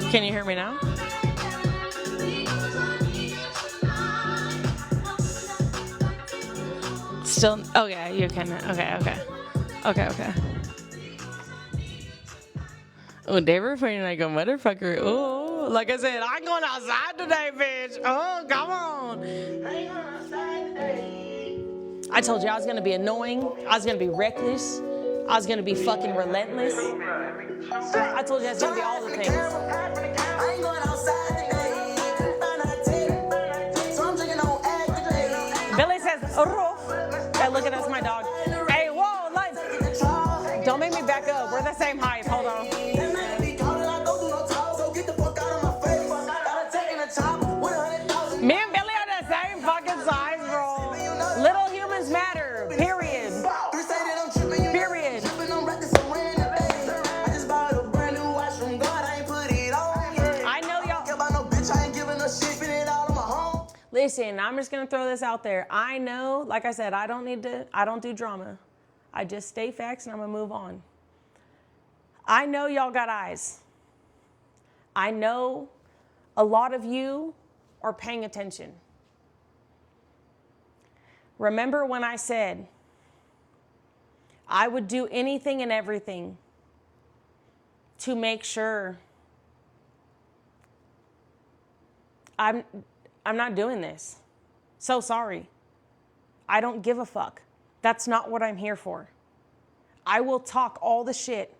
Can you hear me now? Still, okay, you can, okay. Oh, they were feeling like a motherfucker. Oh, like I said, I'm going outside today, bitch. Oh, come on. I told you I was going to be annoying. I was going to be reckless. I was going to be fucking relentless. I told you I was going to be all the things. Billy says, roof. Hey, look at us, my dog. Hey, whoa, like, don't make me back up. We're the same height. Hold on. Me and Billy are the same fucking size, bro. Little humans matter. Period. Period. I know y'all. Listen, I'm just gonna throw this out there. I know, like I said, I don't do drama. I just stay facts and I'm gonna move on. I know y'all got eyes. I know a lot of you are paying attention. Remember when I said I would do anything and everything to make sure I'm not doing this. So sorry. I don't give a fuck. That's not what I'm here for. I will talk all the shit.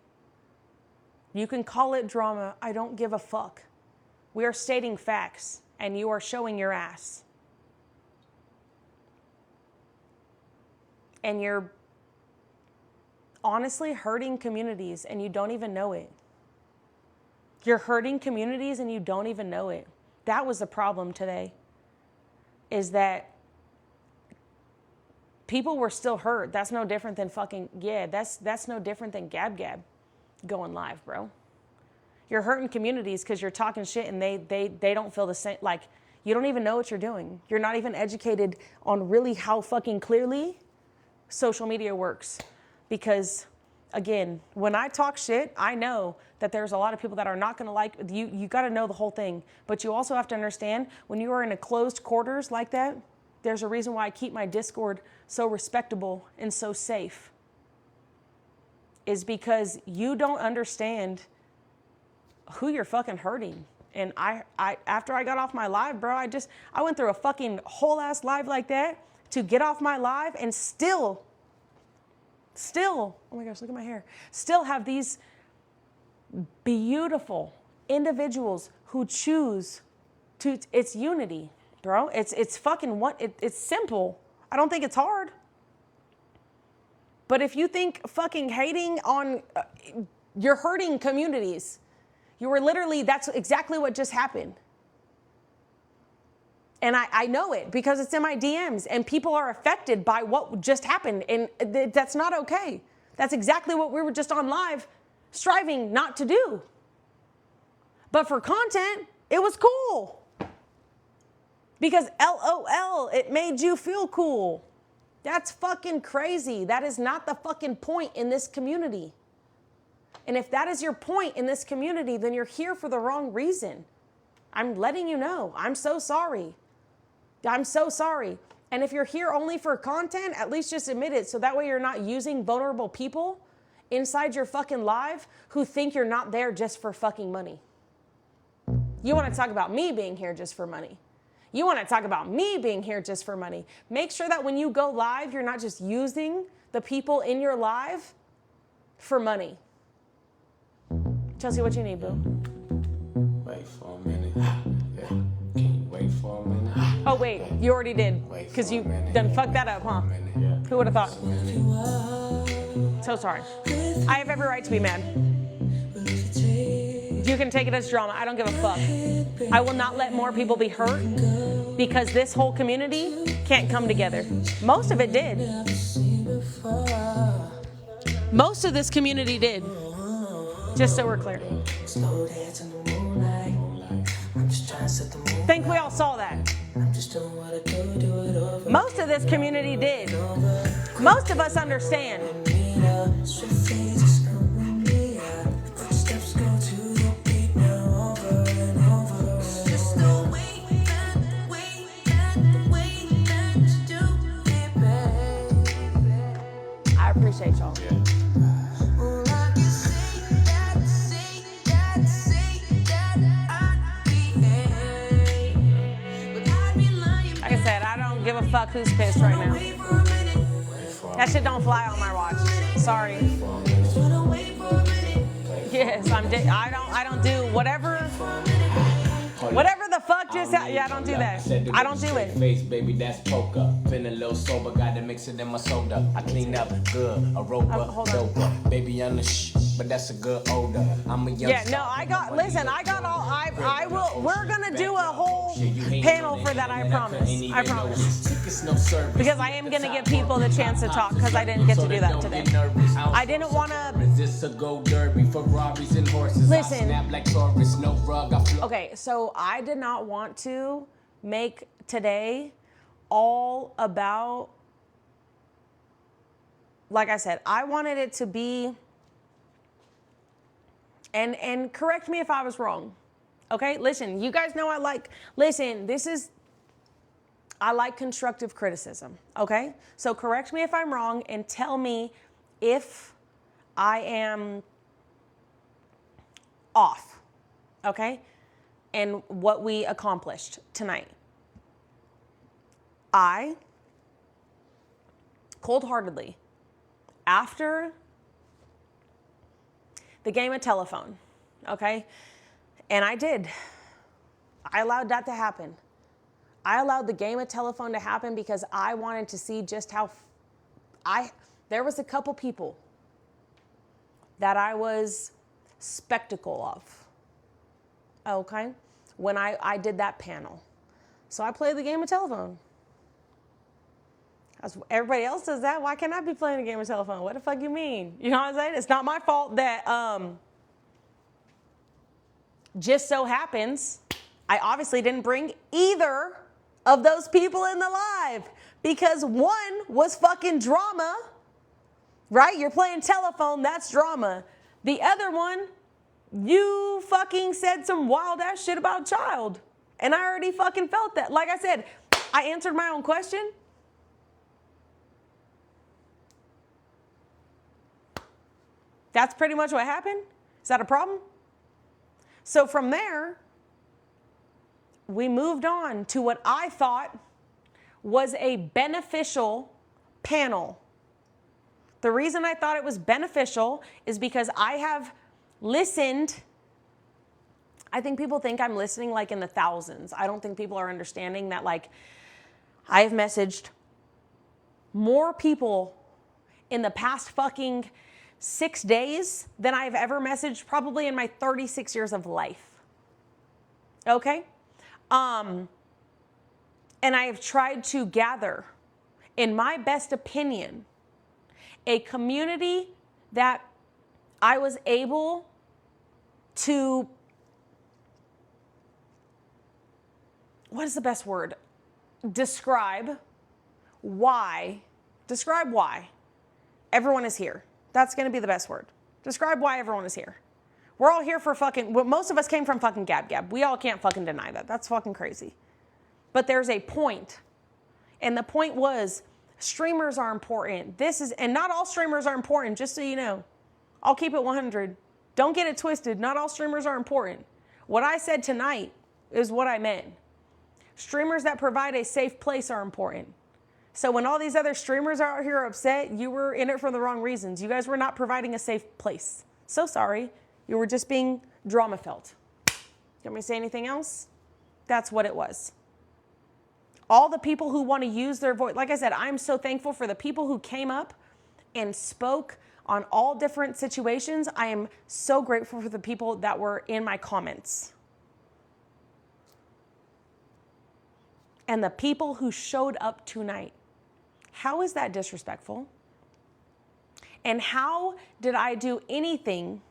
You can call it drama. I don't give a fuck. We are stating facts, and you are showing your ass. And you're honestly hurting communities, and you don't even know it. You're hurting communities, and you don't even know it. That was the problem today, is that people were still hurt. That's no different than that's no different than Gab going live, bro. You're hurting communities because you're talking shit and they don't feel the same. Like, you don't even know what you're doing. You're not even educated on really how fucking clearly social media works. Because, again, when I talk shit, I know that there's a lot of people that are not going to like you. You got to know the whole thing. But you also have to understand, when you are in a closed quarters like that, there's a reason why I keep my Discord so respectable and so safe. Is because you don't understand who you're fucking hurting. And I after I got off my live, bro, I went through a fucking whole ass live like that to get off my live and still, oh my gosh, look at my hair. Still have these beautiful individuals who choose to, it's unity, bro. It's fucking it's simple. I don't think it's hard. But if you think fucking hating on, you're hurting communities. You were literally, that's exactly what just happened. And I know it because it's in my DMs and people are affected by what just happened. And that's not okay. That's exactly what we were just on live striving not to do. But for content, it was cool. Because LOL, it made you feel cool. That's fucking crazy. That is not the fucking point in this community. And if that is your point in this community, then you're here for the wrong reason. I'm letting you know. I'm so sorry. I'm so sorry. And if you're here only for content, at least just admit it. So that way you're not using vulnerable people inside your fucking live who think you're not there just for fucking money. You want to talk about me being here just for money. You want to talk about me being here just for money. Make sure that when you go live, you're not just using the people in your live for money. Chelsea, what you need, boo? Wait for a minute. Yeah. Can you wait for a minute? Oh, wait. You already did. Because you done fucked that up, huh? Yeah. Who would have thought? So sorry. I have every right to be mad. You can take it as drama. I don't give a fuck. I will not let more people be hurt because this whole community can't come together. Most of it did. Most of this community did. Just so we're clear. Think we all saw that. Most of this community did. Most of us understand. appreciate y'all. Yeah. Like I said, I don't give a fuck who's pissed right now. That shit don't fly on my watch. Sorry. Yes, I don't do whatever the fuck just yeah, I don't do that. I don't do it. Face, baby, that's poker. Feeling a little sober, gotta mix it in my soda. I clean up good, a rope up, hold on. dope. Baby, I'm the but that's a good odor. I'm a young Yeah, no, I got we're gonna do a whole panel for that, I promise. I promise. Because I am gonna give people the chance to talk, because I didn't get to do that today. I didn't wanna resist a go derby for Robbies and horses. Listen. I snap like Taurus, no rug. Okay, so I did not want to make today all about, like I said, I wanted it to be, and correct me if I was wrong. Okay, listen, you guys know I like constructive criticism, okay? So correct me if I'm wrong and tell me if I am off, okay? And what we accomplished tonight. I, cold-heartedly, after the game of telephone, okay? And I allowed that to happen. I allowed the game of telephone to happen because I wanted to see just how there was a couple people that I was skeptical of, okay, when I did that panel. So I played the game of telephone. As everybody else does that, why can't I be playing a game of telephone? What the fuck you mean? You know what I'm saying? It's not my fault that just so happens I obviously didn't bring either of those people in the live, because one was fucking drama, right? You're playing telephone, that's drama. The other one, you fucking said some wild ass shit about a child. And I already fucking felt that. Like I said, I answered my own question. That's pretty much what happened. Is that a problem? So from there, we moved on to what I thought was a beneficial panel. The reason I thought it was beneficial is because I have listened. I think people think I'm listening like in the thousands. I don't think people are understanding that, like, I have messaged more people in the past fucking 6 days than I've ever messaged probably in my 36 years of life. Okay? And I have tried to gather, in my best opinion, a community that I was able to, what is the best word? Describe why everyone is here. That's going to be the best word. Describe why everyone is here. We're all here for fucking, well, most of us came from fucking Gab. We all can't fucking deny that. That's fucking crazy. But there's a point. And the point was, streamers are important. And not all streamers are important, just so you know. I'll keep it 100. Don't get it twisted. Not all streamers are important. What I said tonight is what I meant. Streamers that provide a safe place are important. So when all these other streamers out here are upset, you were in it for the wrong reasons. You guys were not providing a safe place. So sorry. You were just being drama-filled. You want me to say anything else? That's what it was. All the people who want to use their voice, like I said, I'm so thankful for the people who came up and spoke on all different situations. I am so grateful for the people that were in my comments. And the people who showed up tonight. How is that disrespectful? And how did I do anything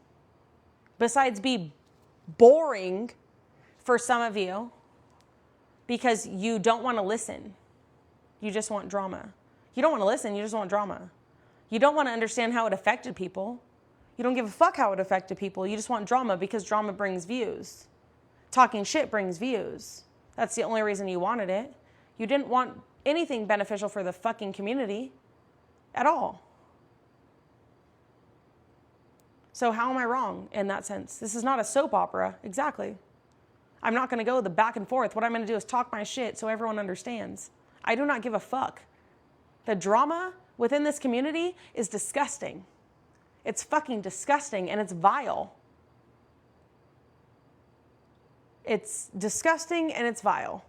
besides be boring for some of you because you don't want to listen? You just want drama. You don't want to listen, you just want drama. You don't want to understand how it affected people. You don't give a fuck how it affected people. You just want drama because drama brings views. Talking shit brings views. That's the only reason you wanted it. You didn't want anything beneficial for the fucking community at all. So how am I wrong in that sense? This is not a soap opera. Exactly. I'm not going to go the back and forth. What I'm going to do is talk my shit so everyone understands. I do not give a fuck. The drama within this community is disgusting. It's fucking disgusting and it's vile. It's disgusting and it's vile.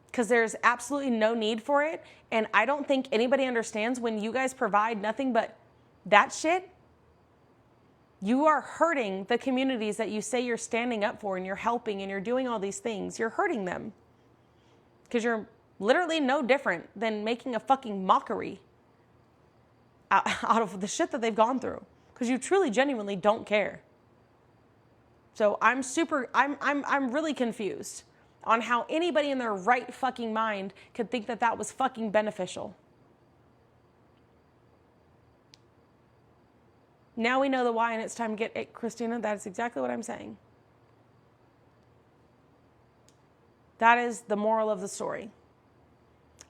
Because there's absolutely no need for it. And I don't think anybody understands when you guys provide nothing but that shit. You are hurting the communities that you say you're standing up for and you're helping and you're doing all these things. You're hurting them. Because you're literally no different than making a fucking mockery out of the shit that they've gone through. Because you truly, genuinely don't care. So I'm really confused on how anybody in their right fucking mind could think that that was fucking beneficial. Now we know the why, and it's time to get it, Christina. That's exactly what I'm saying. That is the moral of the story.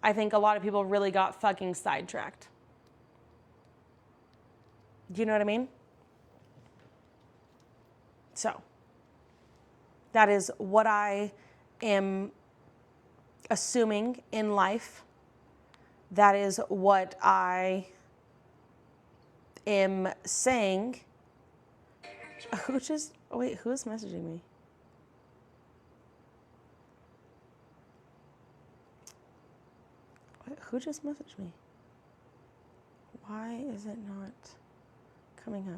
I think a lot of people really got fucking sidetracked. Do you know what I mean? So, that is what I am assuming in life. That is what I am saying. Who is messaging me? Who just messaged me? Why is it not coming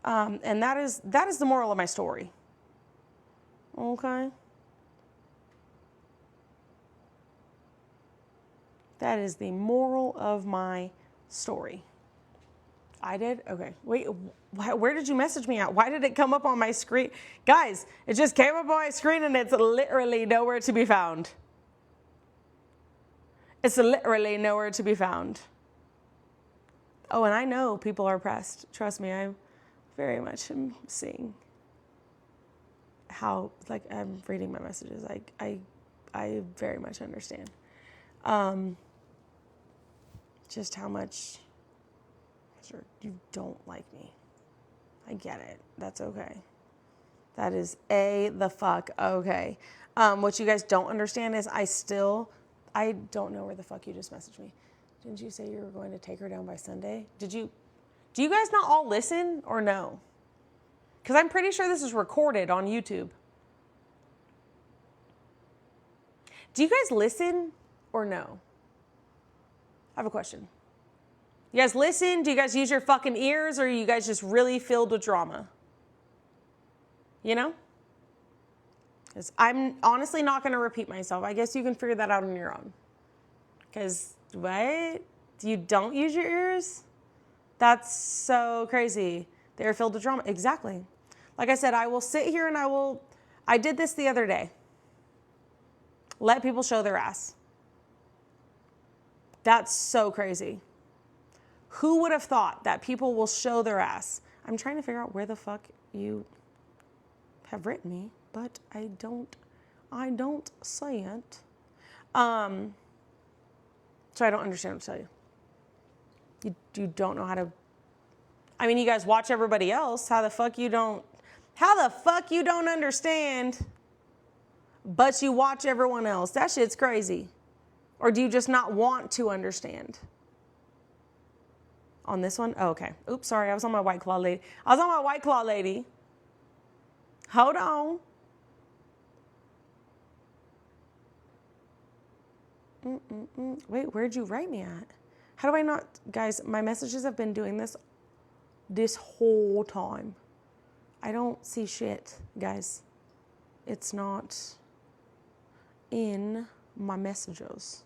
up? And that is the moral of my story. Okay. That is the moral of my story. I did? Okay. Wait, where did you message me at? Why did it come up on my screen? Guys, it just came up on my screen and it's literally nowhere to be found. It's literally nowhere to be found. Oh, and I know people are pressed. Trust me, I very much am seeing how, like, I'm reading my messages. I very much understand. Just how much you don't like me. I get it. That's okay. That is the fuck okay. What you guys don't understand is I don't know where the fuck you just messaged me. Didn't you say you were going to take her down by Sunday? Do you guys not all listen or no? Because I'm pretty sure this is recorded on YouTube. Do you guys listen or no? I have a question. You guys listen? Do you guys use your fucking ears, or are you guys just really filled with drama? You know? Because I'm honestly not going to repeat myself. I guess you can figure that out on your own. Because, what? You don't use your ears? That's so crazy. They're filled with drama. Exactly. Like I said, I will sit here and I did this the other day. Let people show their ass. That's so crazy. Who would have thought that people will show their ass? I'm trying to figure out where the fuck you have written me, but I don't say it. So I don't understand what to tell you. You don't know how to, I mean, you guys watch everybody else. How the fuck you don't understand, but you watch everyone else? That shit's crazy. Or do you just not want to understand? On this one? Oh, okay. Oops, sorry. I was on my White Claw Lady. Hold on. Wait, where'd you write me at? How do I not? Guys, my messages have been doing this whole time. I don't see shit, guys. It's not in my messages.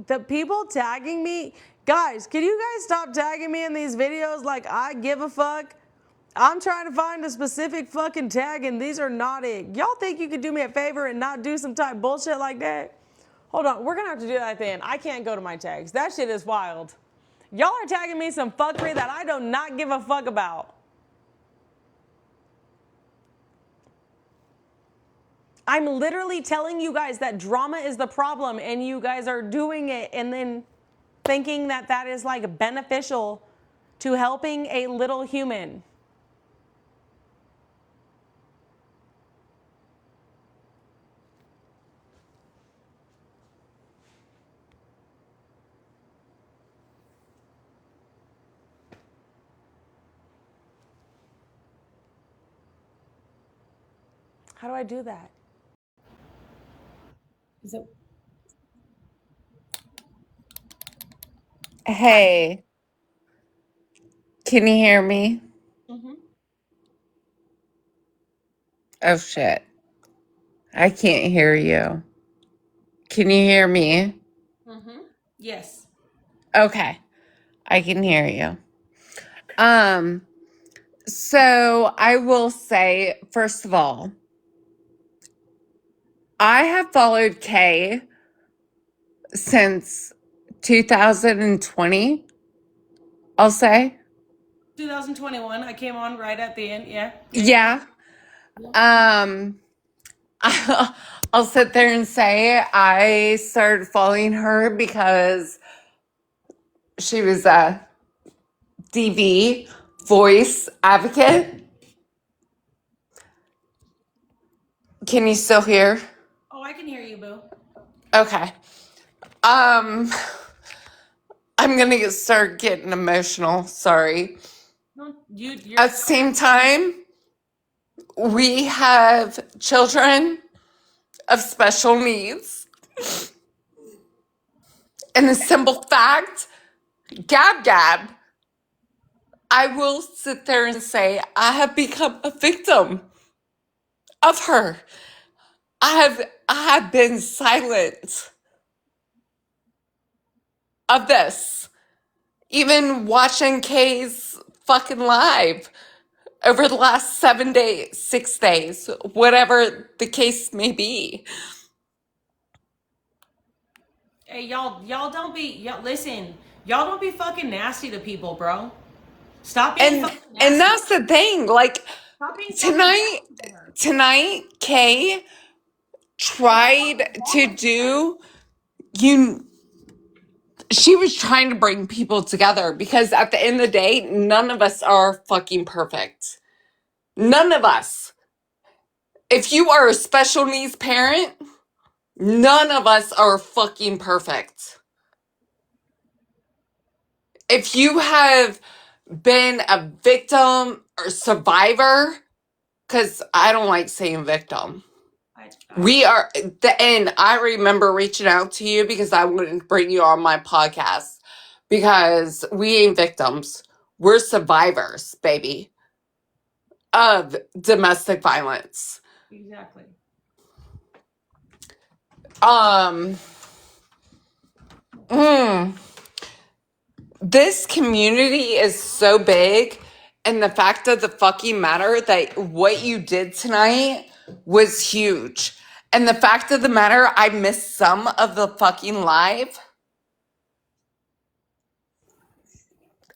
The people tagging me, guys, can you guys stop tagging me in these videos like I give a fuck? I'm trying to find a specific fucking tag and these are not it. Y'all think you could do me a favor and not do some type of bullshit like that? Hold on, we're gonna have to do that then. I can't go to my tags. That shit is wild. Y'all are tagging me some fuckery that I do not give a fuck about. I'm literally telling you guys that drama is the problem, and you guys are doing it and then thinking that that is like beneficial to helping a little human. How do I do that? Is it? Hey, can you hear me? Mm-hmm. Oh shit. I can't hear you. Can you hear me? Mm-hmm. Yes. Okay. I can hear you. Um, so I will say, first of all, I have followed Kay since 2020, I'll say. 2021. I came on right at the end. Yeah. Yeah. Um, I'll sit there and say I started following her because she was a DV voice advocate. Can you still hear? Oh, I can hear you, boo. Okay. Um, I'm gonna start getting emotional. Sorry. No, you're At the same time, we have children of special needs. And the simple fact, Gab, I will sit there and say I have become a victim of her. I have been silent of this. Even watching Kay's fucking live over the last 7 days, 6 days, whatever the case may be. Hey, y'all don't be, y'all, listen, y'all don't be fucking nasty to people, bro. Stop being And fucking and nasty. that's the thing. Like Stop being fucking tonight, nasty to her. tonight, Kay tried to do you. She was trying to bring people together because at the end of the day, none of us are fucking perfect. None of us. If you are a special needs parent, none of us are fucking perfect. If you have been a victim or survivor, because I don't like saying victim. We are the end. I remember reaching out to you because I wanted to bring you on my podcast because we ain't victims. We're survivors, baby, of domestic violence. Exactly. Um, mm, this community is so big, and the fact of the fucking matter that what you did tonight was huge. And the fact of the matter, I missed some of the fucking live.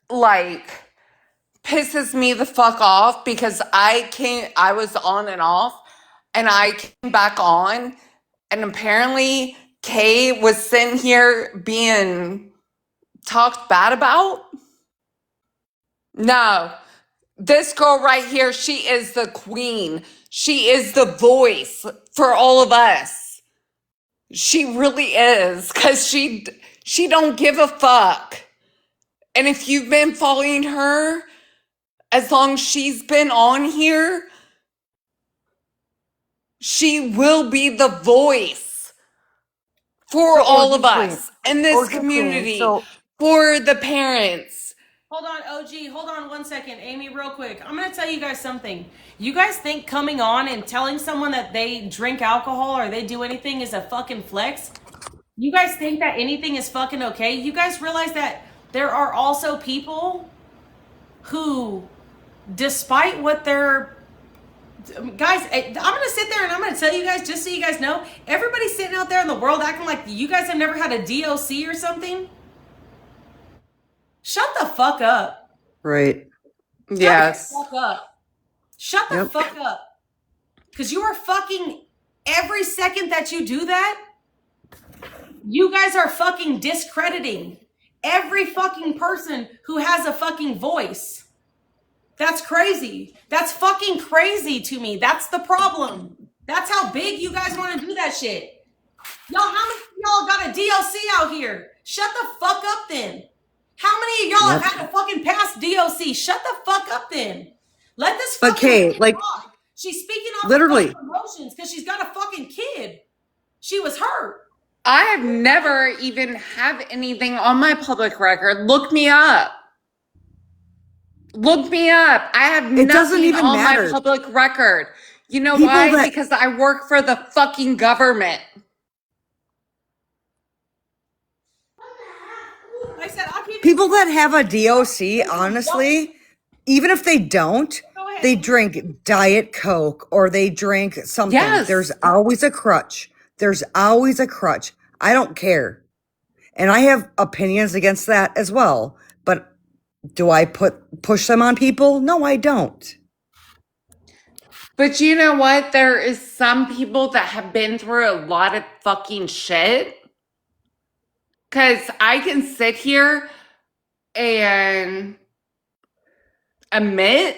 Like, pisses me the fuck off because I was on and off, and I came back on, and apparently Kay was sitting here being talked bad about. No, this girl right here, she is the queen. She is the voice for all of us. She really is, because she don't give a fuck. And if you've been following her as long as she's been on here, she will be the voice for So all of OG Queen, us in this OG Queen. community, for the parents. Hold on, OG. Hold on 1 second. Amy, real quick. I'm going to tell you guys something. You guys think coming on and telling someone that they drink alcohol or they do anything is a fucking flex? You guys think that anything is fucking okay? You guys realize that there are also people who, despite what they're guys, I'm gonna sit there and I'm gonna tell you guys, just so you guys know, everybody's sitting out there in the world acting like you guys have never had a DOC or something. Shut the fuck up. Right. Yes. Shut the fuck up. Shut the fuck up. Because you are fucking, every second that you do that, you guys are fucking discrediting every fucking person who has a fucking voice. That's crazy. That's fucking crazy to me. That's the problem. That's how big you guys want to do that shit. Y'all, how many of y'all got a DLC out here? Shut the fuck up then. How many of y'all have had to fucking pass DOC? Shut the fuck up then. Let this But fucking Kay, kid like, talk. She's speaking off literally. of her emotions because she's got a fucking kid. She was hurt. I have never even have anything on my public record. Look me up. Look me up. I have It doesn't nothing even on matter. my public record. You know People why? that- Because I work for the fucking government. I said, I'll keep People that have a DOC, honestly, even if they don't, they drink Diet Coke or they drink something. Yes. There's always a crutch. There's always a crutch. I don't care. And I have opinions against that as well. But do I push them on people? No, I don't. But you know what? There is some people that have been through a lot of fucking shit. Because I can sit here and admit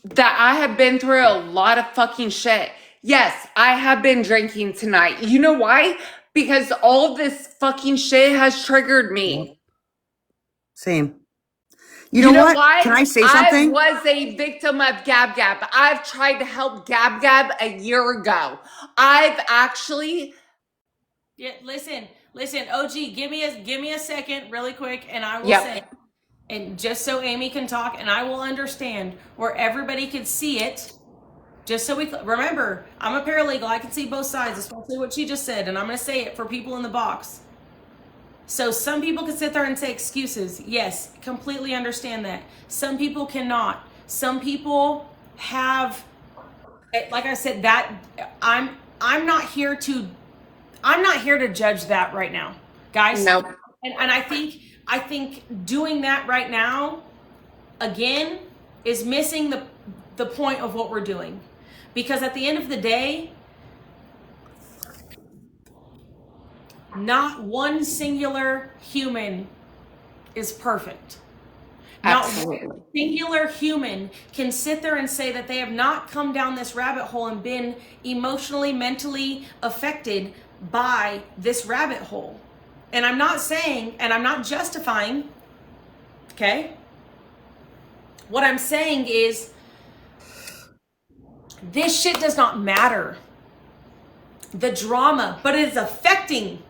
that I have been through a lot of fucking shit. Yes, I have been drinking tonight. You know why? Because all this fucking shit has triggered me. Same. You know what? Why? Can I say something? I was a victim of Gab Gab. I've tried to help Gab Gab a year ago. I've actually... Yeah, listen, OG, give me a second really quick and I will say, and just so Amy can talk and I will understand where everybody can see it. Just so we remember, I'm a paralegal. I can see both sides, especially what she just said, and I'm going to say it for people in the box. So some people can sit there and say excuses. Yes, completely understand that. Some people cannot. Some people have, like I said, that I'm not here to judge that right now, guys. Nope. And I think doing that right now, again, is missing the point of what we're doing. Because at the end of the day, not one singular human is perfect. Absolutely. Not one singular human can sit there and say that they have not come down this rabbit hole and been emotionally, mentally affected by this rabbit hole. And I'm not saying, and I'm not justifying, okay? What I'm saying is, this shit does not matter. The drama, but it is affecting.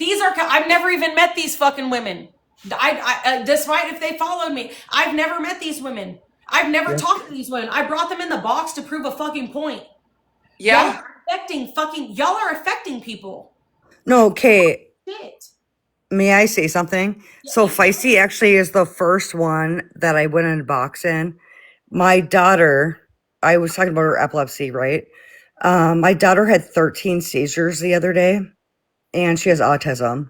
I've never even met these fucking women. Despite if they followed me, I've never met these women. I've never talked to these women. I brought them in the box to prove a fucking point. Yeah. Y'all are affecting people. No, okay. Shit. May I say something? So Feisty actually is the first one that I went in a box in. My daughter, I was talking about her epilepsy, right? My daughter had 13 seizures the other day, and she has autism.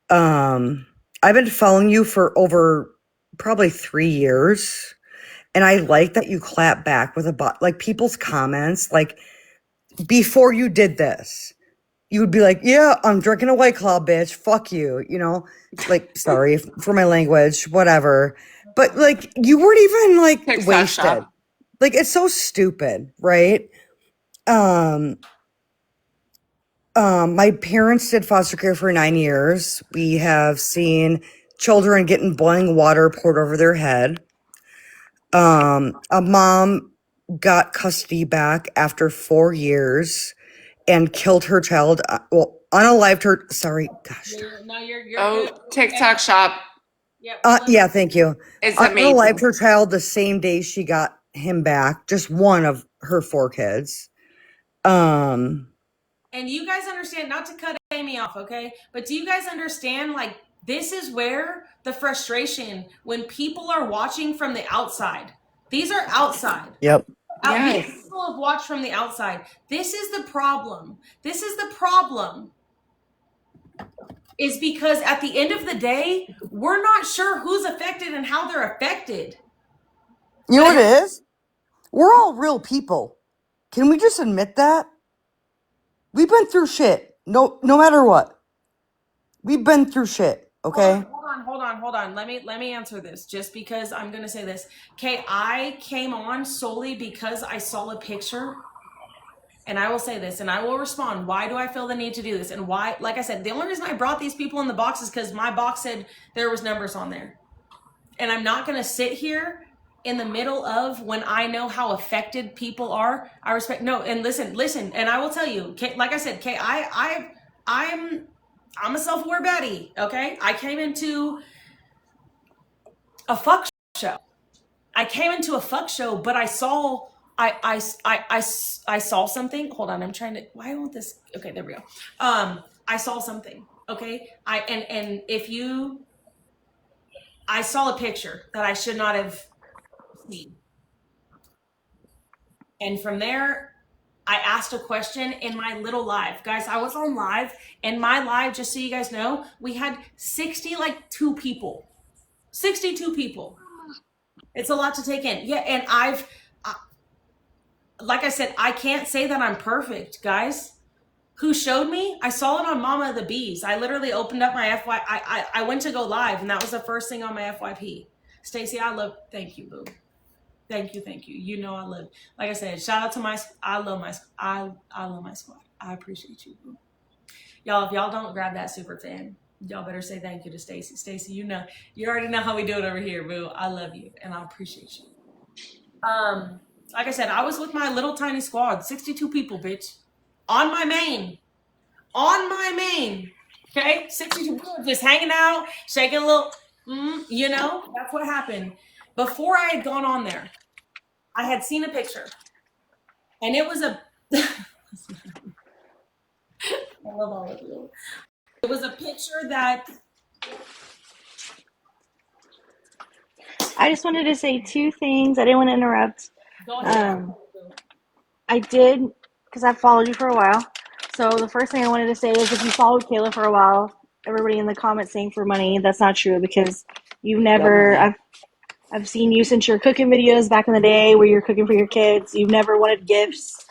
I've been following you for over probably 3 years, and I like that you clap back with like people's comments. Like, before you did this, you would be like, yeah, I'm drinking a White Claw, bitch. Fuck you. You know, like, sorry for my language, whatever. But like, you weren't even like wasted. Like, it's so stupid, right? My parents did foster care for 9 years. We have seen children getting boiling water poured over their head. A mom got custody back after 4 years and killed her child. Unalived her. Sorry, gosh. You're Oh, good. TikTok shop. Yeah, thank you. It's Unalived amazing. her child the same day she got him back. Just one of her 4 kids. And you guys understand, not to cut Amy off, okay? But do you guys understand, like, this is where the frustration, when people are watching from the outside. These are outside. Yep. People have watched from the outside. This is the problem. This is the problem. is because at the end of the day, we're not sure who's affected and how they're affected. You know what it is? We're all real people. Can we just admit that? We've been through shit. No matter what. We've been through shit, okay? Hold on. Let me answer this just because I'm going to say this. Okay, I came on solely because I saw a picture. And I will say this, and I will respond. Why do I feel the need to do this? And why, like I said, the only reason I brought these people in the box is because my box said there was numbers on there. And I'm not going to sit here in the middle of when I know how affected people are. I respect, no, and listen, and I will tell you, like I said, I'm a self-aware baddie, okay? I came into a fuck show. But I saw I saw something. Hold on, I'm trying to. Why won't this? Okay, there we go. I saw something. Okay, I saw a picture that I should not have seen, and from there, I asked a question in my little live, guys. I was on live, and my live, just so you guys know, we had 62 people. 62 people. It's a lot to take in. Yeah, and like I said, I can't say that I'm perfect, guys. Who showed me? I saw it on Mama of the Bees. I literally opened up my FY. I went to go live, and that was the first thing on my FYP. Stacey, thank you, boo. Thank you. You know I love, like I said, shout out to I love my squad. I appreciate you, boo. Y'all, if y'all don't grab that super fan, y'all better say thank you to Stacey. Stacey, you already know how we do it over here, boo. I love you, and I appreciate you. Like I said, I was with my little tiny squad, 62 people, bitch. On my main. Okay? 62 people just hanging out, shaking a little, that's what happened. Before I had gone on there, I had seen a picture. And it was I love all of you. It was a picture that I just wanted to say two things. I didn't want to interrupt. Go ahead. I did, because I've followed you for a while. So the first thing I wanted to say is if you followed Kayla for a while, everybody in the comments saying for money, that's not true because you've never, I've seen you since your cooking videos back in the day where you're cooking for your kids. You've never wanted gifts.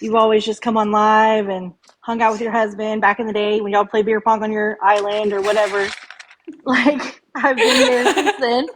You've always just come on live and hung out with your husband back in the day when y'all play beer pong on your island or whatever. Like, I've been here since then.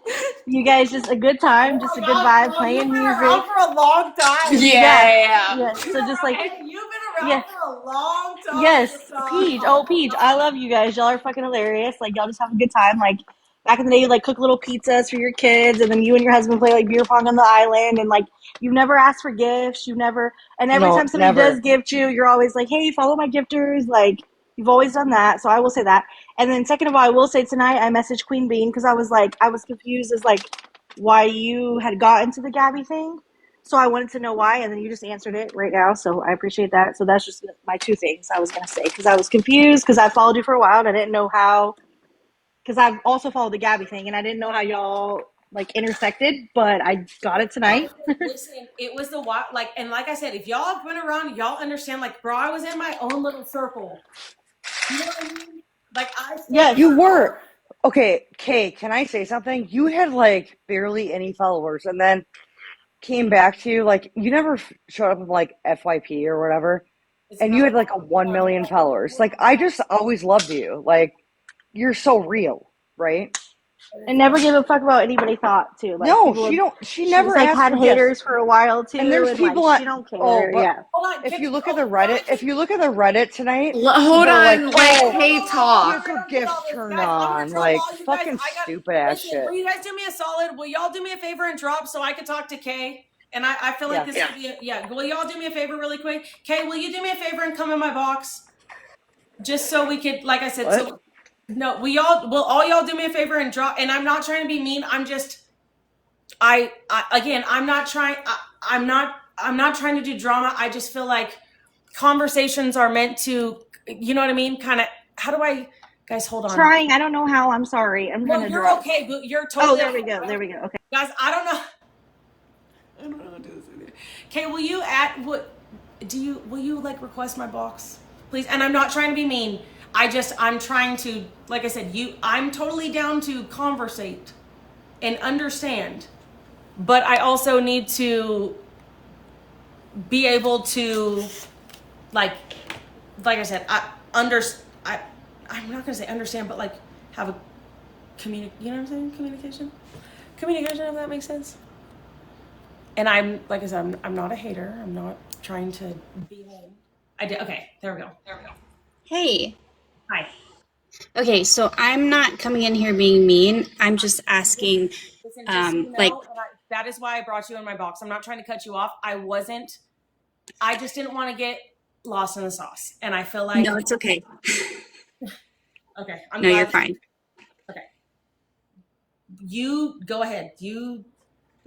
You guys just a good time, just a good vibe, playing music. You've been around for a long time. Yeah. So just like, You've been around for a long time. yes, Peach. Oh, Peach, I love you guys. Y'all are fucking hilarious. Like, y'all just have a good time. Like, back in the day, you like cook little pizzas for your kids, and then you and your husband play like beer pong on the island, and like you've never asked for gifts. You've never, and every time somebody does gift you, you're always like, hey, follow my gifters. Like, you've always done that. So I will say that. And then second of all, I will say tonight I messaged Queen Bean because I was confused as like why you had gotten to the Gabby thing. So I wanted to know why, and then you just answered it right now. So I appreciate that. So that's just my two things I was going to say because I was confused because I followed you for a while and I didn't know how. Because I've also followed the Gabby thing and I didn't know how y'all like intersected, but I got it tonight. Listen, it was the wild, and like I said, if y'all have been around, y'all understand. Like, bro, I was in my own little circle. You know what I mean? Like yeah, you were. Okay, Kay, can I say something? You had like barely any followers and then came back to you, like you never showed up with like FYP or whatever, and you had like 1 million followers. Like I just always loved you. Like you're so real, right? And never give a fuck about anybody thought too. Like, no, she never like had haters for a while too. And there's people like, she don't care. Oh, but yeah. If you look at the Reddit, tonight, hold on, like, hey, talk. Here's a gift turned on, like fucking stupid ass shit. Will you guys do me a solid? Will y'all do me a favor and drop so I could talk to Kay? And I feel like this would be will y'all do me a favor really quick? Kay, will you do me a favor and come in my box? Just so we could, like I said, so no, will all y'all do me a favor and drop? And I'm not trying to be mean. I'm just, I'm not trying to do drama. I just feel like conversations are meant to, you know what I mean? Kind of, how do I, guys, hold on. Trying, I don't know how. I'm sorry. You're okay. You're totally. Oh, there we go. Okay. Guys, I don't know how to do this. Okay, will you like request my box? Please. And I'm not trying to be mean. I'm trying to, like I said, I'm totally down to conversate and understand, but I also need to be able to, like I said, I'm not gonna say understand, but like have a you know what I'm saying? Communication, if that makes sense. And I'm, like I said, I'm not a hater. I'm not trying to be mean. I did. Okay, there we go. Hey. Hi. Okay, so I'm not coming in here being mean. I'm just asking, Listen, just so you like, know, that is why I brought you in my box. I'm not trying to cut you off. I just didn't want to get lost in the sauce. And I feel like, no, it's okay. okay, I'm No, you're glad. fine. Okay. You go ahead.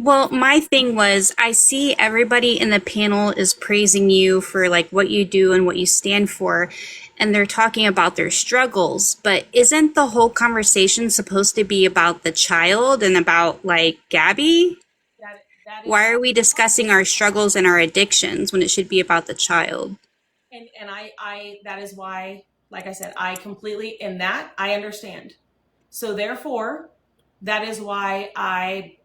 Well, my thing was, I see everybody in the panel is praising you for like what you do and what you stand for, and they're talking about their struggles. But isn't the whole conversation supposed to be about the child and about like Gabby? That is, Why are we discussing our struggles and our addictions when it should be about the child? and that is why, like I said, I completely, in that, I understand. So therefore, that is why I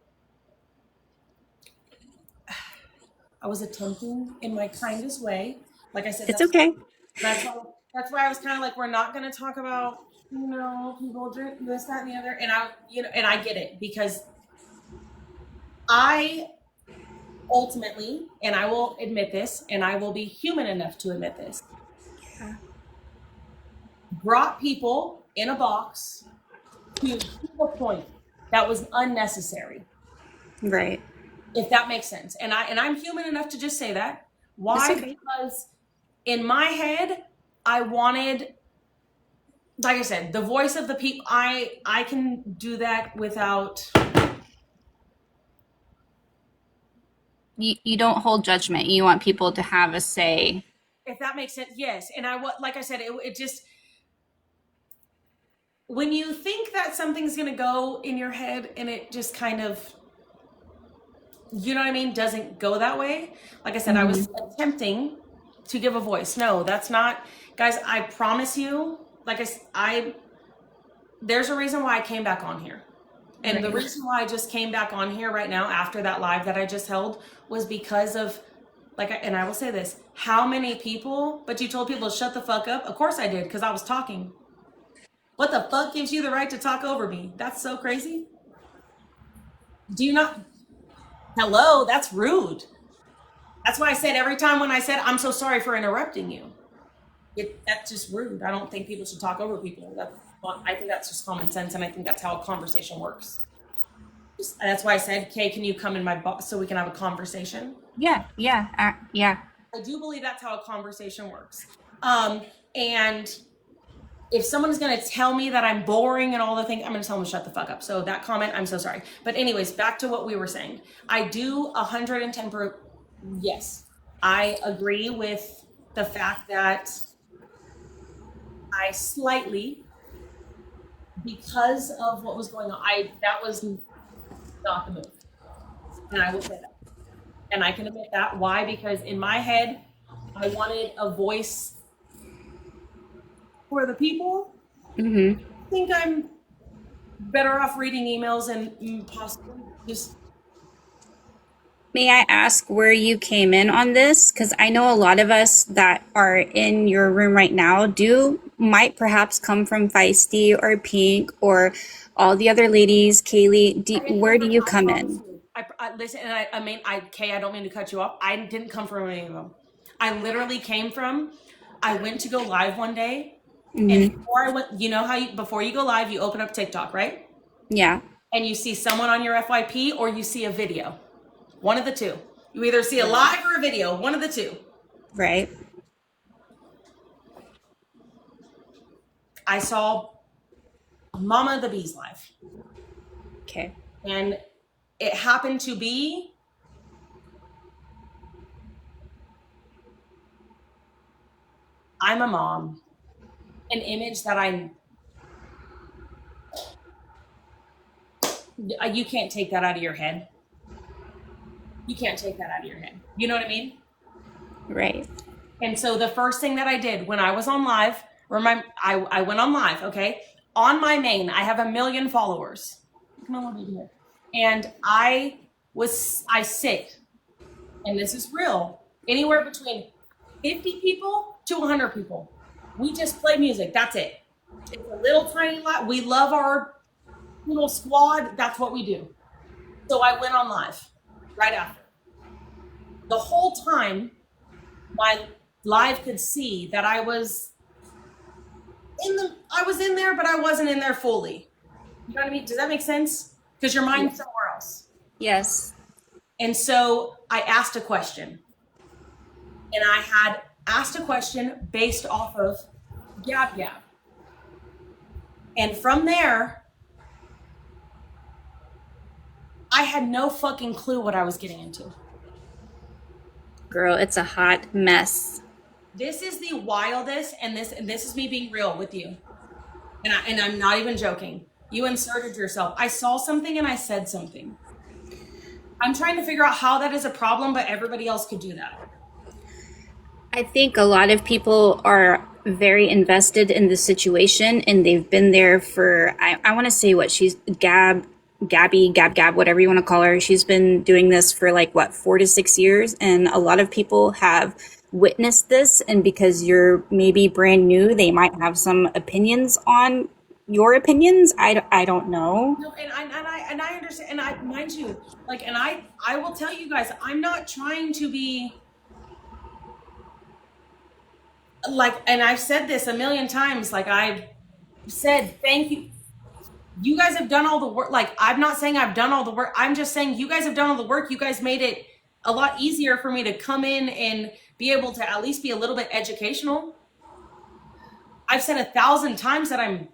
was attempting in my kindest way. Like I said, It's okay. that's why, I was kind of like, we're not going to talk about, people drink this, that, and the other. And and I get it, because I ultimately, and I will admit this, and I will be human enough to admit this, brought people in a box to a point that was unnecessary. Right. If that makes sense. And I'm human enough to just say that. Why? It's okay. Because in my head, I wanted, like I said, the voice of the people. I can do that without. You don't hold judgment. You want people to have a say. If that makes sense, yes. And like I said, it just, when you think that something's gonna go in your head and it just kind of, you know what I mean, doesn't go that way. Like I said, I was attempting to give a voice. No, that's not, guys. I promise you. Like there's a reason why I came back on here. And the reason why I just came back on here right now after that live that I just held was because of, and I will say this, how many people, but you told people to shut the fuck up? Of course I did, because I was talking. What the fuck gives you the right to talk over me? That's so crazy. Do you not? Hello, that's rude. That's why I said every time when I said, I'm so sorry for interrupting you. That's just rude. I don't think people should talk over people. I think that's just common sense, and I think that's how a conversation works. That's why I said, Kay, can you come in my box so we can have a conversation? Yeah. I do believe that's how a conversation works. And if someone's going to tell me that I'm boring and all the things, I'm going to tell them to shut the fuck up. So that comment, I'm so sorry. But anyways, back to what we were saying. I do 110%. Yes, I agree with the fact that I slightly, because of what was going on, that was not the move. And I will say that. And I can admit that. Why? Because in my head, I wanted a voice for the people. I think I'm better off reading emails and possibly just. May I ask where you came in on this? Because I know a lot of us that are in your room right now might perhaps come from Feisty or Pink or all the other ladies. Kaylee, where do you come in? Listen, and Kay, I don't mean to cut you off. I didn't come from any of them. I literally came from, I went to go live one day, and before I went, you know how before you go live, you open up TikTok, right? Yeah. And you see someone on your FYP or you see a video. One of the two. You either see a live or a video, one of the two. Right. I saw Mama the Bees live. Okay. And it happened to be I'm a mom. An image that you can't take that out of your head. You can't take that out of your head. You know what I mean? Right. And so the first thing that I did when I was on live, Remember, I went on live, okay? On my main, I have 1 million followers. Come on, little baby here. And I sit, and this is real, anywhere between 50 people to 100 people. We just play music. That's it. It's a little tiny lot. We love our little squad. That's what we do. So I went on live right after. The whole time, my live could see that I was in there, but I wasn't in there fully. You know what I mean? Does that make sense? Because your mind's somewhere else. Yes. And so I asked a question. And I had asked a question based off of Gab Gab. And from there, I had no fucking clue what I was getting into. Girl, it's a hot mess. This is the wildest, and this is me being real with you. And I'm not even joking. You inserted yourself. I saw something and I said something. I'm trying to figure out how that is a problem, but everybody else could do that. I think a lot of people are very invested in the situation, and they've been there for, I want to say what she's, Gab, whatever you want to call her. She's been doing this for like, what, 4 to 6 years. And a lot of people have witnessed this. And because you're maybe brand new, they might have some opinions on your opinions. I don't know. No, and I understand, and I mind you, like, and I will tell you guys, I'm not trying to be like, and I've said this a million times, like I've said, thank you. You guys have done all the work. Like, I'm not saying I've done all the work. I'm just saying you guys have done all the work. You guys made it a lot easier for me to come in and be able to at least be a little bit educational. I've said 1,000 times that I'm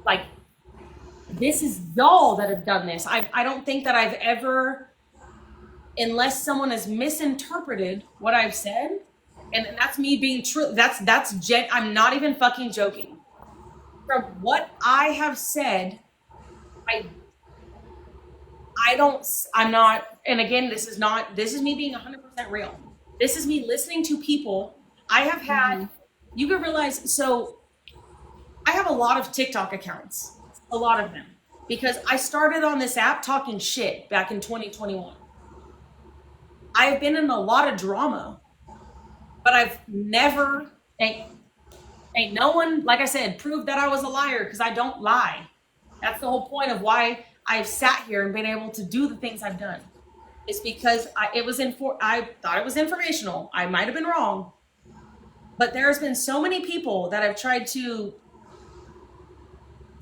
like, this is y'all that have done this. I don't think that I've ever, unless someone has misinterpreted what I've said, and that's me being true. I'm not even fucking joking. From what I have said, I'm not, and again, this is me being 100% real. This is me listening to people. I have had, you can realize, so I have a lot of TikTok accounts, a lot of them, because I started on this app talking shit back in 2021. I've been in a lot of drama, but I've never, ain't no one, like I said, proved that I was a liar, because I don't lie. That's the whole point of why I've sat here and been able to do the things I've done. It's because I thought it was informational. I might have been wrong. But there's been so many people that have tried to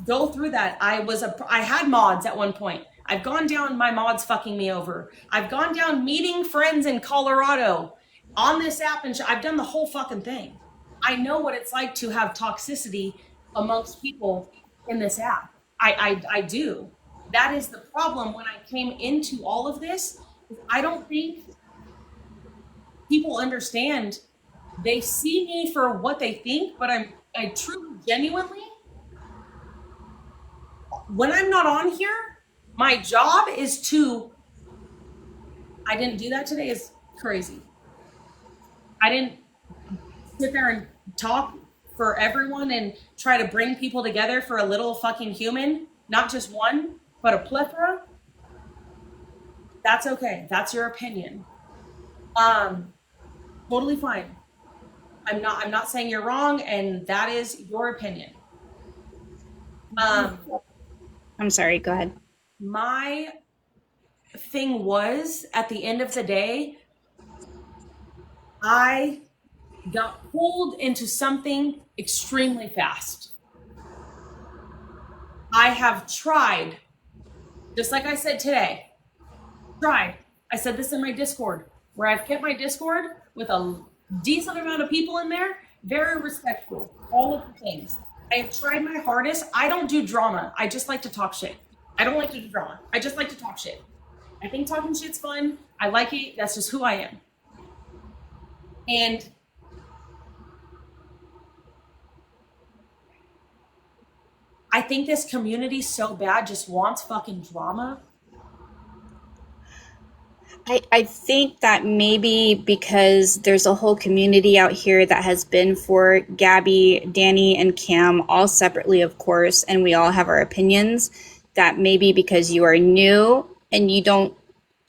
go through that. I had mods at one point. I've gone down, my mods fucking me over. I've gone down meeting friends in Colorado on this app, and I've done the whole fucking thing. I know what it's like to have toxicity amongst people in this app. I do. That is the problem when I came into all of this. I don't think people understand. They see me for what they think, but I truly, genuinely, when I'm not on here, my job is to, I didn't do that today is crazy. I didn't sit there and talk for everyone and try to bring people together for a little fucking human, not just one, but a plethora. That's okay. That's your opinion. Totally fine. I'm not saying you're wrong, and that is your opinion. I'm sorry, go ahead. My thing was, at the end of the day, I got pulled into something extremely fast. I have tried, just like I said today, I said this in my Discord, where I've kept my Discord with a decent amount of people in there, very respectful, all of the things. I have tried my hardest. I don't do drama. I just like to talk shit. I don't like to do drama. I just like to talk shit. I think talking shit's fun. I like it. That's just who I am. And I think this community so bad just wants fucking drama. I think that maybe because there's a whole community out here that has been for Gabby, Danny, and Cam, all separately, of course, and we all have our opinions, that maybe because you are new and you don't,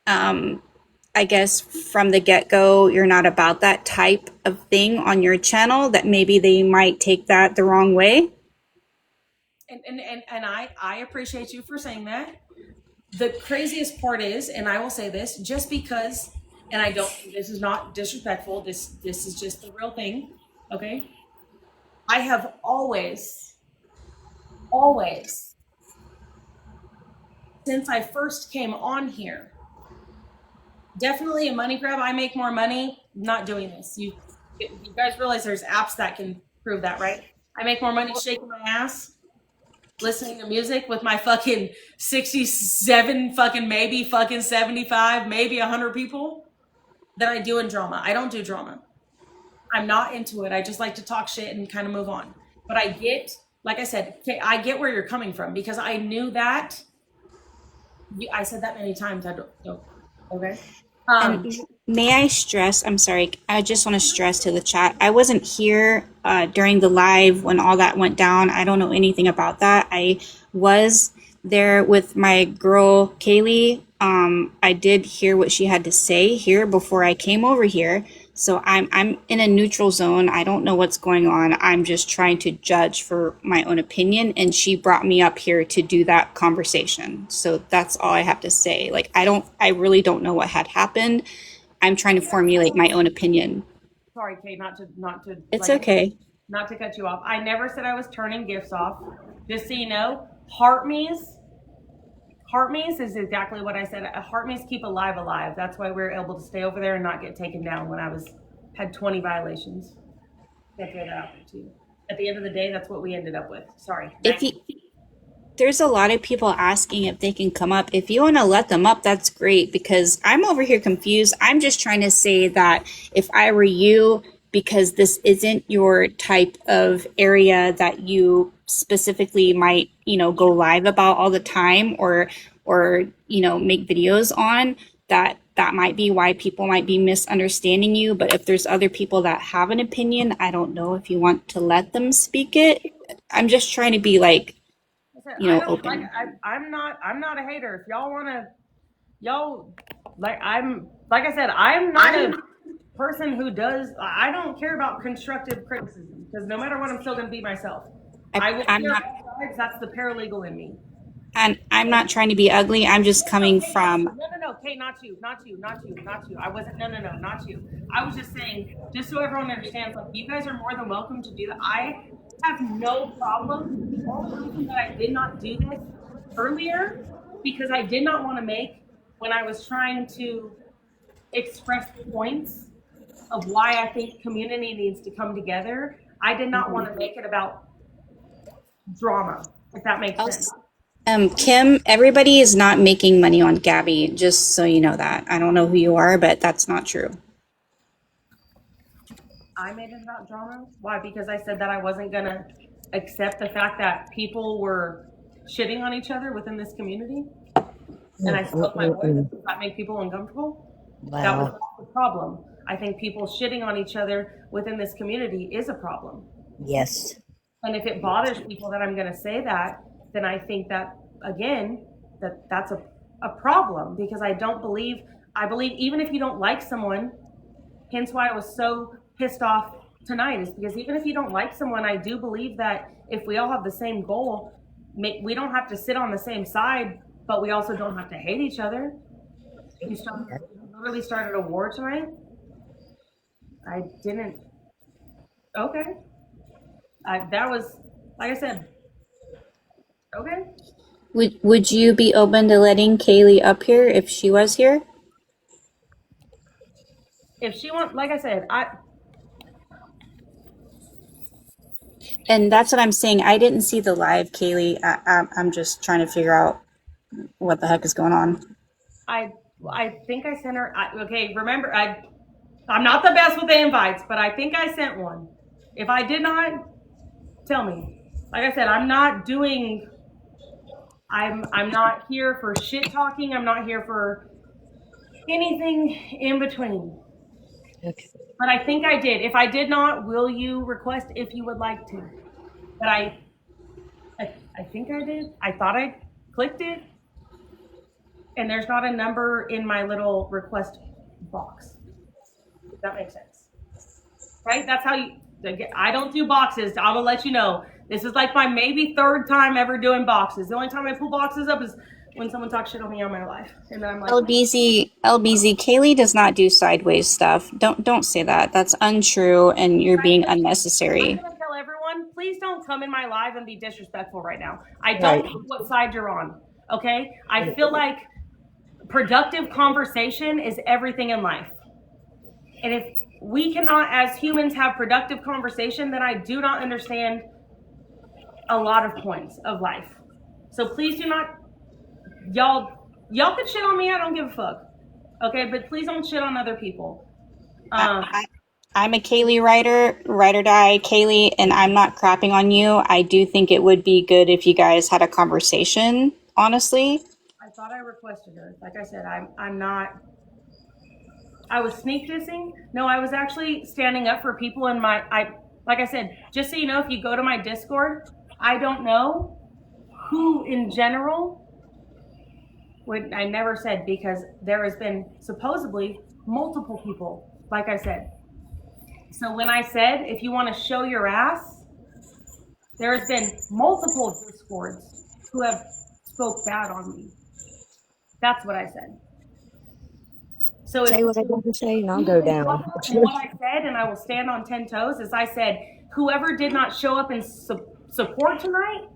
I guess from the get go, you're not about that type of thing on your channel, that maybe they might take that the wrong way. And I appreciate you for saying that. The craziest part is, and I will say this, just because, and I don't, this is not disrespectful, this is just the real thing, okay? I have always, since I first came on here, definitely a money grab. I make more money not doing this. You guys realize there's apps that can prove that, right? I make more money shaking my ass, listening to music with my fucking 67 fucking maybe fucking 75 maybe 100 people than I do in drama. I don't do drama. I'm not into it. I just like to talk shit and kind of move on. But I get, like I said, I get where you're coming from, because I knew that. I said that many times. I don't okay. And may I stress, I'm sorry, I just want to stress to the chat, I wasn't here during the live when all that went down. I don't know anything about that. I was there with my girl, Kaylee. I did hear what she had to say here before I came over here. So I'm in a neutral zone. I don't know what's going on. I'm just trying to judge for my own opinion. And she brought me up here to do that conversation. So that's all I have to say. Like, I really don't know what had happened. I'm trying to formulate my own opinion. Sorry, Kate, not to It's like, okay. not to cut you off. I never said I was turning gifts off. Just so you know, Heartme's is exactly what I said. Heartme's keep alive. That's why we were able to stay over there and not get taken down when I had 20 violations. Can't throw that out there too. At the end of the day, that's what we ended up with. Sorry. There's a lot of people asking if they can come up. If you want to let them up, that's great, because I'm over here confused. I'm just trying to say that if I were you, because this isn't your type of area that you specifically might, go live about all the time, or make videos on, that might be why people might be misunderstanding you. But if there's other people that have an opinion, I don't know if you want to let them speak it. I'm just trying to be like, open. I'm not a hater. If y'all wanna, like I said, I'm not a person who does. I don't care about constructive criticism, because no matter what, I'm still gonna be myself. I will I'm hear not, both sides. That's the paralegal in me. and I'm not trying to be ugly. I'm just coming from. No, Kate, not you. I wasn't. No, not you. I was just saying, just so everyone understands, like, you guys are more than welcome to do that. I have no problem. The only reason that I did not do this earlier, because I did not want to make, when I was trying to express points of why I think community needs to come together, I did not want to make it about drama, if that makes sense. Kim, everybody is not making money on Gabby, just so you know that. I don't know who you are, but that's not true. I made it about drama. Why? Because I said that I wasn't going to accept the fact that people were shitting on each other within this community. And I spoke my voice. Does that make people uncomfortable? Wow. That was the problem. I think people shitting on each other within this community is a problem. Yes. And if it bothers people that I'm going to say that, then I think that, again, that's a problem, because I believe even if you don't like someone, hence why I was so pissed off tonight, is because even if you don't like someone, I do believe that if we all have the same goal, we don't have to sit on the same side, but we also don't have to hate each other. You literally started a war tonight? I didn't. Okay. That was, like I said, okay. Would you be open to letting Kaylee up here if she was here? If she wants, like I said, And that's what I'm saying. I didn't see the live, Kaylee. I'm just trying to figure out what the heck is going on. I think I sent her. Okay, remember, I'm not the best with the invites, but I think I sent one. If I did not, tell me. Like I said, I'm not here for shit talking. I'm not here for anything in between. Okay. But I think I did. If I did not, will you request if you would like to? But I think I did. I thought I clicked it. And there's not a number in my little request box. If that makes sense. Right? That's how you, I don't do boxes. I'm gonna let you know. This is like my maybe third time ever doing boxes. The only time I pull boxes up is when someone talks shit on me on my life. And then I'm like, LBZ, Kaylee does not do sideways stuff. Don't say that. That's untrue, and you're being I'm unnecessary. gonna tell everyone, please don't come in my live and be disrespectful right now. I don't Right. know what side you're on. Okay? I feel like productive conversation is everything in life. And if we cannot, as humans, have productive conversation, then I do not understand a lot of points of life. So please do not, y'all can shit on me. I don't give a fuck. Okay, but please don't shit on other people. I'm a Kaylee writer, ride or die, Kaylee, and I'm not crapping on you. I do think it would be good if you guys had a conversation, honestly. I thought I requested her. Like I said, I'm not. I was sneak dissing. No, I was actually standing up for people in my. Like I said, just so you know, if you go to my Discord, I don't know who in general. I never said, because there has been supposedly multiple people. Like I said. So when I said, if you want to show your ass, there has been multiple Discords who have spoke bad on me. That's what I said. So Say what I got to say and I'll go down. what I said, and I will stand on 10 toes, is I said, whoever did not show up and support tonight,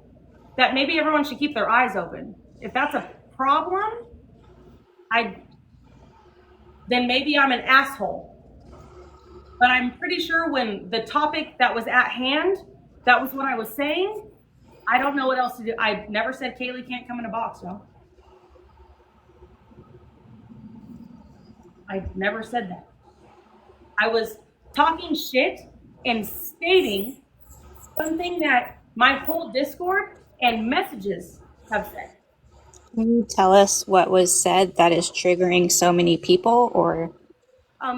that maybe everyone should keep their eyes open. If that's a problem, then maybe I'm an asshole. But I'm pretty sure when the topic that was at hand, that was what I was saying. I don't know what else to do. I never said Kaylee can't come in a box, y'all. I never said that. I was talking shit and stating something that my whole Discord and messages have said. Can you tell us what was said that is triggering so many people, or?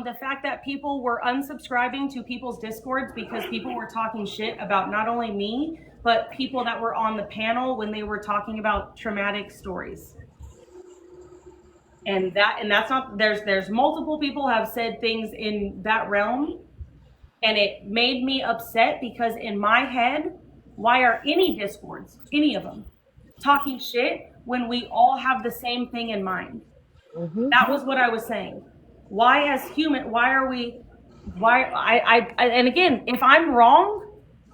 The fact that people were unsubscribing to people's Discords because people were talking shit about not only me, but people that were on the panel when they were talking about traumatic stories. And that's not, there's multiple people have said things in that realm, and it made me upset because in my head, why are any Discords, any of them, talking shit when we all have the same thing in mind? Mm-hmm. That was what I was saying. Why as human, and again, if I'm wrong,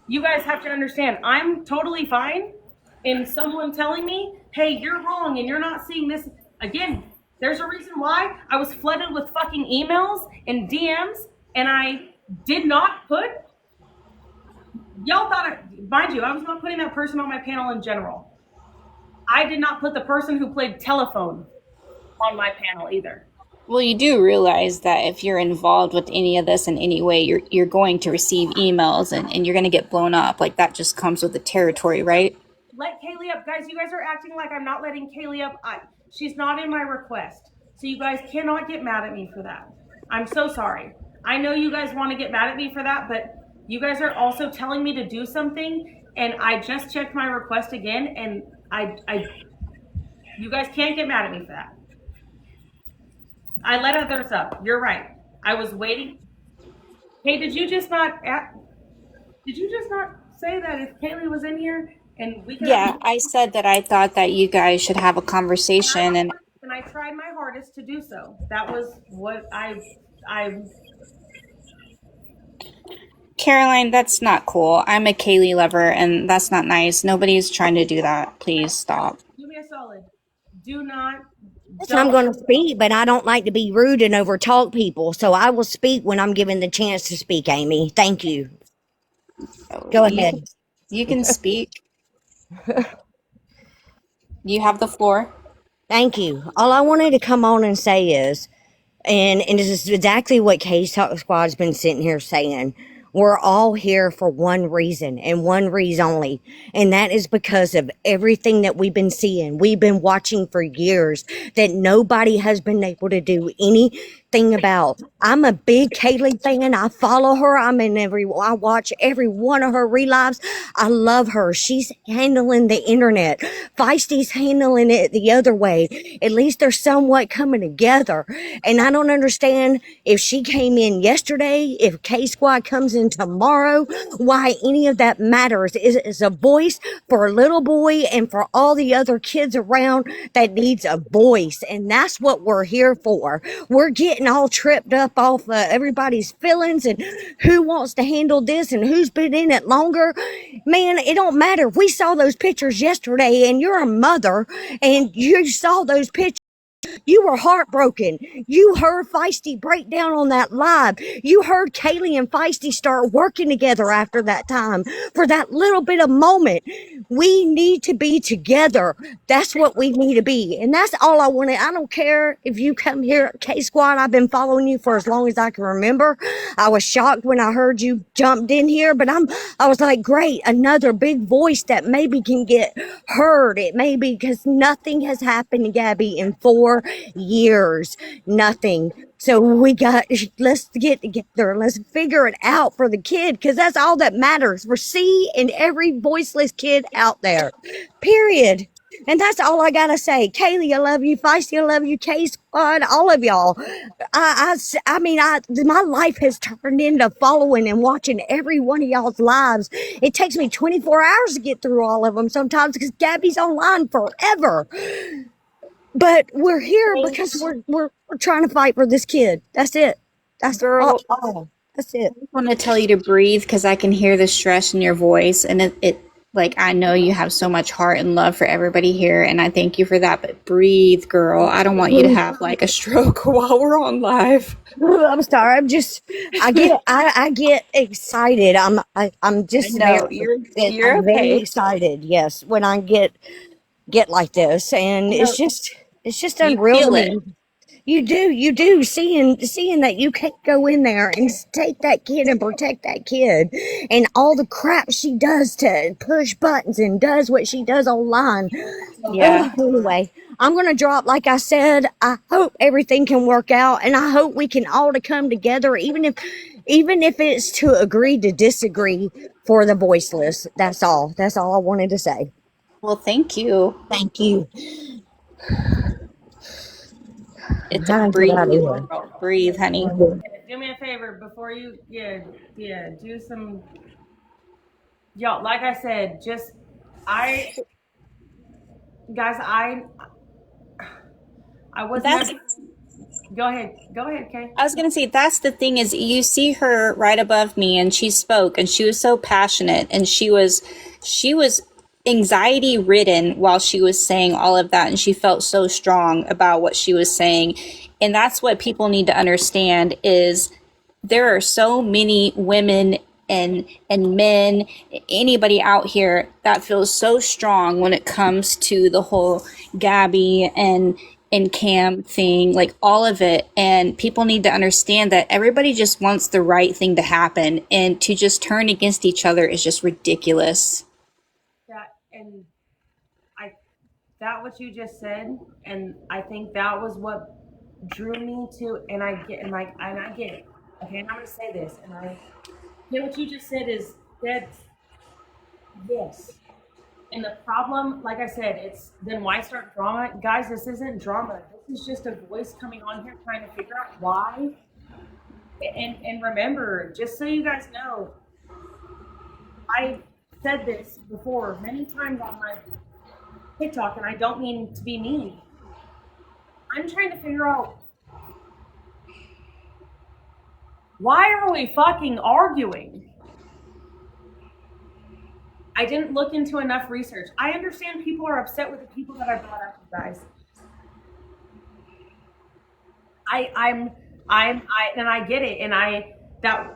you guys have to understand, I'm totally fine in someone telling me, hey, you're wrong and you're not seeing this. Again, there's a reason why I was flooded with fucking emails and DMs, and I did not put, y'all thought, mind you, I was not putting that person on my panel in general. I did not put the person who played telephone on my panel either. Well, you do realize that if you're involved with any of this in any way, you're going to receive emails and you're going to get blown up. Like, that just comes with the territory, right? Let Kaylee up. Guys, you guys are acting like I'm not letting Kaylee up. She's not in my request. So you guys cannot get mad at me for that. I'm so sorry. I know you guys want to get mad at me for that, but you guys are also telling me to do something, and I just checked my request again, and you guys can't get mad at me for that. I let others up. You're right. I was waiting. Hey, did you just not say that if Kaylee was in here and we could? Yeah, I said that I thought that you guys should have a conversation, and I tried my hardest to do so. That was what I. Caroline, that's not cool. I'm a Kaylee lover, and that's not nice. Nobody's trying to do that. Please stop. Do me a solid. Do not. I'm going to speak, but I don't like to be rude and overtalk people. So I will speak when I'm given the chance to speak, Amy. Thank you. Go ahead. You can speak. You have the floor. Thank you. All I wanted to come on and say is, and this is exactly what Case Talk Squad's been sitting here saying, We're all here for one reason and one reason only. And that is because of everything that we've been seeing. We've been watching for years that nobody has been able to do anything about. I'm a big Kaylee fan. I follow her. I watch every one of her relives. I love her. She's handling the internet. Feisty's handling it the other way. At least they're somewhat coming together. And I don't understand if she came in yesterday, if K Squad comes in tomorrow, why any of that matters. Is a voice for a little boy and for all the other kids around that needs a voice. And that's what we're here for. We're getting all tripped up off everybody's feelings and who wants to handle this and who's been in it longer. Man, it don't matter. We saw those pictures yesterday and you're a mother and you saw those pictures. You were heartbroken. You heard Feisty break down on that live. You heard Kaylee and Feisty start working together after that time for that little bit of moment. We need to be together. That's what we need to be. And that's all I wanted. I don't care if you come here at K Squad. I've been following you for as long as I can remember. I was shocked when I heard you jumped in here, but I was like, great, another big voice that maybe can get heard. It may be because nothing has happened to Gabby in 4 years. Nothing. So let's get together. Let's figure it out for the kid because that's all that matters for C and every voiceless kid out there. Period. And that's all I gotta say. Kaylee, I love you. Feisty, I love you. K Squad, all of y'all. My life has turned into following and watching every one of y'all's lives. It takes me 24 hours to get through all of them sometimes because Gabby's online forever. But we're here because we're trying to fight for this kid. That's it. That's Girl, all. That's it. I want to tell you to breathe because I can hear the stress in your voice, and it like I know you have so much heart and love for everybody here, and I thank you for that. But breathe, girl. I don't want you to have like a stroke while we're on live. I'm sorry. I get excited. I'm just No, you're I'm very okay. excited. Yes, when I get like this, and No, it's just you unreal to feel me. it. You do seeing that you can't go in there and take that kid and protect that kid and all the crap she does to push buttons and does what she does online. Yeah. Anyway, I'm gonna drop. Like I said, I hope everything can work out, and I hope we can all to come together, even if it's to agree to disagree for the voiceless. That's all. That's all I wanted to say. Well, thank you. Thank you. It's a Time to get breathe, out of here. girl. Breathe, honey. Do me a favor before you, do some, y'all, like I said, guys, I was That's never, go ahead, Kay. I was gonna say that's the thing is you see her right above me and she spoke and she was so passionate and she was anxiety ridden while she was saying all of that and she felt so strong about what she was saying. And that's what people need to understand is there are so many women and men, anybody out here that feels so strong when it comes to the whole Gabby and Cam thing, like all of it. And people need to understand that everybody just wants the right thing to happen, and to just turn against each other is just ridiculous. That what you just said, and I think that was what drew me to, and I get it. Okay, and I'm gonna say this, and what you just said is that yes. And the problem, like I said, it's then why start drama? Guys, this isn't drama. This is just a voice coming on here trying to figure out why. And remember, just so you guys know, I said this before many times on my TikTok, and I don't mean to be mean. I'm trying to figure out why are we fucking arguing? I didn't look into enough research. I understand people are upset with the people that I brought up, you guys. I get it, and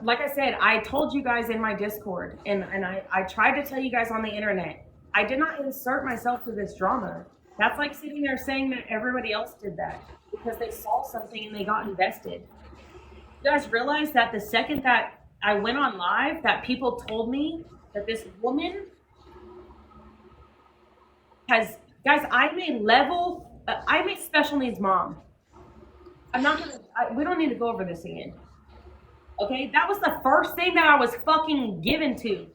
like I said, I told you guys in my Discord, and I tried to tell you guys on the internet. I did not insert myself to this drama. That's like sitting there saying that everybody else did that because they saw something and they got invested. You guys realize that the second that I went on live that people told me that this woman has, guys, I'm a special needs mom. I'm not gonna, we don't need to go over this again. Okay, that was the first thing that I was fucking given to.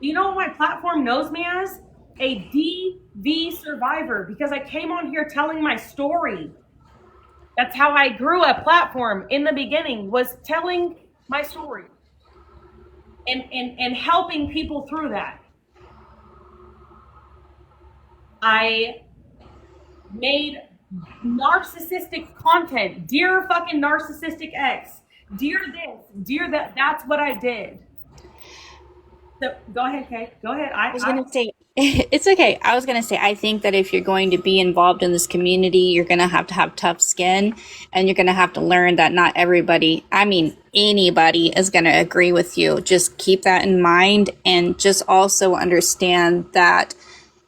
You know what my platform knows me as? A DV survivor, because I came on here telling my story. That's how I grew a platform in the beginning, was telling my story and helping people through that. I made narcissistic content. Dear fucking narcissistic ex. Dear this, dear that. That's what I did. So go ahead, Kay. Go ahead. I was going to say, it's okay. I was going to say, I think that if you're going to be involved in this community, you're going to have tough skin, and you're going to have to learn that not everybody, I mean, anybody is going to agree with you. Just keep that in mind, and just also understand that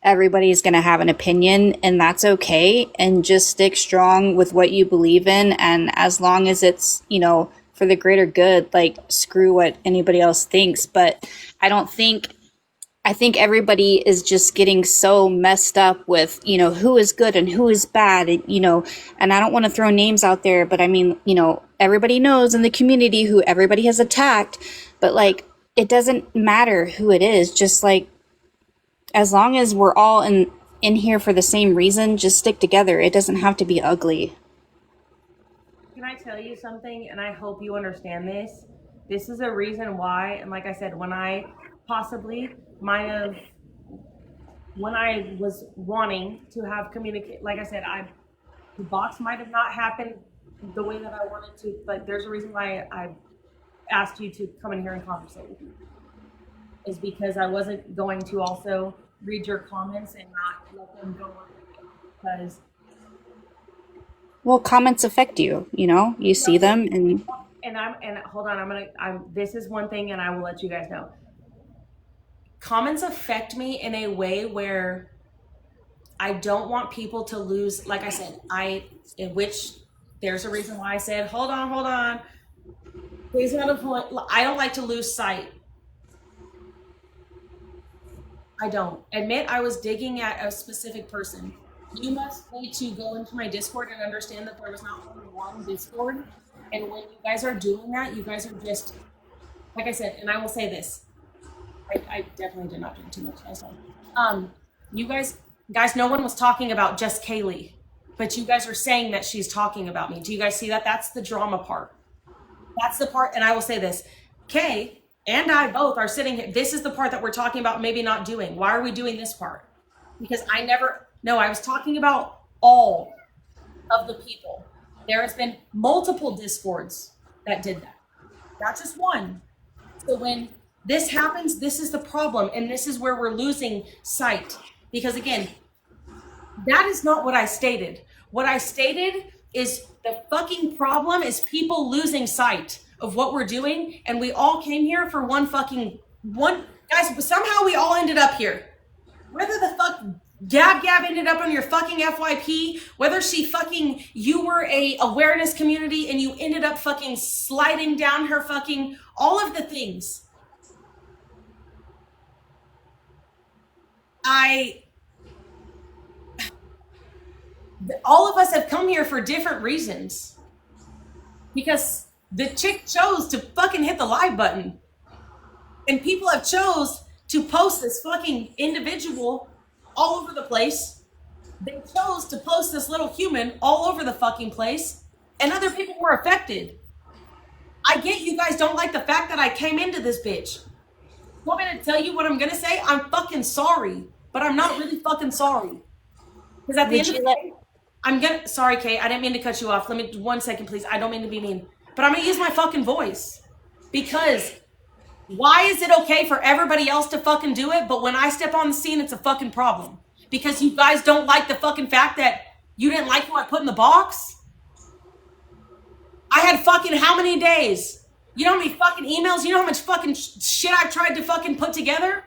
everybody's going to have an opinion, and that's okay. And just stick strong with what you believe in. And as long as it's, you know, for the greater good, like, screw what anybody else thinks. But I think everybody is just getting so messed up with, you know, who is good and who is bad, and, you know, and I don't want to throw names out there, but I mean, you know, everybody knows in the community who everybody has attacked, but like, it doesn't matter who it is. Just like, as long as we're all in here for the same reason, just stick together. It doesn't have to be ugly. Can I tell you something? And I hope you understand this. This is a reason why, and like I said, when I possibly might have, when I was wanting to have communicate, like I said, the box might have not happened the way that I wanted to, but there's a reason why I asked you to come in here and conversate with me. Is because I wasn't going to also read your comments and not let them go on, because, well, comments affect you, you know, you see them, and hold on, this is one thing, and I will let you guys know. Comments affect me in a way where I don't want people to lose, like I said, in which there's a reason why I said, hold on. Please not a point. I don't like to lose sight. I don't. Admit I was digging at a specific person. You must need to go into my Discord and understand that there was not only one Discord. And when you guys are doing that, you guys are just, like I said, and I will say this. I definitely did not drink too much. You guys, no one was talking about just Kaylee, but you guys are saying that she's talking about me. Do you guys see that? That's the drama part. That's the part, and I will say this. Kay and I both are sitting here. This is the part that we're talking about maybe not doing. Why are we doing this part? Because I was talking about all of the people. There has been multiple Discords that did that. Not just one. So when this happens, this is the problem, and this is where we're losing sight. Because again, that is not what I stated. What I stated is the fucking problem is people losing sight of what we're doing, and we all came here for one, guys, somehow we all ended up here. Whether the fuck Gab ended up on your fucking FYP, whether you were a awareness community and you ended up fucking sliding down her fucking, all of the things. All of us have come here for different reasons. Because the chick chose to fucking hit the live button. And people have chose to post this fucking individual all over the place. They chose to post this little human all over the fucking place. And other people were affected. I get you guys don't like the fact that I came into this bitch. You want me to tell you what I'm going to say? I'm fucking sorry. But I'm not really fucking sorry. Because at the end of the day, sorry, Kay, I didn't mean to cut you off. Let me, 1 second, please. I don't mean to be mean. But I'm going to use my fucking voice. Because why is it okay for everybody else to fucking do it, but when I step on the scene, it's a fucking problem? Because you guys don't like the fucking fact that you didn't like who I put in the box? I had fucking how many days? You know how many fucking emails? You know how much fucking shit I tried to fucking put together?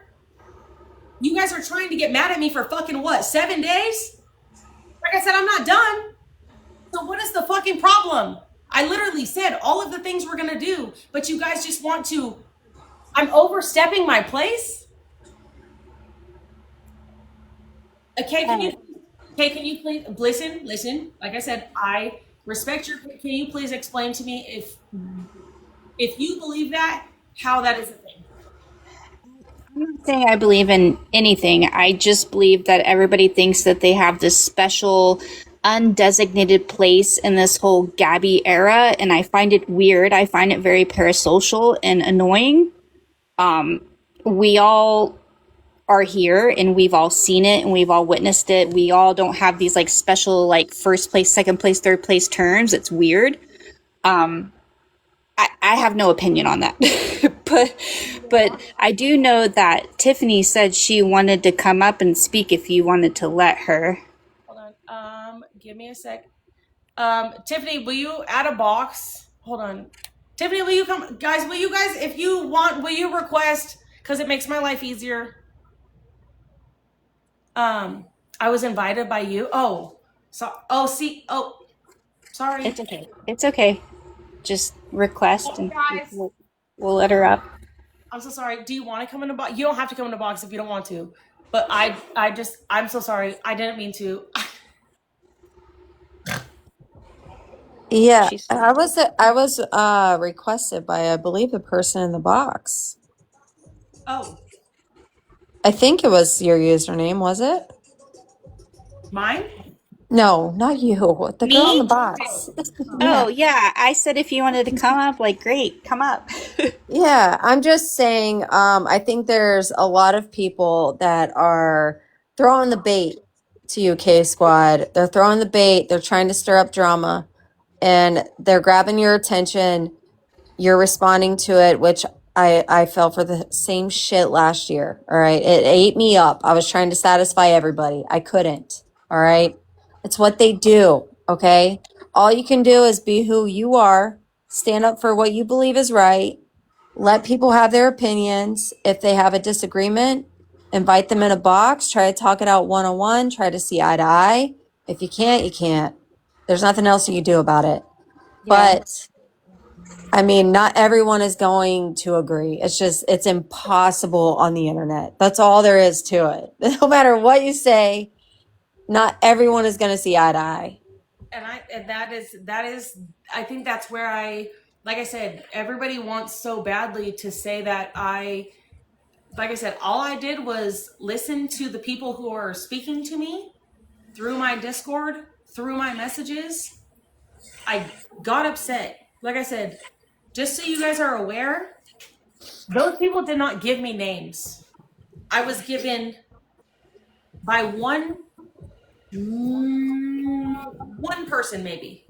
You guys are trying to get mad at me for fucking what, 7 days? Like I said, I'm not done. So what is the fucking problem? I literally said all of the things we're gonna do, but you guys just want to. I'm overstepping my place. Okay, can you please listen? Like I said, I respect your. Can you please explain to me if you believe that, how that is a thing? I'm not saying I believe in anything. I just believe that everybody thinks that they have this special, undesignated place in this whole Gabby era, and I find it weird. I find it very parasocial and annoying. We all are here and we've all seen it and we've all witnessed it. We all don't have these like special like first place, second place, third place terms. It's weird. I have no opinion on that. but I do know that Tiffany said she wanted to come up and speak if you wanted to let her. Hold on. Give me a sec. Tiffany, will you add a box? Hold on. Tiffany, will you come? Guys, will you guys, if you want, will you request? Because it makes my life easier. I was invited by you. Oh, sorry. It's okay. It's okay. Just request and Guys, we'll let her up. I'm so sorry. Do you want to come in a box? You don't have to come in a box if you don't want to. But I'm so sorry. I didn't mean to. Yeah, She's I was requested by I believe the person in the box. Oh, I think it was your username, was it? mine? No, not you. The girl in the me. box. Oh Yeah. yeah, I said if you wanted to come up, like great, come up. Yeah, I'm just saying, I think there's a lot of people that are throwing the bait to you, K Squad. They're throwing the bait, they're trying to stir up drama, and they're grabbing your attention. You're responding to it, which I fell for the same shit last year. All right. It ate me up. I was trying to satisfy everybody. I couldn't. All right. It's what they do. Okay. All you can do is be who you are, stand up for what you believe is right, let people have their opinions. If they have a disagreement, invite them in a box, try to talk it out one on one, try to see eye to eye. If you can't, you can't. There's nothing else you can do about it. Yeah. But I mean, not everyone is going to agree. It's impossible on the internet. That's all there is to it. No matter what you say, not everyone is going to see eye to eye. And that is I think that's where like I said, everybody wants so badly to say that like I said, all I did was listen to the people who are speaking to me through my Discord, through my messages. I got upset. Like I said, just so you guys are aware, those people did not give me names. I was given by one person, maybe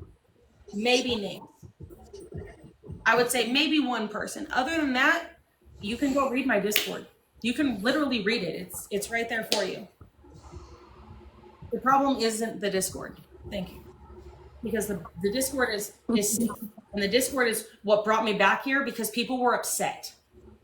names. I would say maybe one person. Other than that, you can go read my Discord. You can literally read it. It's right there for you. The problem isn't the Discord. Thank you. Because the Discord is safe. And the Discord is what brought me back here because people were upset.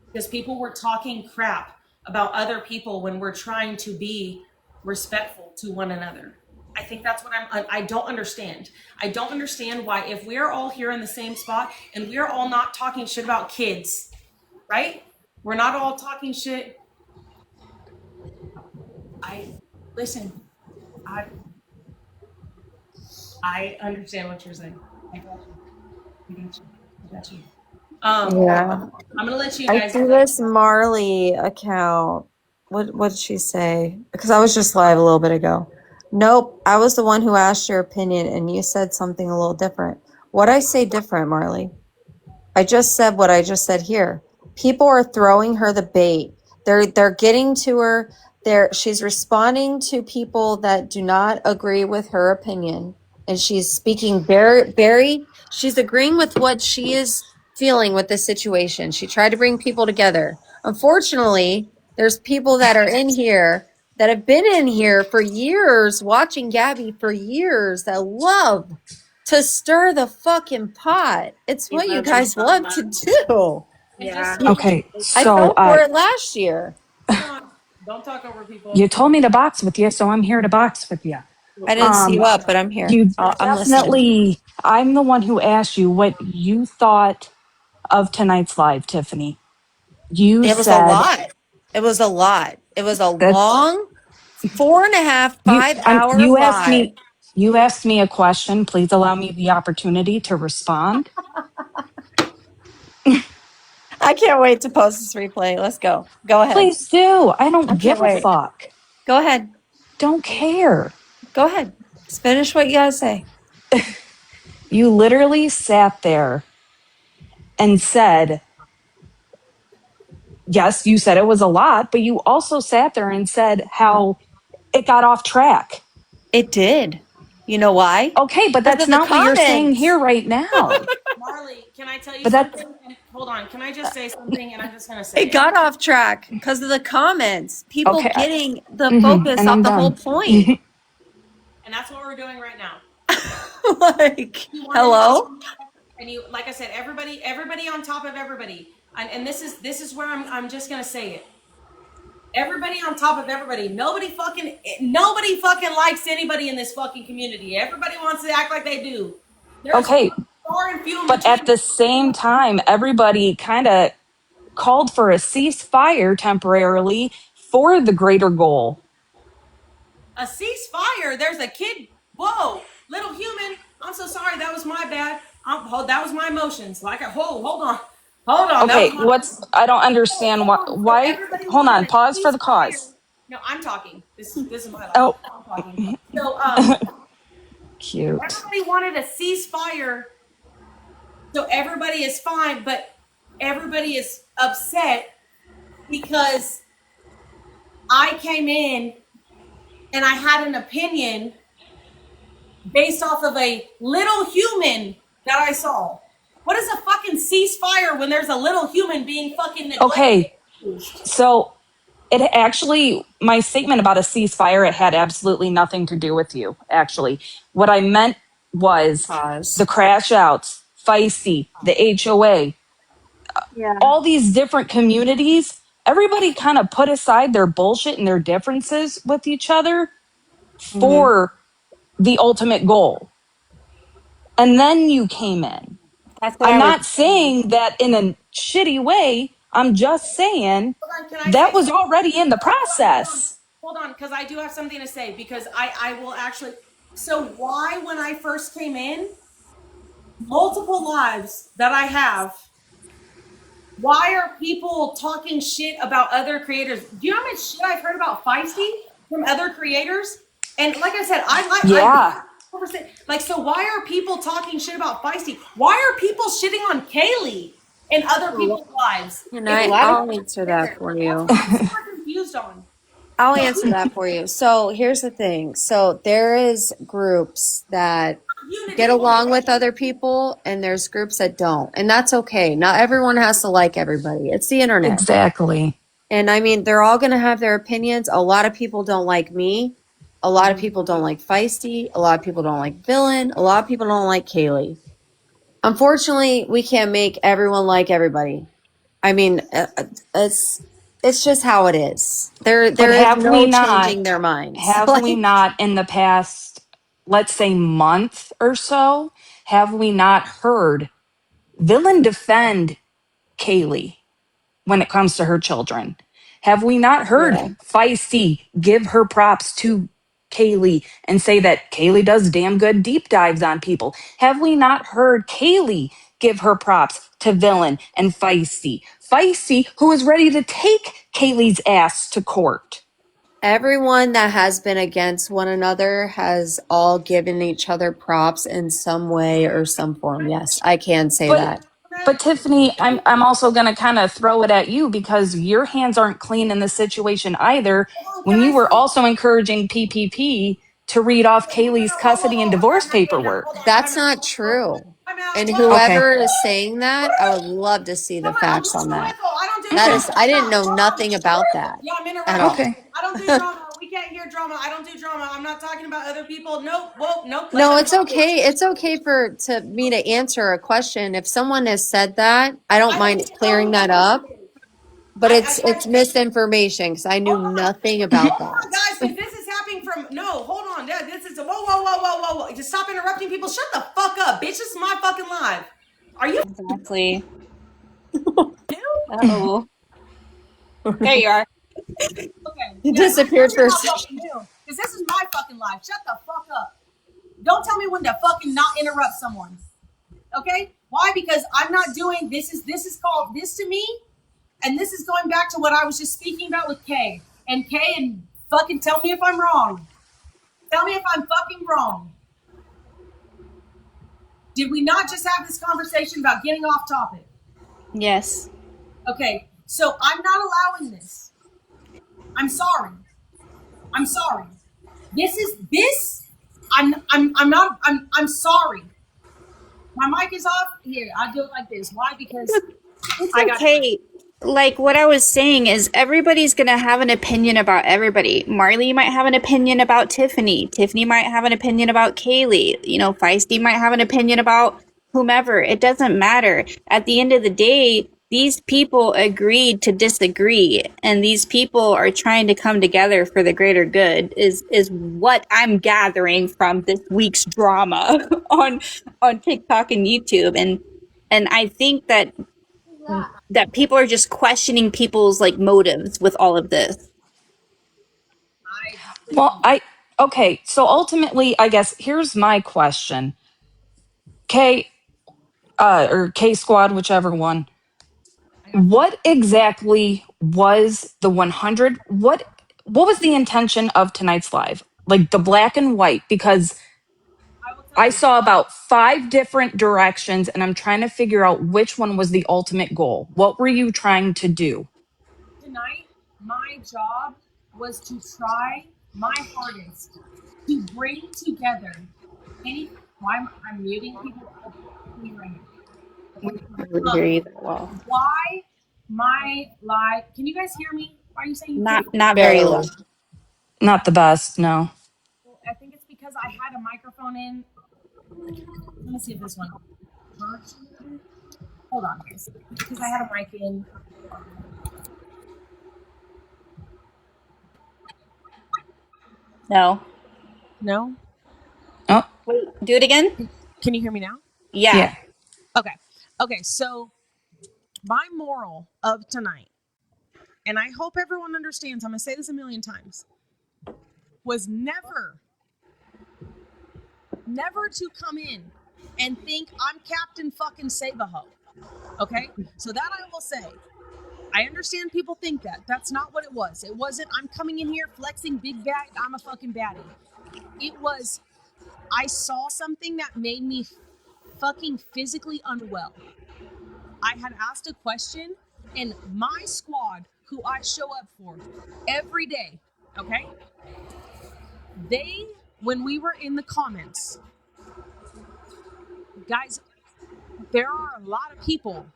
Because people were talking crap about other people when we're trying to be respectful to one another. I think that's what I don't understand. I don't understand why, if we're all here in the same spot and we're all not talking shit about kids, right? We're not all talking shit. Listen, I understand what you're saying. I got you. Yeah. I'm gonna let you I guys. see this Marley account. What did she say? Because I was just live a little bit ago. Nope, I was the one who asked your opinion, and you said something a little different. What I say different, Marley? I just said what I just said here. People are throwing her the bait. They're getting to her. She's responding to people that do not agree with her opinion, and she's speaking very. She's agreeing with what she is feeling with this situation. She tried to bring people together. Unfortunately, there's people that are in here that have been in here for years, watching Gabby for years, that love to stir the fucking pot. It's what you guys love to do. Yeah. Okay, I so fell for it last year. Hold on. Don't talk over people. you told me to box with you, so I'm here to box with you. I didn't see you up, but I'm here. You I'm listening. definitely, I'm the one who asked you what you thought of tonight's live, Tiffany. You It was a said lot. It was a lot. It was a that long 4.5, you 5 hour live. you asked me a question. Please allow me the opportunity to respond. I can't wait to post this replay. Let's go. Go ahead. Please do. I I don't can't give a wait. fuck. Go ahead. Don't care. Go ahead. Just finish what you gotta say. You literally sat there and said, yes, you said it was a lot, but you also sat there and said how it got off track. It did. You know why? Okay, but Because that's of the not what you're saying comments. here right now. Marley, can I tell you But that's something? And hold on, can I just say something? And I'm just gonna say It got off track because of the comments. People okay. getting the focus And off I'm the whole done. point. and that's what we're doing right now. Like, You wanted hello? to- and you, like I said, everybody on top of everybody, and this is where I'm just gonna say it. Everybody on top of everybody. Nobody fucking likes anybody in this fucking community. Everybody wants to act like they do. There's Okay, far and few in but at between. the same time, everybody kind of called for a ceasefire temporarily for the greater goal. A ceasefire. There's a kid. Whoa, little human. I'm so sorry. That was my bad. That was my emotions. Like, hold on. That was Okay, my. I don't understand So why, everybody hold wanted on, a pause for the ceasefire. cause. No, I'm talking. This is my life. Oh, I'm talking. So cute. everybody wanted a ceasefire, so everybody is fine, but everybody is upset because I came in and I had an opinion based off of a little human that I saw. What is a fucking ceasefire when there's a little human being fucking neglected? Okay, so it actually, my statement about a ceasefire, it had absolutely nothing to do with you, actually. What I meant was the Pause. crash outs, Feisty, the HOA, Yeah. all these different communities, everybody kind of put aside their bullshit and their differences with each other for the ultimate goal. And then you came in. That's what I'm I was not saying. saying that in a shitty way. I'm just saying Hold on, can I that say was something? already in the process. Hold on, because I do have something to say. Because I will actually. So why, when I first came in, multiple lives that I have, why are people talking shit about other creators? Do you know how much shit I've heard about Feisty from other creators? And like I said, Yeah. like, so why are people talking shit about Feisty? Why are people shitting on Kaylee and other people's lives? And If I'll answer that for that's you. what I'm super confused on. I'll answer that for you. So here's the thing. So there is groups that get Unity. along with other people and there's groups that don't. And that's okay. Not everyone has to like everybody. It's the internet. Exactly. And I mean, they're all going to have their opinions. A lot of people don't like me. A lot of people don't like Feisty. A lot of people don't like Villain. A lot of people don't like Kaylee. Unfortunately, we can't make everyone like everybody. I mean, it's just how it is. There But is no changing their minds. have we Like, not in the past, let's say, month or so, have we not heard Villain defend Kaylee when it comes to her children? Have we not heard yeah. Feisty give her props to Kaylee and say that Kaylee does damn good deep dives on people? Have we not heard Kaylee give her props to Villain and Feisty? Feisty, who is ready to take Kaylee's ass to court. Everyone that has been against one another has all given each other props in some way or some form. Yes, I can say But that. but Tiffany, I'm also gonna kind of throw it at you because your hands aren't clean in this situation either. Can When I you were say? also encouraging PPP to read off Kaylee's custody and divorce paperwork. That's not true. I'm out. And Whoa. Okay. whoever is saying that, I would love to see the I'm facts not on that. political. I don't do That Okay. is, I didn't know nothing about that Yeah, I'm at all. interrupting. Okay. I don't do drama. We can't hear drama. I don't do drama. I'm not talking about other people. Nope. Whoa. Nope. Let No, them it's talk. okay. It's okay for to me to answer a question. If someone has said that, I don't I mind don't clearing know that who up. it is. But it's misinformation because I knew Hold on. nothing about Hold on, that. guys. If this is happening coming from. No, hold on. This is whoa. Just stop interrupting people. Shut the fuck up, bitch. This is my fucking live. Are you Exactly. new? Oh, there you are. Okay. He Yeah, disappeared you're for a not second. fucking new. Because this is my fucking live. Shut the fuck up. Don't tell me when to fucking not interrupt someone. Okay? Why? Because I'm not doing this is called this to me, and this is going back to what I was just speaking about with Kay. And fucking tell me if I'm wrong. Tell me if I'm fucking wrong. Did we not just have this conversation about getting off topic? Yes. Okay, so I'm not allowing this. I'm sorry. I'm sorry. I'm sorry. My mic is off. Here, I do it like this. Why? Because It's I got okay. Like what I was saying is everybody's going to have an opinion about everybody. Marley might have an opinion about Tiffany. Tiffany might have an opinion about Kaylee. You know, Feisty might have an opinion about whomever. It doesn't matter. At the end of the day, these people agreed to disagree, and these people are trying to come together for the greater good is what I'm gathering from this week's drama on TikTok and YouTube. And I think that people are just questioning people's like motives with all of this. I Well, okay, so ultimately, I guess here's my question. K or K Squad, whichever one. What exactly was the 100? What was the intention of tonight's live? Like the black and white, because will tell I you. saw about 5 different directions and I'm trying to figure out which one was the ultimate goal. What were you trying to do? Tonight, my job was to try my hardest to bring together any. Why I'm muting people? Right now. We Okay. can't really hear you that well. Why my live? Can you guys hear me? Why are you saying you can't? Not very well. Barely. Not the best, no. Well, I think it's because I had a microphone in. Let me see if this one works. Hold on, guys. Because I had a mic in. No. No? Oh, Wait, do it again? Can you hear me now? Yeah. yeah. Okay. Okay, so my moral of tonight, and I hope everyone understands, I'm going to say this a million times, was never to come in and think I'm Captain fucking Save-A-Ho. Okay? So that I will say. I understand people think that. That's not what it was. It wasn't, I'm coming in here flexing big bad, I'm a fucking baddie. It was, I saw something that made me fucking physically unwell. I had asked a question, and my squad, who I show up for every day, okay? When we were in the comments, guys, there are a lot of people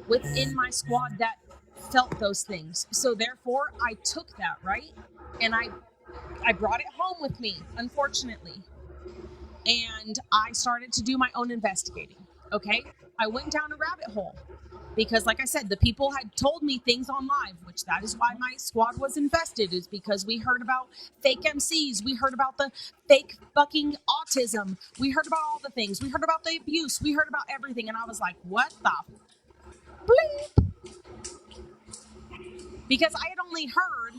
within my squad that felt those things. So therefore, I took that, right? And I brought it home with me, unfortunately. And I started to do my own investigating, okay? I went down a rabbit hole because, like I said, the people had told me things on live, which that is why my squad was invested, is because we heard about fake MCs, we heard about the fake fucking autism, we heard about all the things, we heard about the abuse, we heard about everything, and I was like, what the bleep? Because I had only heard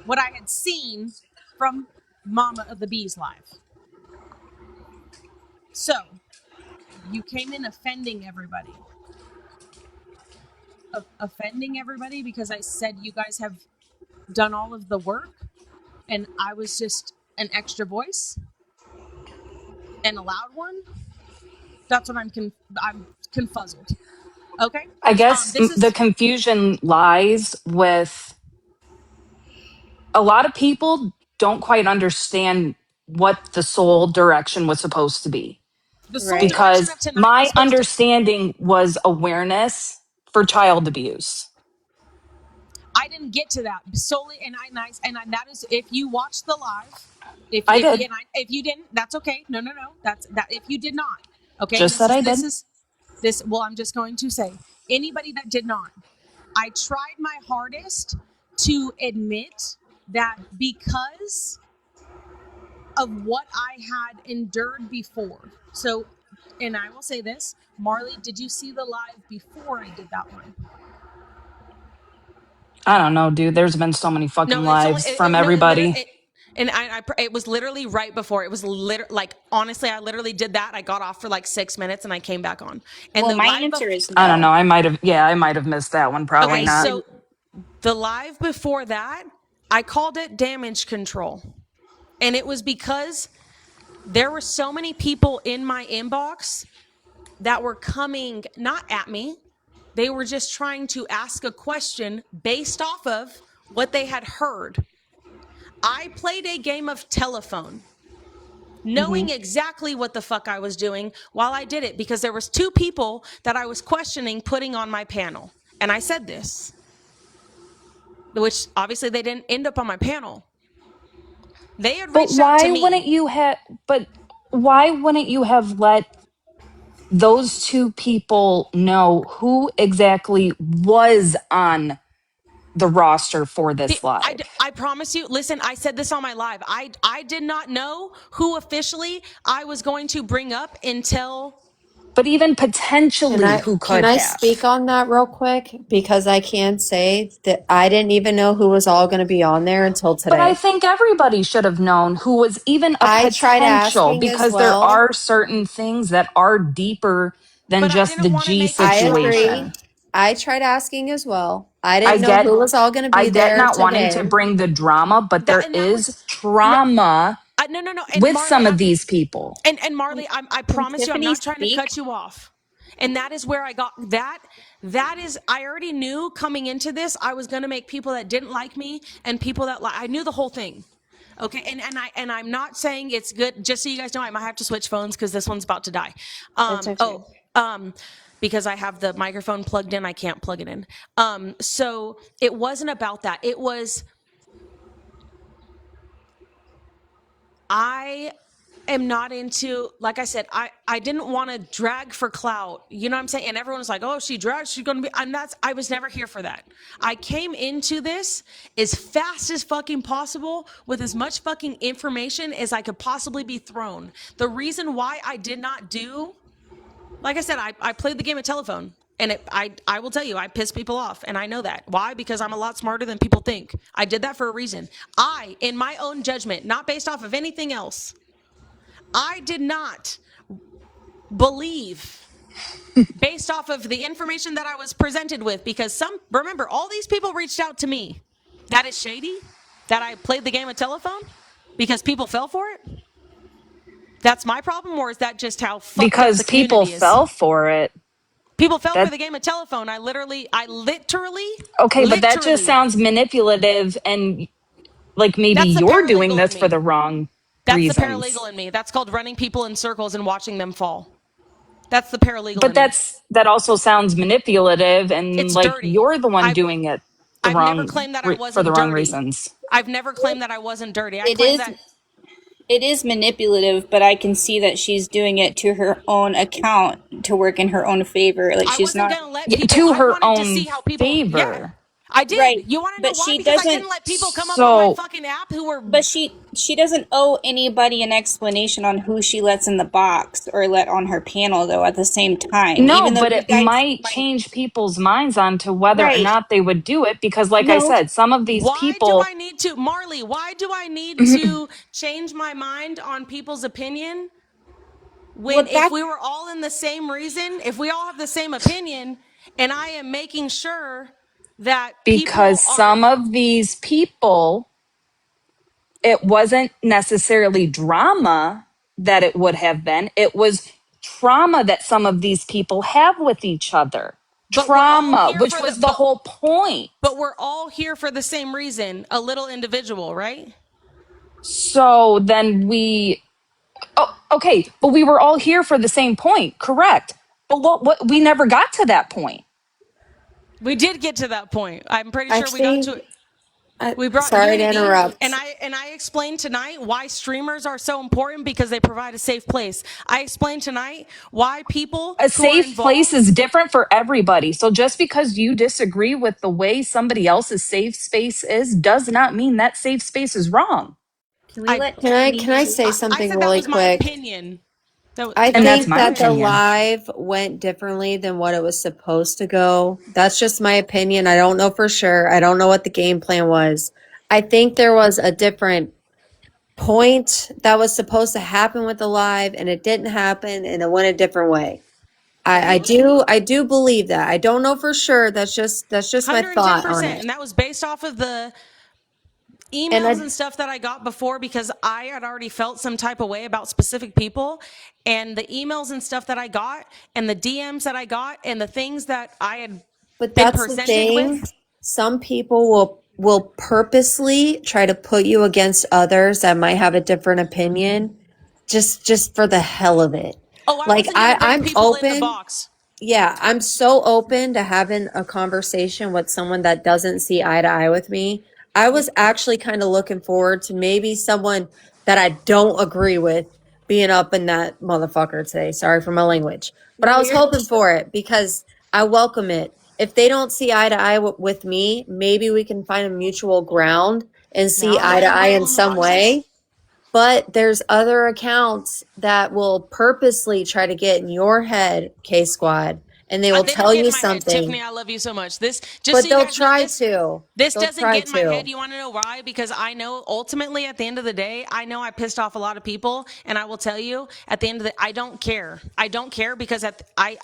what I had seen from Mama of the Bees live. So, you came in offending everybody. Offending everybody because I said you guys have done all of the work and I was just an extra voice and a loud one. That's what I'm confuzzled. Okay? I guess This the is confusion lies with a lot of people don't quite understand what the sole direction was supposed to be. the sole Right. direction Because of tonight was my supposed to be. understanding was awareness for child abuse. I didn't get to that solely, and that is if you watch the live. I did. If you didn't, that's okay. No. That's that. If you did not, okay. Just said I did. Well, I'm just going to say anybody that did not. I tried my hardest to admit that because of what I had endured before. So, and I will say this, Marley, did you see the live before I did that one? I don't know, dude. There's been so many fucking No, it's only lives from no, it literally. everybody. It was literally right before. It was like honestly, I literally did that. I got off for like 6 minutes and I came back on. And Well, the my live answer is I don't know. no. I might have missed that one. Probably okay, not. so the live before that, I called it damage control, and it was because there were so many people in my inbox that were coming not at me. They were just trying to ask a question based off of what they had heard. I played a game of telephone, knowing exactly what the fuck I was doing while I did it, because there was 2 people that I was questioning putting on my panel. And I said this, which obviously they didn't end up on my panel. They had But reached out to why wouldn't me. you have? But why wouldn't you have let those 2 people know who exactly was on the roster for this live? I promise you, listen, I said this on my live. I did not know who officially I was going to bring up until. But even potentially, who Can could I speak have? on that real quick? Because I can say that I didn't even know who was all going to be on there until But I today. think everybody should have known who was even a I tried potential, asking as because there well. are certain things that are deeper than But I just the didn't want to G make it I situation. agree. drama. I tried asking as well. I I didn't know get who was all going to I be get there not wanting to today. bring the drama, but there That was is no, trauma no. And with Marley, some of these people. and Marley, I Can promise you, I'm Tiffany not trying to speak? cut you off. And that is where I got that. That is, I already knew coming into this, I was going to make people that didn't like me and people that I knew the whole thing. Okay, and I'm not saying it's good. Just so you guys know, I might have to switch phones because this one's about to die. It's okay. Because I have the microphone plugged in, I can't plug it in. So it wasn't about that. It was I am not into, like I said, I didn't want to drag for clout. You know what I'm saying? And everyone was like, oh, she drags, she's gonna be, I was never here for that. I came into this as fast as fucking possible with as much fucking information as I could possibly be thrown. The reason why I did not do, like I said, I played the game of telephone. And I will tell you, I piss people off, and I know that. Why? Because I'm a lot smarter than people think. I did that for a reason. I, in my own judgment, not based off of anything else, I did not believe based off of the information that I was presented with, because remember, all these people reached out to me. That is shady that I played the game of telephone because people fell for it. That's my problem, or is that just how fucked up Because the people community is? fell for it. People fell for That the game of telephone. I okay, but that just literally, sounds manipulative, and like maybe that's the you're doing paralegal in this for me. the wrong That's the reasons. paralegal in me. That's called running people in circles and watching them fall. That's the paralegal But in me. that also sounds manipulative, and It's like dirty. you're the one I've doing it I've never claimed that I for the wasn't wrong dirty. reasons. I've never claimed that I wasn't dirty. I It claimed is that it is manipulative, but I can see that she's doing it to her own account to work in her own favor. Like I she's wasn't not going to let Yeah, people, to I her wanted to see own how people, yeah, favor. I did. right, You want to know but why? she Because I doesn't. didn't let people come up on my So fucking app who were, But she doesn't owe anybody an explanation on who she lets in the box or let on her panel though. At the same time, no, even though but you it guys might might change people's minds on to whether or right. not they would do it, because like I No, said, some of these why do people I need to, Marley, why do I need to change my mind on people's opinion when well if that we were all in the same reason, if we all have the same opinion, and I am making sure that because people are, some of these people, it wasn't necessarily drama that it would have been. It was trauma that some of these people have with each other. but we're all Trauma, here which for the, was the whole point. but we're all here for the same reason, a little individual, right? So then oh, okay, but we were all here for the same point, correct? But what we never got to that point. We did get to that point. I'm pretty I sure we got to think, it. We brought sorry to unity, and interrupt. I explained tonight why streamers are so important because they provide a safe place. I explained tonight why people A who are safe place involved. is different for everybody. So just because you disagree with the way somebody else's safe space is, does not mean that safe space is wrong. Can we let Can I Tiffany? say I something said that really was my quick? opinion. I And that's think my that the opinion. live went differently than what it was supposed to go. That's just my opinion. I don't know for sure. I don't know what the game plan was. I think there was a different point that was supposed to happen with the live and it didn't happen and it went a different way. I do believe that. I don't know for sure. That's just my thought on 110%. it. And that was based off of the And emails and stuff that I got before because I had already felt some type of way about specific people. And the emails and stuff that I got and the DMs that I got and the things that I had but been that's the presented thing. with. Some people will purposely try to put you against others that might have a different opinion just for the hell of it. Oh, I Like wasn't going to bring I'm people in the open. box. Yeah, I'm so open to having a conversation with someone that doesn't see eye to eye with me. I was actually kind of looking forward to maybe someone that I don't agree with being up in that motherfucker today. Sorry for my language. But I No, was you're hoping for it because I welcome it. If they don't see eye to eye with me, maybe we can find a mutual ground and Now see I'm eye to bringing eye people in in the some boxes. way. But there's other accounts that will purposely try to get in your head, K Squad, and they will They don't tell get you in my head, something, Tiffany. I love you so much. This, just so but you they'll guys know, try this to. this They'll doesn't try get in my head. to. You want to know why? Because I know ultimately at the end of the day, I know I pissed off a lot of people, and I will tell you at the end of the, I don't care. I don't care because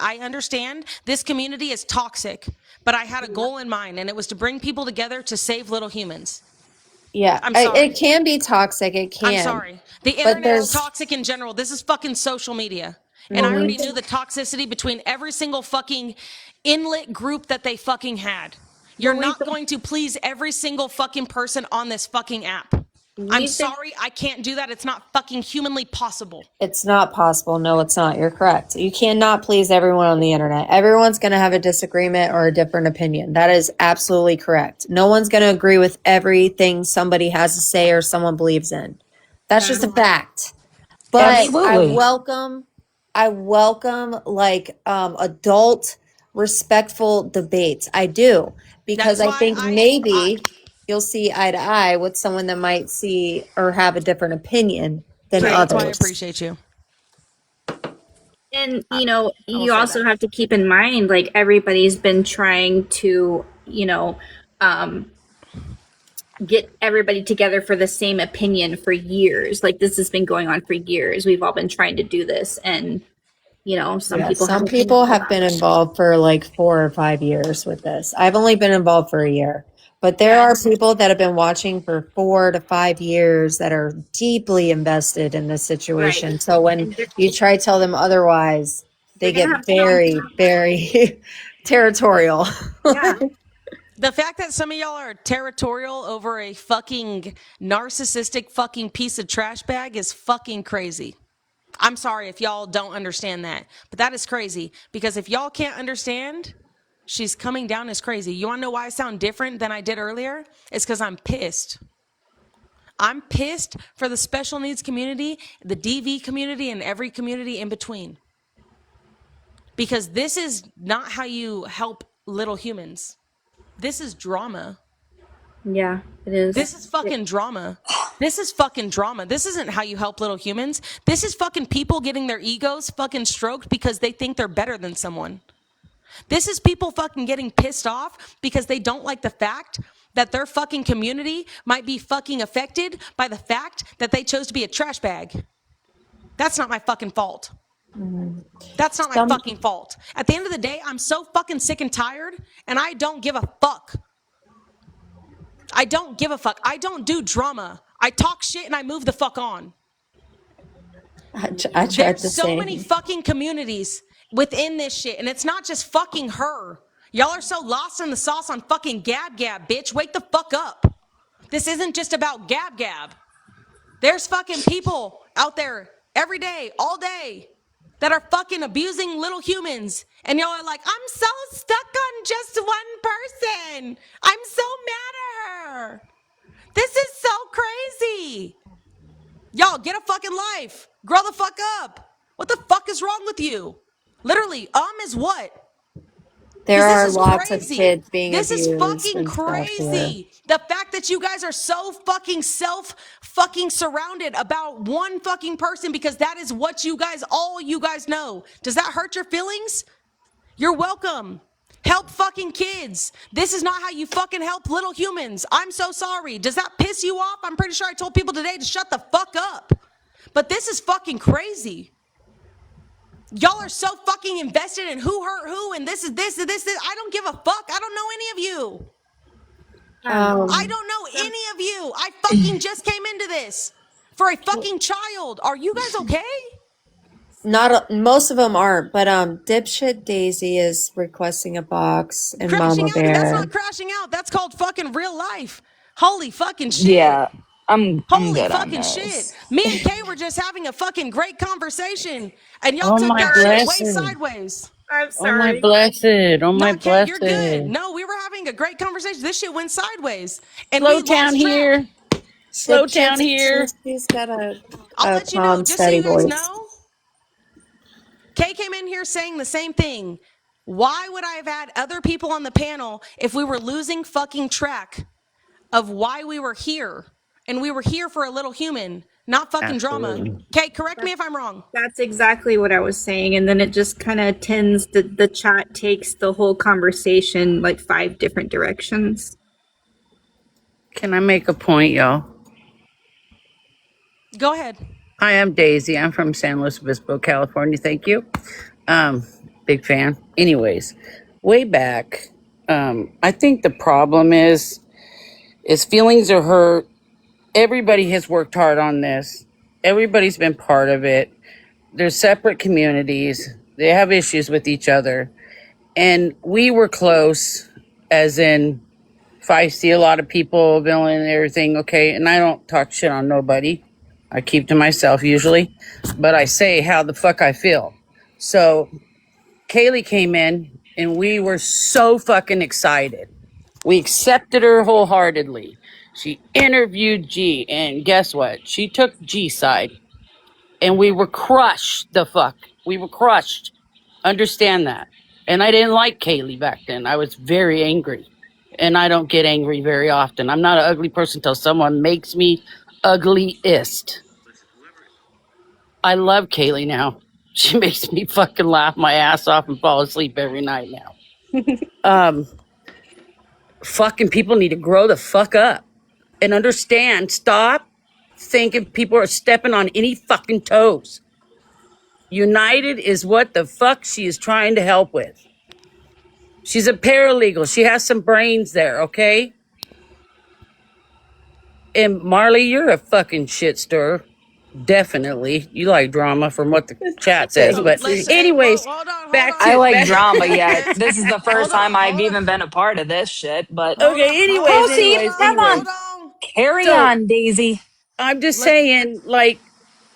I understand this community is toxic, but I had a goal in mind, and it was to bring people together to save little humans. Yeah, I'm it sorry. can be toxic. It I'm can. sorry. The But internet is there's, toxic in general. This is fucking social media. And I well. mhm. already knew the toxicity between every single fucking inlet group that they fucking had. You're We've not going to please every single fucking person on this fucking app. I'm we've been sorry, I can't do that. It's not fucking humanly possible. It's not possible. No, it's not. You're correct. You cannot please everyone on the internet. Everyone's going to have a disagreement or a different opinion. That is absolutely correct. No one's going to agree with everything somebody has to say or someone believes in. That's just a fact. But Me, Absolutely. I welcome like adult respectful debates. I do that because is I why think maybe you'll see eye to eye with someone that might see or have a different opinion than right. that's why I others. appreciate you. And I will you say also that. have to keep in mind, like everybody's been trying to, um, get everybody together for the same opinion for years. Like this has been going on for years. We've all been trying to do this, and some Yeah, people have some opinions people that have been involved for like 4 or 5 years with this. I've only been involved for a year, but there yeah, are people that have been watching for 4 to 5 years that are deeply invested in this right. situation. So when And you try to tell them otherwise, they're they gonna get have some. very, very territorial. Yeah, The fact that some of y'all are territorial over a fucking narcissistic fucking piece of trash bag is fucking crazy. I'm sorry if y'all don't understand that, but that is crazy because if y'all can't understand, she's coming down as crazy. You want to know why I sound different than I did earlier? It's because I'm pissed. I'm pissed for the special needs community, the DV community, and every community in between. Because this is not how you help little humans. This is drama. yeah, it is. This is fucking drama. This is fucking drama. This isn't how you help little humans. This is fucking people getting their egos fucking stroked because they think they're better than someone. This is people fucking getting pissed off because they don't like the fact that their fucking community might be fucking affected by the fact that they chose to be a trash bag. That's not my fucking fault. That's not my Some fucking fault. At the end of the day, I'm so fucking sick and tired, and I don't give a fuck. I don't give a fuck. I don't do drama. I talk shit and I move the fuck on. I tried There's the so many same. fucking communities within this shit, and it's not just fucking her. Y'all are so lost in the sauce on fucking Gab Gab, bitch. Wake the fuck up. This isn't just about Gab Gab. There's fucking people out there every day, all day, that are fucking abusing little humans. And y'all are like, I'm so stuck on just one person. I'm so mad at her. This is so crazy. Y'all, get a fucking life. Grow the fuck up. What the fuck is wrong with you? Literally, is what? There Because this are is lots of crazy. kids being This is abused fucking and stuff here. crazy. The fact that you guys are so fucking fucking surrounded about one fucking person because that is what all you guys know. Does that hurt your feelings? You're welcome. Help fucking kids. This is not how you fucking help little humans. I'm so sorry. Does that piss you off? I'm pretty sure I told people today to shut the fuck up. But this is fucking crazy. Y'all are so fucking invested in who hurt who and this is this and this. I don't give a fuck. I don't know any of you. I don't know any of you. I fucking just came into this for a fucking child. Are you guys okay? Most of them aren't, but dipshit Daisy is requesting a box and Crashing Mama out? That's not Bear. crashing out. That's called fucking real life. Holy fucking shit. Yeah, I'm Holy good on fucking shit. this. Me and Kay were just having a fucking great conversation and y'all Oh took my that shit way blessed. sideways. I'm Oh my sorry. blessed. Oh my No, Kay, you're blessed. good. No, we were having a great conversation. This shit went sideways and Slow we town lost track. here. Slow town here. She's got I'll a let you know, calm, just so steady you guys voice. know, Kay came in here saying the same thing. Why would I have had other people on the panel if we were losing fucking track of why we were here? And we were here for a little human, not fucking drama. Absolutely. Kay, correct me if I'm wrong. That's exactly what I was saying. And then it just kind of tends, the chat takes the whole conversation like 5 different directions. Can I make a point, y'all? Go ahead. Hi, I'm Daisy. I'm from San Luis Obispo, California. Thank you. Big fan. Anyways, way back, I think the problem is feelings are hurt. Everybody has worked hard on this. Everybody's been part of it. They're separate communities. They have issues with each other. And we were close, as in, if I see a lot of people, villain and everything, okay, and I don't talk shit on nobody. I keep to myself usually, but I say how the fuck I feel. So Kaylee came in and we were so fucking excited. We accepted her wholeheartedly. She interviewed G, and guess what? She took G's side, and we were crushed the fuck. We were crushed. Understand that. And I didn't like Kaylee back then. I was very angry. And I don't get angry very often. I'm not an ugly person until someone makes me ugliest. I love Kaylee now. She makes me fucking laugh my ass off and fall asleep every night now. Fucking people need to grow the fuck up and understand. Stop thinking people are stepping on any fucking toes. United is what the fuck she is trying to help with. She's a paralegal. She has some brains there, okay? And Marley, you're a fucking shit stirrer. Definitely. You like drama from what the chat says. Hey, But anyways, Hold on. back I to like back. drama yet. This is the first Hold on. time I've even been a part of this shit, but Okay, proceed. Come on. anyways. Carry So on, Daisy. I'm just saying, like,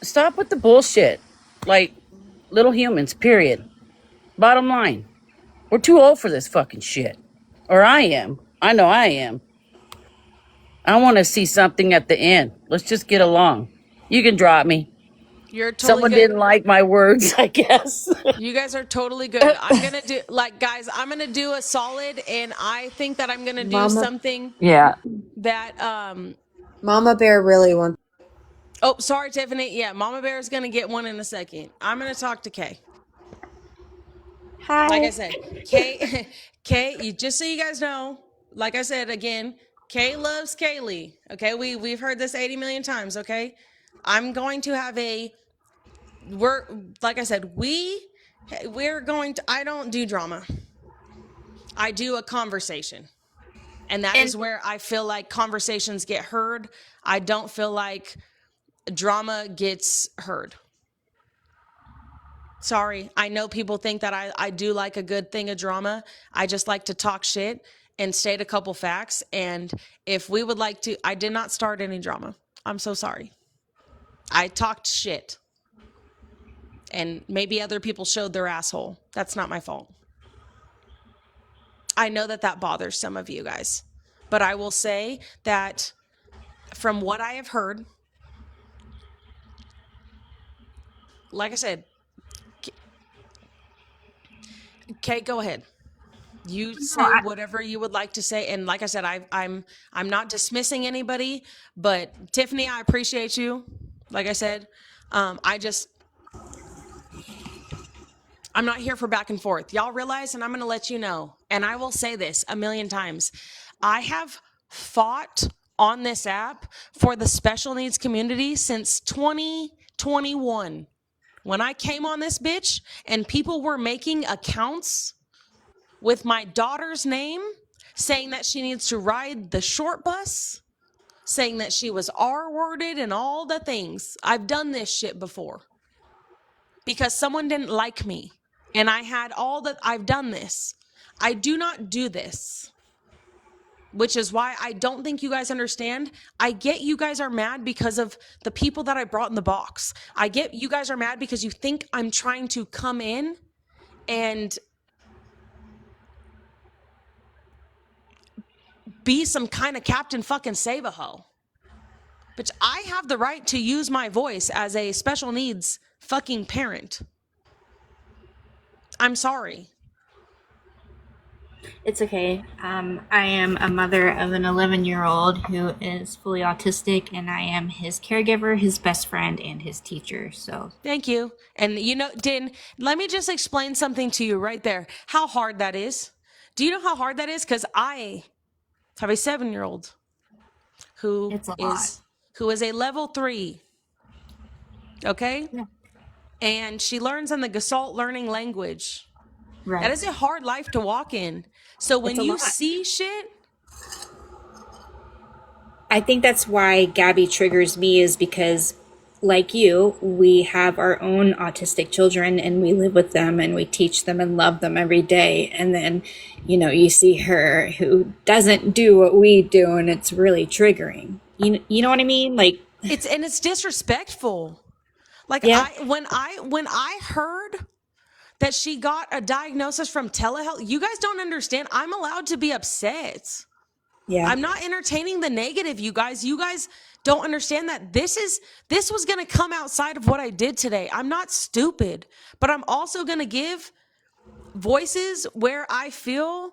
stop with the bullshit. Like, little humans, period. Bottom line. We're too old for this fucking shit. Or I am. I know I am. I want to see something at the end. Let's just get along. You can drop me. You're totally Someone good. didn't like my words, I guess. You guys are totally good. I'm gonna do guys, I'm gonna do a solid and I think that I'm gonna do something Yeah. that Mama Bear really wants. oh, sorry, Tiffany. Yeah, Mama Bear is gonna get one in a second. I'm gonna talk to Kay. Like I Hi. said, Kay, Kay, just so you guys know, like I said again, Kay loves Kaylee. Okay, we've heard this 80 million times. Okay, I'm going to have we're like I said, we're going to. I don't do drama. I do a conversation, and that is where I feel like conversations get heard. I don't feel like drama gets heard. Sorry, I know people think that I do like a good thing of drama. I just like to talk shit and state a couple facts. And if we would like to, I did not start any drama. I'm so sorry. I talked shit. And maybe other people showed their asshole. That's not my fault. I know that that bothers some of you guys. But I will say that from what I have heard, like I said, Kate, go ahead. You say whatever you would like to say, and like I said, I'm not dismissing anybody, but Tiffany, I appreciate you. Like I said, I just I'm not here for back and forth. Y'all realize, and I'm going to let you know, and I will say this a million times. I have fought on this app for the special needs community since 2021. When I came on this bitch and people were making accounts with my daughter's name, saying that she needs to ride the short bus, saying that she was R-worded and all the things. I've done this shit before because someone didn't like me. And I had all that. I've done this. I do not do this, which is why I don't think you guys understand. I get you guys are mad because of the people that I brought in the box. I get you guys are mad because you think I'm trying to come in and be some kind of Captain fucking Save-A-Ho. But I have the right to use my voice as a special needs fucking parent. I'm sorry. It's okay. I am a mother of an 11-year-old who is fully autistic, and I am his caregiver, his best friend, and his teacher. So Thank you. And you know, Din, let me just explain something to you right there. How hard that is. Do you know how hard that is? Because I have a 7-year-old who it's a lot. is a level 3. Okay? Yeah. And she learns in the Gestalt learning language. Right. That is a hard life to walk in. So when It's a you lot. see shit, I think that's why Gabby triggers me, is because, like you, we have our own autistic children and we live with them and we teach them and love them every day. And then, you see her who doesn't do what we do, and it's really triggering. You know what I mean? Like, it's disrespectful. Like yeah. when I heard that she got a diagnosis from telehealth, you guys don't understand. I'm allowed to be upset. Yeah. I'm not entertaining the negative, you guys. You guys don't understand that this was going to come outside of what I did today. I'm not stupid, but I'm also going to give voices where I feel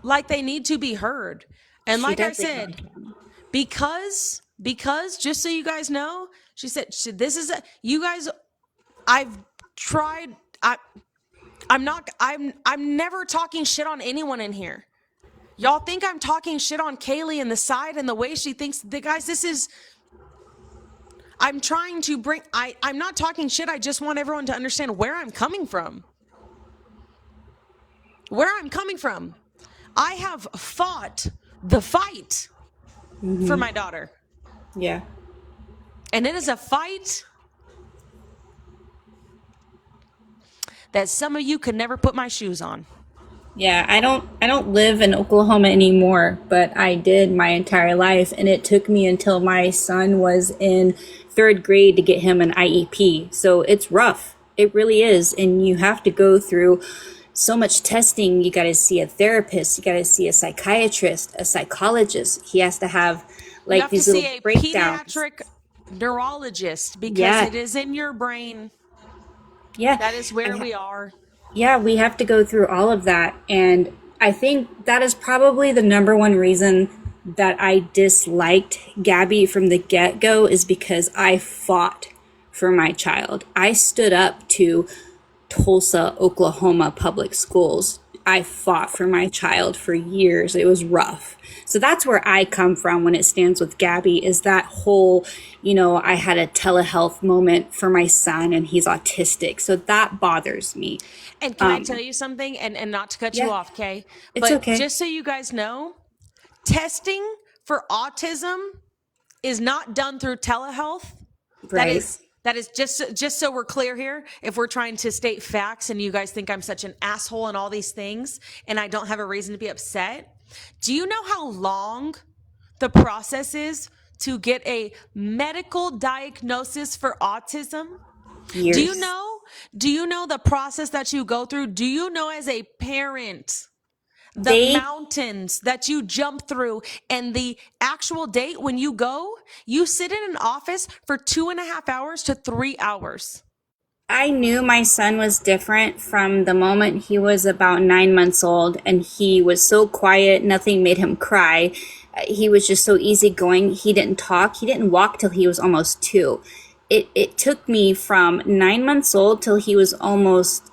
like they need to be heard. And She like I does it. said, because just so you guys know, she said this is you guys, I've tried I'm never talking shit on anyone in here. Y'all think I'm talking shit on Kaylee and the side and the way she thinks. The guys, I'm trying to bring, I'm not talking shit. I just want everyone to understand where I'm coming from. Where I'm coming from. I have fought the fight for my daughter. Yeah. And it is a fight that some of you could never put my shoes on. Yeah, I don't live in Oklahoma anymore, but I did my entire life, and it took me until my son was in 3rd grade to get him an IEP. So it's rough. It really is, and you have to go through so much testing. You got to see a therapist, you got to see a psychiatrist, a psychologist. He has to have You have these to little see a breakdowns. pediatric neurologist because Yeah. it is in your brain. Yeah. That is where we are. Yeah, we have to go through all of that. And I think that is probably the number one reason that I disliked Gabby from the get-go, is because I fought for my child. I stood up to Tulsa, Oklahoma public schools. I fought for my child for years. It was rough. So that's where I come from when it stands with Gabby, is that whole, I had a telehealth moment for my son and he's autistic. So that bothers me. And can I tell you something? And not to cut you off, Kay? It's but okay. Just so you guys know, testing for autism is not done through telehealth. Right. That is just so we're clear here. If we're trying to state facts and you guys think I'm such an asshole and all these things and I don't have a reason to be upset, do you know how long the process is to get a medical diagnosis for autism? Years. Do you know the process that you go through? Do you know, as a parent, the mountains that you jump through, and the actual date when you sit in an office for 2.5 hours to 3 hours? I knew my son was different from the moment he was about 9 months old, and he was so quiet, nothing made him cry. He was just so easygoing. He didn't talk, he didn't walk till he was almost 2. It took me from 9 months old till he was almost,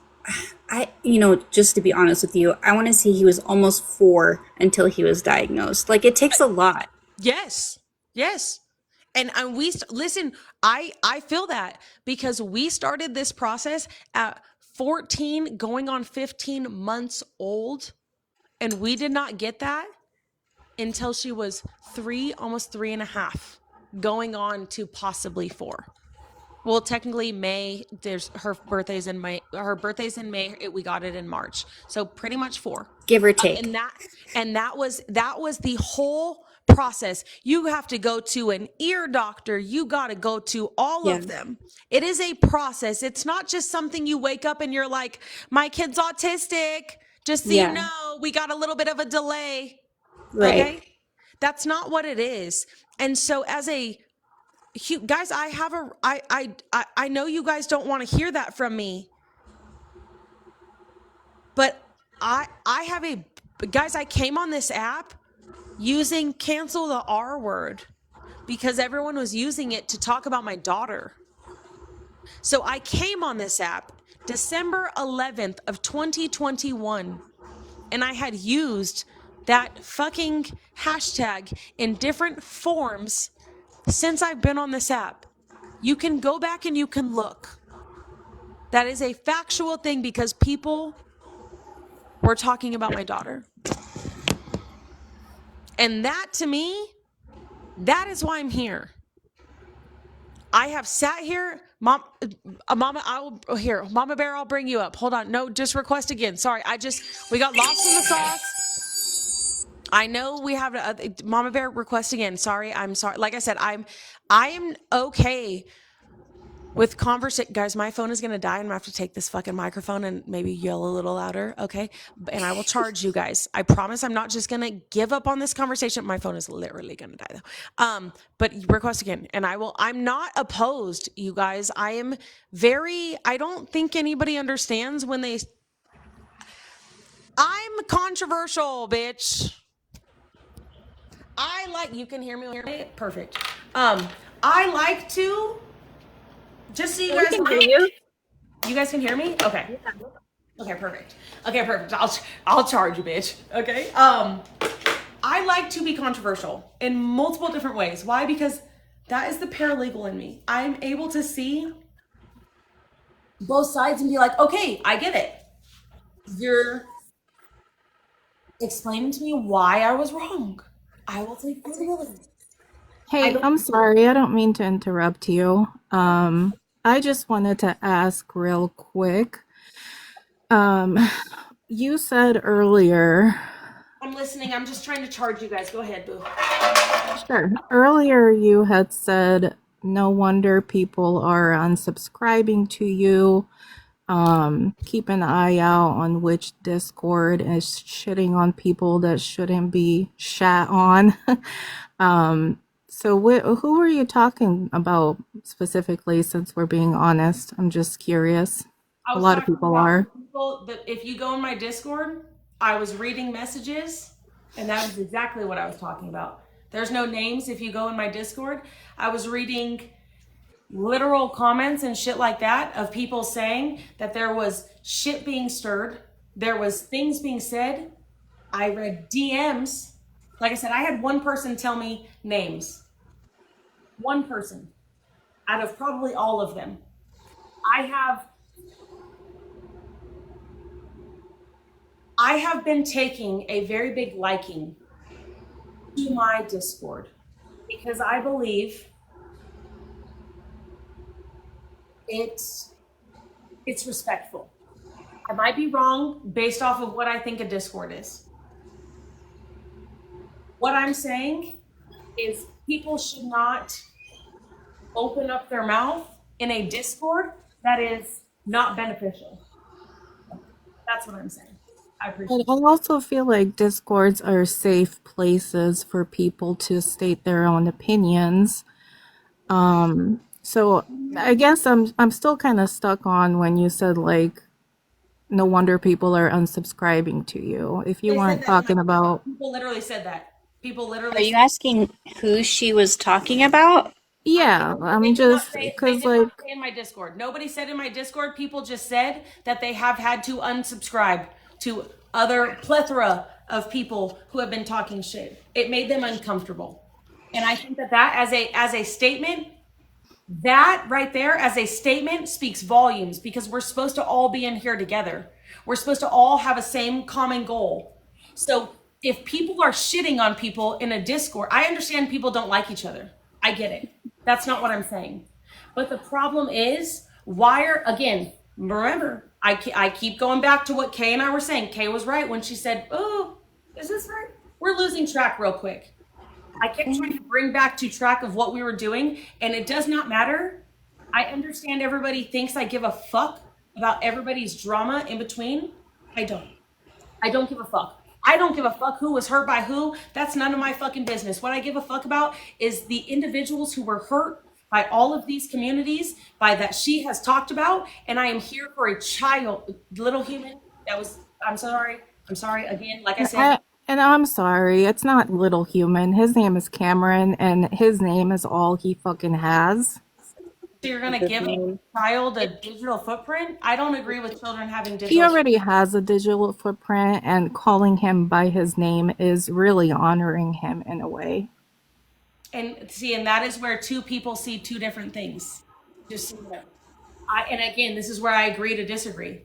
just to be honest with you, I want to say he was almost 4 until he was diagnosed. Like, it takes a lot. Yes. Yes. And listen, I feel that because we started this process at 14 going on 15 months old, and we did not get that until she was 3, almost 3.5, going on to possibly 4. Well, technically May, there's her birthday's in May. Her birthday's in May. We got it in March. So pretty much 4. Give or take. And that was the whole process. You have to go to an ear doctor. You got to go to all Yeah. of them. It is a process. It's not just something you wake up and you're like, my kid's autistic. Just so you Yeah. know, we got a little bit of a delay. Right. Okay? That's not what it is. And so guys, I know you guys don't want to hear that from me, but I have guys, I came on this app using cancel the R word because everyone was using it to talk about my daughter. So I came on this app December 11th of 2021, and I had used that fucking hashtag in different forms since I've been on this app. You can go back and you can look. That is a factual thing because people were talking about my daughter. And that, to me, that is why I'm here. I have sat here, Mama Bear, I'll bring you up. Hold on. No, just request again. Sorry. We got lost in the sauce. I know we have Mama Bear request again. Sorry. I'm sorry. Like I said, I am okay with conversation. Guys, my phone is going to die. I'm going to have to take this fucking microphone and maybe yell a little louder. Okay. And I will charge you guys. I promise I'm not just going to give up on this conversation. My phone is literally going to die though. But request again. And I'm not opposed, you guys. I don't think anybody understands when I'm controversial, bitch. You can hear me? Perfect. I like to, just so you guys know. You guys can hear me? Okay. Okay, perfect. I'll charge you, bitch. Okay. I like to be controversial in multiple different ways. Why? Because that is the paralegal in me. I'm able to see both sides and be like, okay, I get it. You're explaining to me why I was wrong. I will take accountability. Hey, I'm sorry. I don't mean to interrupt you. I just wanted to ask real quick. You said earlier. I'm listening. I'm just trying to charge you guys. Go ahead, boo. Sure. Earlier, you had said no wonder people are unsubscribing to you. Keep an eye out on which Discord is shitting on people that shouldn't be shat on. So who are you talking about specifically, since we're being honest? I'm just curious. A lot of people are. If you go in my Discord, I was reading messages, and that is exactly what I was talking about. There's no names if you go in my Discord. I was reading literal comments and shit like that of people saying that there was shit being stirred. There was things being said. I read DMs. Like I said, I had one person tell me names. One person out of probably all of them. I have been taking a very big liking to my Discord because I believe it's respectful. I might be wrong based off of what I think a Discord is. What I'm saying is people should not open up their mouth in a Discord that is not beneficial. That's what I'm saying. I appreciate it. I also feel like Discords are safe places for people to state their own opinions. So I guess I'm still kind of stuck on when you said like no wonder people are unsubscribing to you. If you They said weren't that in my talking about people literally said that. People Are literally you said asking who she was talking about? yeah, they I'm did not just say they cuz did not like say in my Discord. Nobody said in my Discord. People just said that they have had to unsubscribe to other plethora of people who have been talking shit. It made them uncomfortable. And I think that as a statement, that right there as a statement speaks volumes because we're supposed to all be in here together. We're supposed to all have a same common goal. So if people are shitting on people in a Discord, I understand people don't like each other. I get it. That's not what I'm saying. But the problem is, why are, again, remember, I keep going back to what Kay and I were saying. Kay was right when she said, oh, is this right? We're losing track real quick. I kept trying to bring back to track of what we were doing, and it does not matter. I understand everybody thinks I give a fuck about everybody's drama in between. I don't. I don't give a fuck. I don't give a fuck who was hurt by who. That's none of my fucking business. What I give a fuck about is the individuals who were hurt by all of these communities, by that she has talked about. And I am here for a child, little human that was, I'm sorry. I'm sorry again. Like I said, and I'm sorry, it's not little human. His name is Cameron and his name is all he fucking has. so you're going to give a child a digital footprint? I don't agree with children having He digital. already has a digital footprint, and calling him by his name is really honoring him in a way. And see, and that is where two people see two different things. Just so you know. And again, this is where I agree to disagree.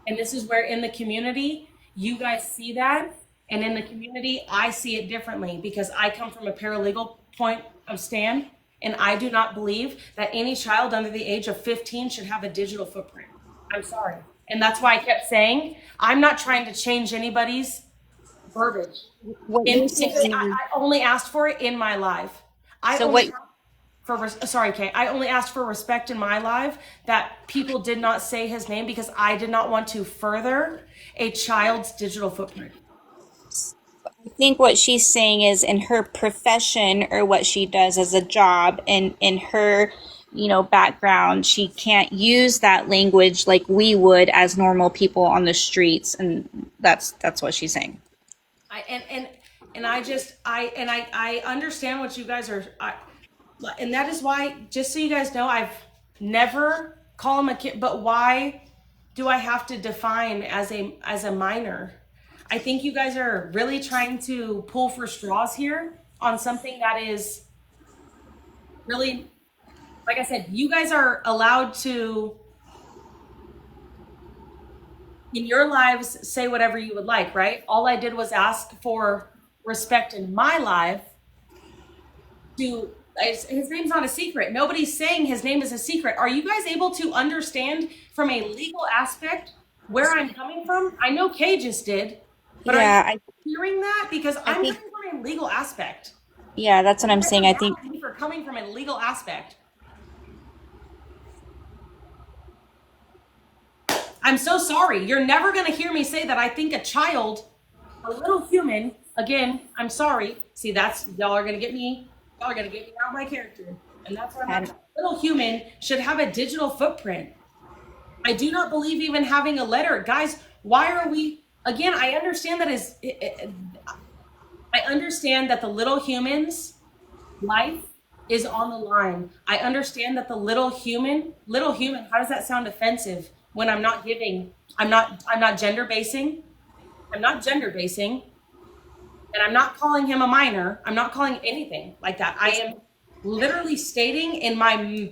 And this is where in the community, you guys see that. And in the community, I see it differently because I come from a paralegal point of stand. And I do not believe that any child under the age of 15 should have a digital footprint. I'm sorry. And that's why I kept saying, I'm not trying to change anybody's verbiage. What you're saying, I only asked for it in my live. I so only what sorry, Kay. I only asked for respect in my live that people did not say his name because I did not want to further a child's digital footprint. I think what she's saying is in her profession or what she does as a job and in her, background, she can't use that language like we would as normal people on the streets, and that's what she's saying. I understand what you guys are, and that is why, just so you guys know, I've never called him a kid. But why do I have to define as a minor? I think you guys are really trying to pull for straws here on something that is really, like I said, you guys are allowed to, in your lives, say whatever you would like, right? All I did was ask for respect in my life. His name's not a secret. Nobody's saying his name is a secret. Are you guys able to understand from a legal aspect where I'm coming from? I know Kay just did, but Yeah, are you hearing that? Because I'm think- coming from a legal aspect. yeah, that's what I'm saying. I think For coming from a legal aspect. I'm so sorry. You're never going to hear me say that I think a child, a little human, again, I'm sorry. See, y'all are going to get me out of my character. And that's what I'm little human should have a digital footprint. I do not believe even having a letter. Guys, why are we, again, I understand I understand that the little human's life is on the line. I understand that the little human, how does that sound offensive when I'm not gender basing. I'm not gender basing. And I'm not calling him a minor. I'm not calling anything like that. I am literally stating in my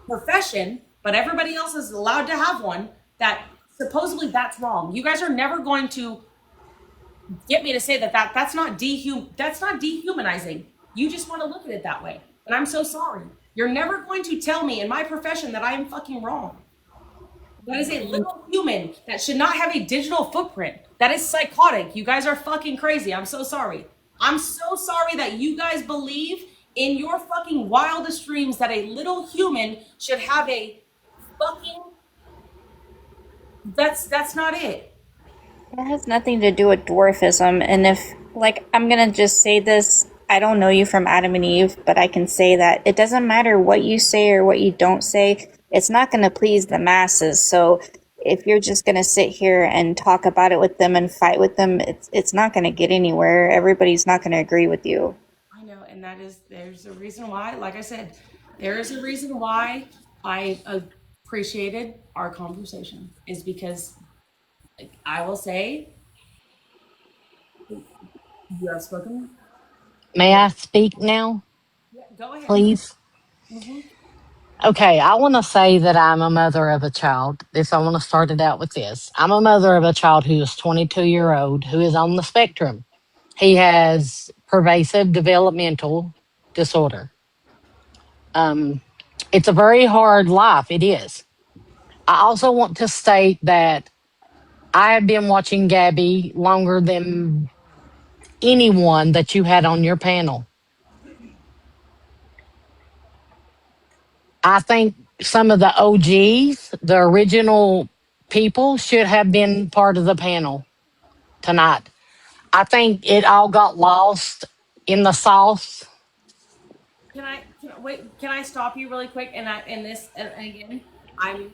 profession, but everybody else is allowed to have one, that supposedly that's wrong. You guys are never going to get me to say that's not dehumanizing. You just want to look at it that way. And I'm so sorry. You're never going to tell me in my profession that I am fucking wrong. That is a little human that should not have a digital footprint. That is psychotic. You guys are fucking crazy. I'm so sorry. I'm so sorry that you guys believe in your fucking wildest dreams that a little human should have a fucking, that's not it. that has nothing to do with dwarfism. And if, like, I'm gonna just say this, I don't know you from Adam and Eve, but I can say that it doesn't matter what you say or what you don't say. It's not going to please the masses. So if you're just going to sit here and talk about it with them and fight with them, it's not going to get anywhere. Everybody's not going to agree with you. I know, and there's a reason why, like I said, there is a reason why I appreciated our conversation, is because I will say, you have spoken. May I speak now, Yeah, go ahead. please? Hmm. Okay, I want to say that I'm a mother of a child. I want to start it out with this. I'm a mother of a child who is 22-year-old who is on the spectrum. He has pervasive developmental disorder. Um, it's a very hard life. It is. I also want to state that I have been watching Gabby longer than anyone that you had on your panel. I think some of the OGs, the original people, should have been part of the panel tonight. I think it all got lost in the sauce. Wait? Can I stop you really quick? And again, I'm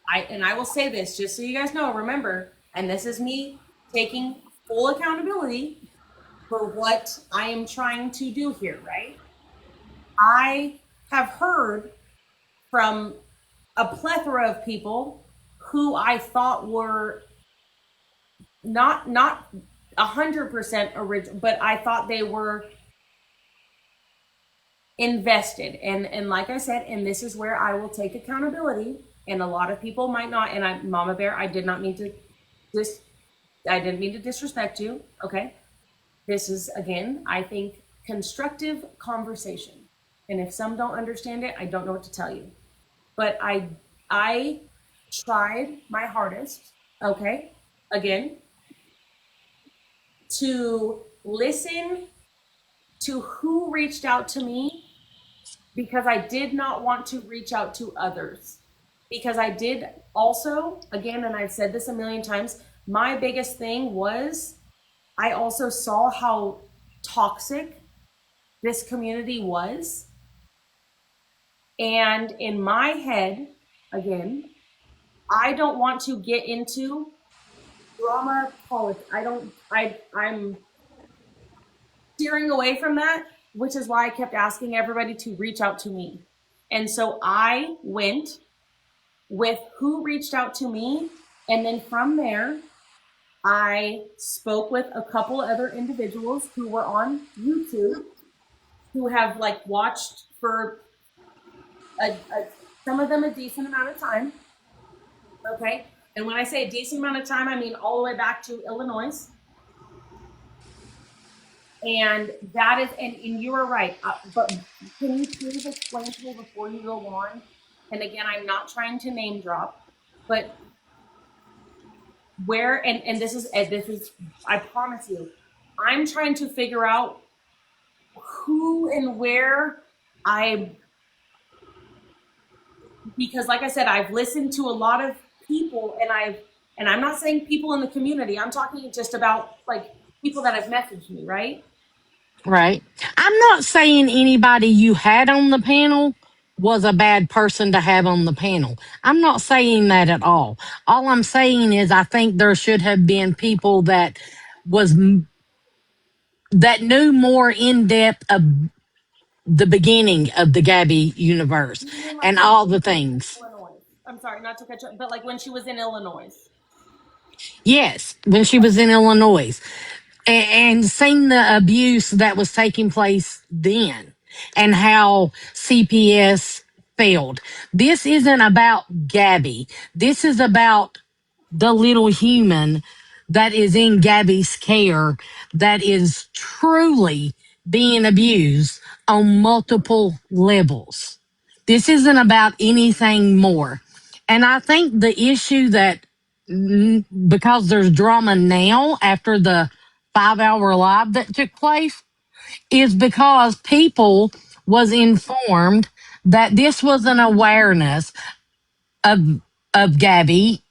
I and I will say this just so you guys know. Remember, and this is me taking full accountability for what I am trying to do here. Right? I have heard from a plethora of people who I thought were not 100% original, but I thought they were invested. And like I said, and this is where I will take accountability. And a lot of people might not. And Mama Bear, I did not mean to dis I didn't mean to disrespect you. Okay. This is, again, I think, constructive conversation. And if some don't understand it, I don't know what to tell you. But I tried my hardest, okay, again, to listen to who reached out to me, because I did not want to reach out to others. Because I did also, again, and I've said this a million times, my biggest thing was I also saw how toxic this community was. And in my head, again, I don't want to get into drama politics. I'm steering away from that, which is why I kept asking everybody to reach out to me. And so I went with who reached out to me. And then from there, I spoke with a couple other individuals who were on YouTube, who have like watched for some of them a decent amount of time. Okay. And when I say a decent amount of time, I mean all the way back to Illinois. And that is, and you are right. But can you please explain to me before you go on? And again, I'm not trying to name drop, but where, and this is, I promise you, I'm trying to figure out who and where because like I said, I've listened to a lot of people, and I'm not saying people in the community, I'm talking just about like people that have messaged me, right? Right. I'm not saying anybody you had on the panel was a bad person to have on the panel. I'm not saying that at all. All I'm saying is I think there should have been people was that knew more in depth of the beginning of the Gabby universe You mean like and when all she the was in things. Illinois? I'm sorry, not to catch up, but like when she was in Illinois. Yes, when she was in Illinois, and seeing the abuse that was taking place then and how CPS failed. This isn't about Gabby. This is about the little human that is in Gabby's care that is truly being abused on multiple levels. This isn't about anything more. And I think the issue that because there's drama now after the 5 hour live that took place is because people was informed that this was an awareness of Gabby,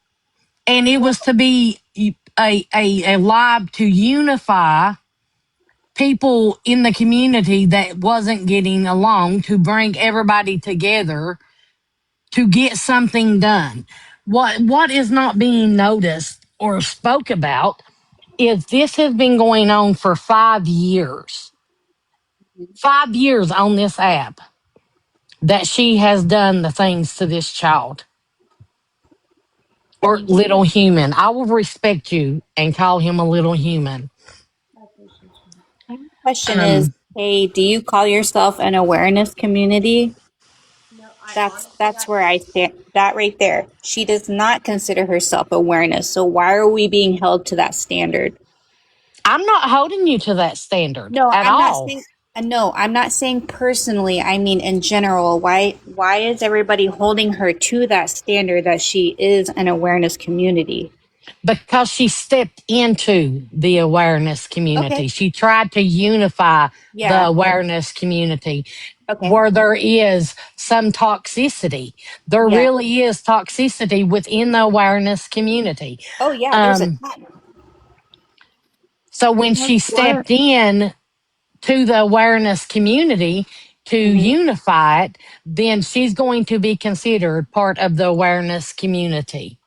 and it was to be a live to unify people in the community that wasn't getting along to bring everybody together to get something done. What is not being noticed or spoke about is this has been going on for 5 years. 5 years on this app that she has done the things to this child or little human. I will respect you and call him a little human. My question is, Um, hey, do you call yourself an awareness community? No, I honestly, That's where I stand. That right there. She does not consider herself awareness. So why are we being held to that standard? I'm not holding you to that standard No, at I'm not all. saying. No, I'm not saying personally. I mean in general. Why is everybody holding her to that standard that she is an awareness community? Because she stepped into the awareness Okay. community. She tried to unify the Yeah. awareness community Okay. where there is some toxicity. There Yeah. really is toxicity within the awareness community. Oh yeah. There's a Um, ton. so when That's she what. stepped in to the awareness community to Mhm. unify it, then she's going to be considered part of the awareness community.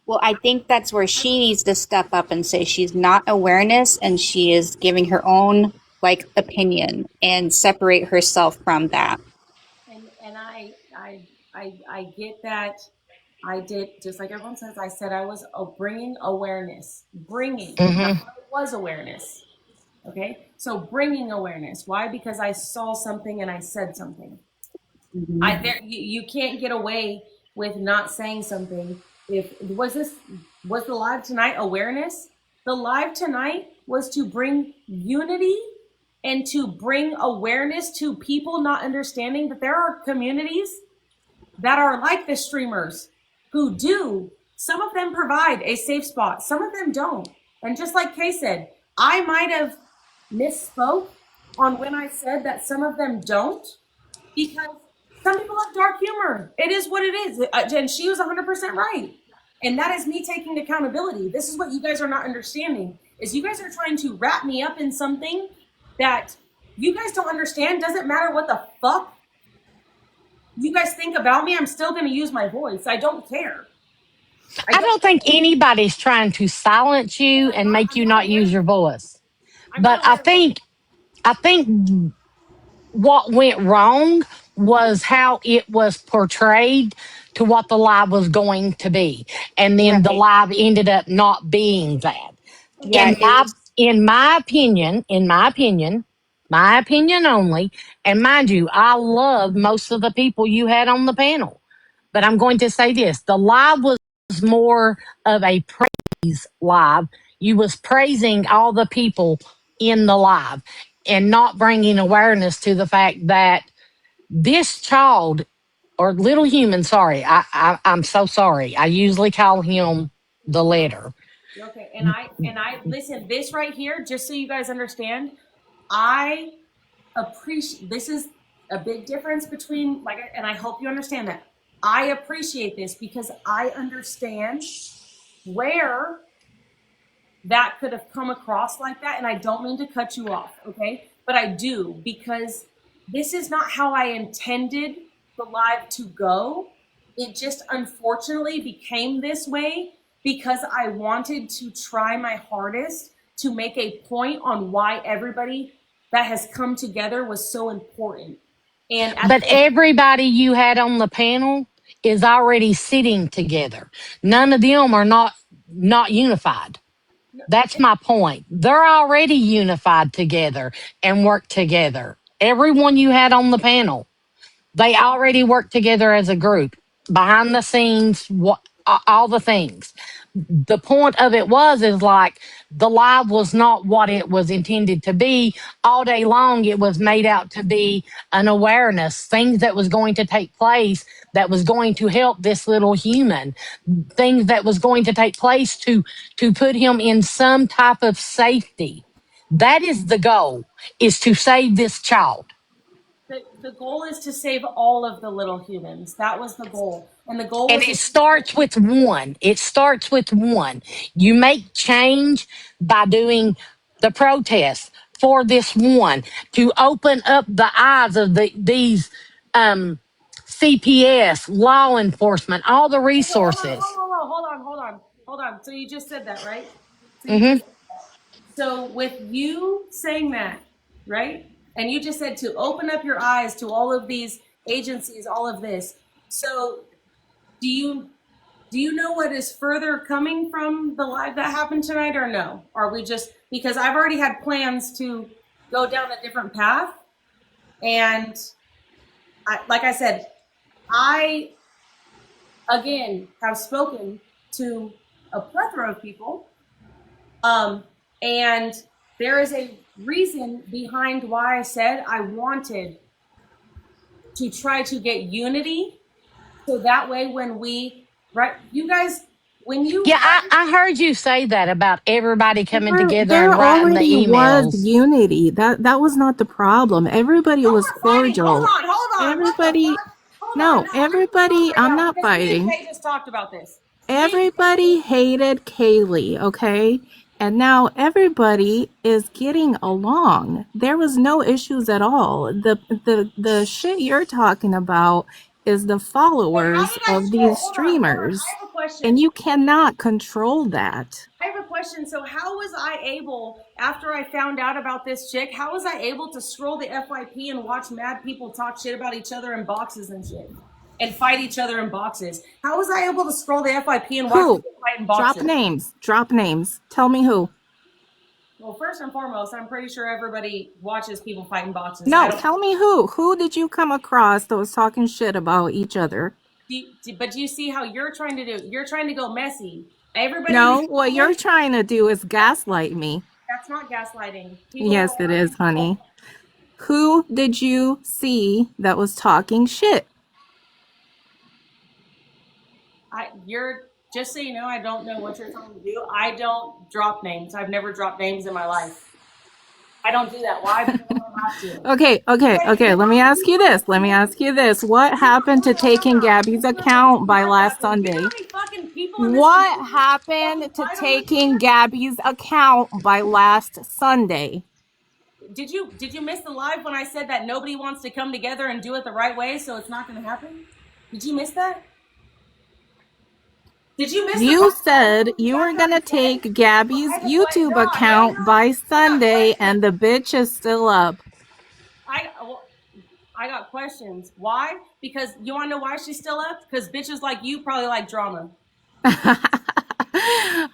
Well, I think that's where she needs to step up and say she's not awareness and she is giving her own like opinion and separate herself from that. and I get that. I did just like everyone says. I said I was bringing awareness, not Hmm. it was awareness. Okay, so bringing awareness. Why? Because I saw something and I said something. Mhm. You can't get away with not saying something. If was the live tonight awareness? The live tonight was to bring unity and to bring awareness to people not understanding that there are communities that are like the streamers who do. Some of them provide a safe spot, some of them don't. And just like Kay said, I might have misspoke on when I said that some of them don't, because some people have dark humor. It is what it is. And she was 100% right. And that is me taking accountability. This is what you guys are not understanding is you guys are trying to wrap me up in something that you guys don't understand. Doesn't matter what the fuck you guys think about me. I'm still going to use my voice. I don't care. I I don't don't think anybody's trying to silence and you and make you I'm not not aware use of your it. voice. I'm But not aware of it. I think what went wrong was how it was portrayed to what the live was going to be. And then the Right. live ended up not being that. Yeah, it was. In my opinion, my opinion only, and mind you, I love most of the people you had on the panel. But I'm going to say this, the live was more of a praise live. You was praising all the people in the live and not bringing awareness to the fact that this child or little human, sorry, I'm so sorry. I usually call him the letter. Okay, and I listen, this right here, just so you guys understand, I appreciate this is a big difference between like, and I hope you understand that. I appreciate this because I understand where that could have come across like that. And I don't mean to cut you off, okay? But I do, because this is not how I intended the live to go. It just unfortunately became this way because I wanted to try my hardest to make a point on why everybody that has come together was so important. And at But the everybody you had on the panel is already sitting together. None of them are not unified. That's my point. They're already unified together and work together. Everyone you had on the panel, they already work together as a group, behind the scenes, all the things. The point of it was is like the live was not what it was intended to be. All day long it was made out to be an awareness, things that was going to take place that was going to help this little human, things that was going to take place to put him in some type of safety. That is the goal, is to save this child. the goal is to save all of the little humans. That was the goal. And the goal And was it starts with one. It starts with one. You make change by doing the protest. for this one to open up the eyes of these CPS, law enforcement, all the Okay, hold on, resources. hold on. So you just said that, right? So you Hmm. just so with you saying that, right? And you just said to open up your eyes to all of these agencies, all of this. So do you know what is further coming from the live that happened tonight or no? Are we just because I've already had plans to go down a different path and like I said, I again have spoken to a plethora of people, and there is a reason behind why I said I wanted to try to get unity, so that way when we right, you guys, when you Yeah, I heard you say that about everybody coming together There and writing the already was emails. unity. That was not the problem. Everybody no was more fighting. cordial. Hold on. What the Everybody, fuck? Hold on. no, No, I'm gonna go everybody, right I'm now not because me and fighting. Kay just talked about this. Everybody hated Kaylee, okay? And now everybody is getting along. There was no issues at all. The shit you're talking about is the Okay, how followers did I of scroll? these Hold on. streamers. I have a question. And you cannot control that. I have a question. So, how was I able, after I found out about this chick, how was I able to scroll the FYP and watch mad people talk shit about each other in boxes and shit? And fight each other in boxes? How was I able to scroll the FYP and watch Who? people fight in Drop boxes? names. Drop names. Tell me who. Well, first and foremost, I'm pretty sure everybody watches people fight in boxes. I No, don't. tell me who. Who did you come across that was talking shit about each other? But do you see how you're trying to do? You're trying to go messy. Everybody who's No, what here, you're trying to do is gaslight me. that's not gaslighting. People are Yes, it is, honey. Who did you see that was talking shit? you're just so you know, I don't know what you're trying to do. I don't drop names. I've never dropped names in my life. I don't do that. Why? Because I don't have to. Okay. Let me ask you this. Let me ask you this. What happened to taking Gabby's account by last Do you know Sunday? how many fucking people in this What community fucking happened to fight over taking here? Gabby's account by last Sunday? Did you miss the live when I said that nobody wants to come together and do it the right way, so it's not going to happen? Did you miss that? Did you miss the You part where I said told you you were exactly what gonna I said? take Gabby's I have a question. YouTube No, no, account by I got Sunday, questions. and the bitch is still up. Well, I got questions. Why? Because you want to know why she's still up? Because bitches like you probably like drama.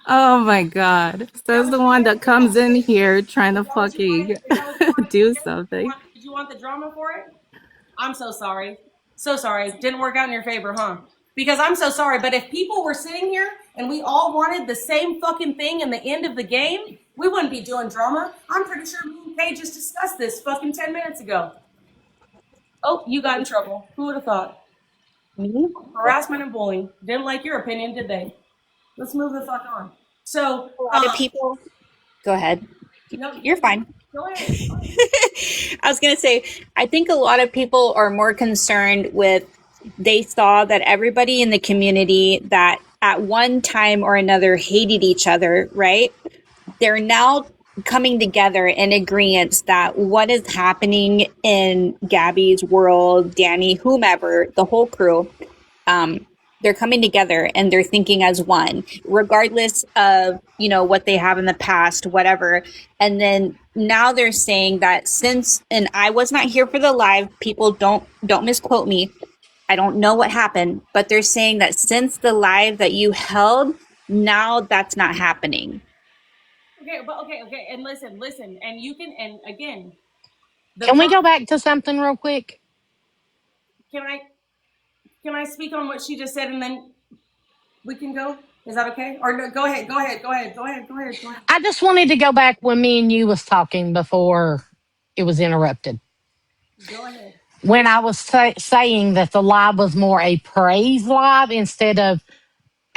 Oh my god. Is that Says what the you one wanted? that comes in here trying to Is that what you wanted? fucking Is that what you wanted to do hear? something. Did you want the drama for it? I'm so sorry. So sorry. Didn't work out in your favor, huh? Because I'm so sorry. But if people were sitting here and we all wanted the same fucking thing in the end of the game, we wouldn't be doing drama. I'm pretty sure me and Kay just discussed this fucking 10 minutes ago. Oh, you got in trouble. Who would have thought? Me? Harassment and bullying. Didn't like your opinion, did they? Let's move the fuck on. So, A lot of people. Go ahead. no, You're fine. go ahead. I was going to say, I think a lot of people are more concerned with they saw that everybody in the community that at one time or another hated each other, right? They're now coming together in agreement that what is happening in Gabby's world, Danny, whomever, the whole crew, they're coming together and they're thinking as one, regardless of, what they have in the past, whatever. And then now they're saying that since, and I was not here for the live, people don't misquote me. I don't know what happened, but they're saying that since the live that you held, now that's not happening. Okay. And listen. And you can, and again, Can we go back to something real quick? can I speak on what she just said and then we can go? Is that okay? Or no, go ahead. I just wanted to go back when me and you was talking before it was interrupted. Go ahead. When I was saying that the live was more a praise live instead of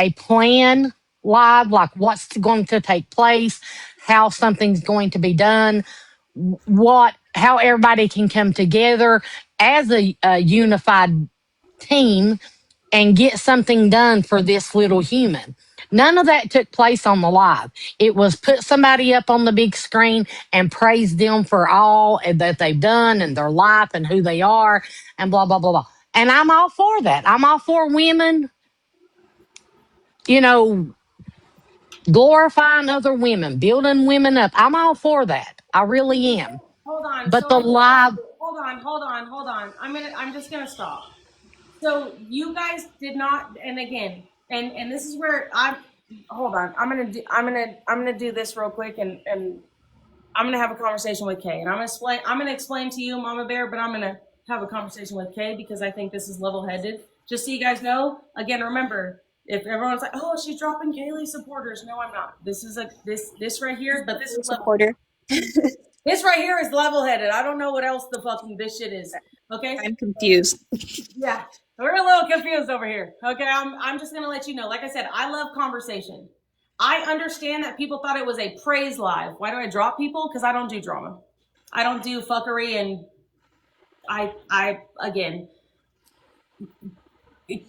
a plan live, like what's going to take place, how something's going to be done, how everybody can come together as a unified team and get something done for this little human. None of that took place on the live. It was put somebody up on the big screen and praise them for all that they've done and their life and who they are and blah, blah, blah, blah. And I'm all for that. I'm all for women, you know, glorifying other women, building women up. I'm all for that. I really am. Hold on. But So the I live, hold on. I'm just gonna stop. So you guys did not, and again, and this is where hold on. I'm gonna do this real quick, and I'm gonna have a conversation with Kay, and I'm gonna explain to you, Mama Bear, but I'm gonna have a conversation with Kay because I think this is level-headed. Just so you guys know, again, remember, if everyone's like, "Oh, she's dropping Kaylee supporters," no, I'm not. This is this right here, but this is Supporter. this right here is level-headed. I don't know what else the fucking this shit is. Okay. I'm confused. Yeah, we're a little confused over here. Okay, I'm just gonna let you know. Like I said, I love conversation. I understand that people thought it was a praise live. Why do I drop people? Because I don't do drama. I don't do fuckery, and I again,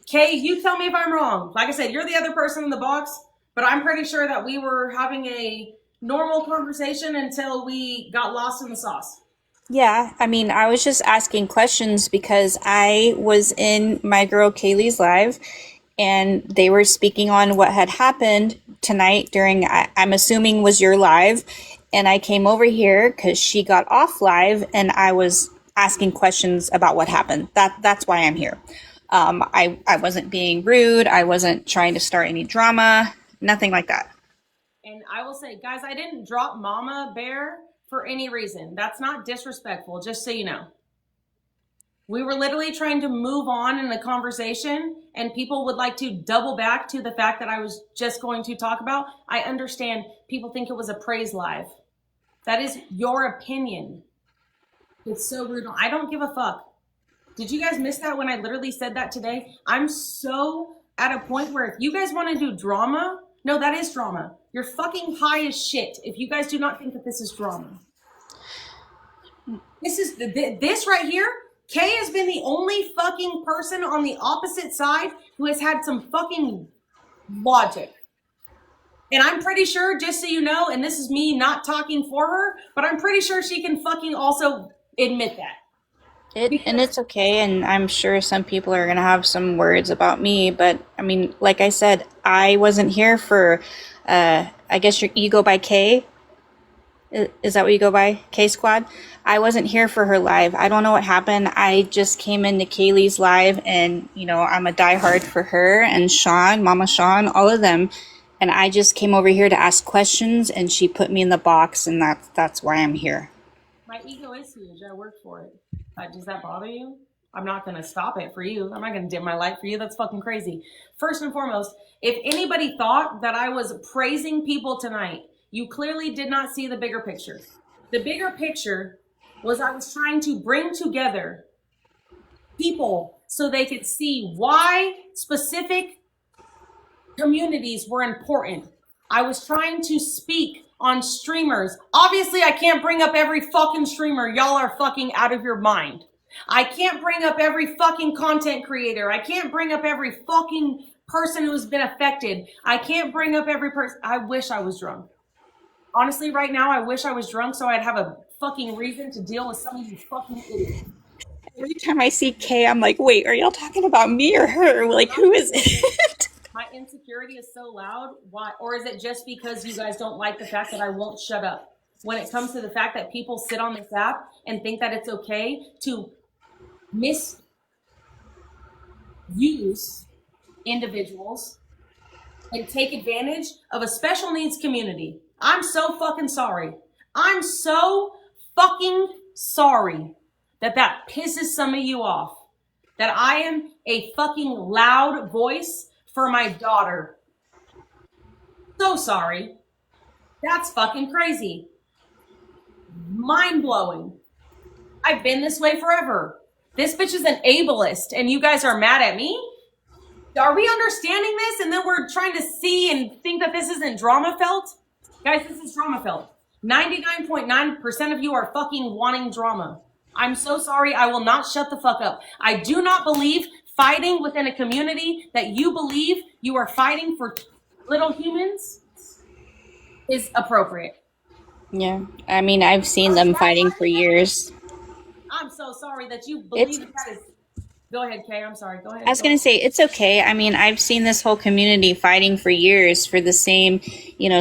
Kay, you tell me if I'm wrong. Like I said, you're the other person in the box, but I'm pretty sure that we were having a normal conversation until we got lost in the sauce. Yeah, I mean, I was just asking questions because I was in my girl Kaylee's live and they were speaking on what had happened tonight during, I'm assuming was your live. And I came over here because she got off live and I was asking questions about what happened. That's why I'm here. I wasn't being rude. I wasn't trying to start any drama, nothing like that. And I will say, guys, I didn't drop Mama Bear for any reason. That's not disrespectful, just so you know. We were literally trying to move on in the conversation, and people would like to double back to the fact that I was just going to talk about. I understand people think it was a praise live. That is your opinion. It's so rude. I don't give a fuck. Did you guys miss that when I literally said that today? I'm so at a point where if you guys want to do drama, no, that is drama. You're fucking high as shit if you guys do not think that this is drama. This is this right here. Kay has been the only fucking person on the opposite side who has had some fucking logic. And I'm pretty sure, just so you know, and this is me not talking for her, but I'm pretty sure she can fucking also admit that. And it's okay, and I'm sure some people are going to have some words about me, but I mean, like I said, I wasn't here for, I guess you go by K? Is that what you go by? K Squad? I wasn't here for her live. I don't know what happened. I just came into Kaylee's live, and, you know, I'm a diehard for her and Sean, Mama Sean, all of them, and I just came over here to ask questions, and she put me in the box, and that's why I'm here. My ego is huge. I work for it. Does that bother you? I'm not going to stop it for you. I'm not going to dim my light for you. That's fucking crazy. First and foremost, if anybody thought that I was praising people tonight, you clearly did not see the bigger picture. The bigger picture was I was trying to bring together people so they could see why specific communities were important. I was trying to speak on streamers. Obviously, I can't bring up every fucking streamer. Y'all are fucking out of your mind. I can't bring up every fucking content creator. I can't bring up every fucking person who's been affected. I can't bring up every person. I wish I was drunk. Honestly, right now, I wish I was drunk so I'd have a fucking reason to deal with some of you fucking idiots. Every time I see Kay, I'm like, wait, are y'all talking about me or her? Like, who is it? My insecurity is so loud. Why? Or is it just because you guys don't like the fact that I won't shut up? When it comes to the fact that people sit on this app and think that it's okay to misuse individuals and take advantage of a special needs community. I'm so fucking sorry. I'm so fucking sorry that pisses some of you off. That I am a fucking loud voice for my daughter. So sorry. That's fucking crazy. Mind-blowing. I've been this way forever. This bitch is an ableist and you guys are mad at me? Are we understanding this and then we're trying to see and think that this isn't drama felt? Guys, this is drama felt. 99.9% of you are fucking wanting drama. I'm so sorry. I will not shut the fuck up. I do not believe fighting within a community that you believe you are fighting for little humans is appropriate. Yeah. I mean, I've seen them fighting for years. I'm so sorry that you It's believe that is. Go ahead, Kay. I'm sorry. Go I ahead. was going to say, it's okay. I mean, I've seen this whole community fighting for years for the same,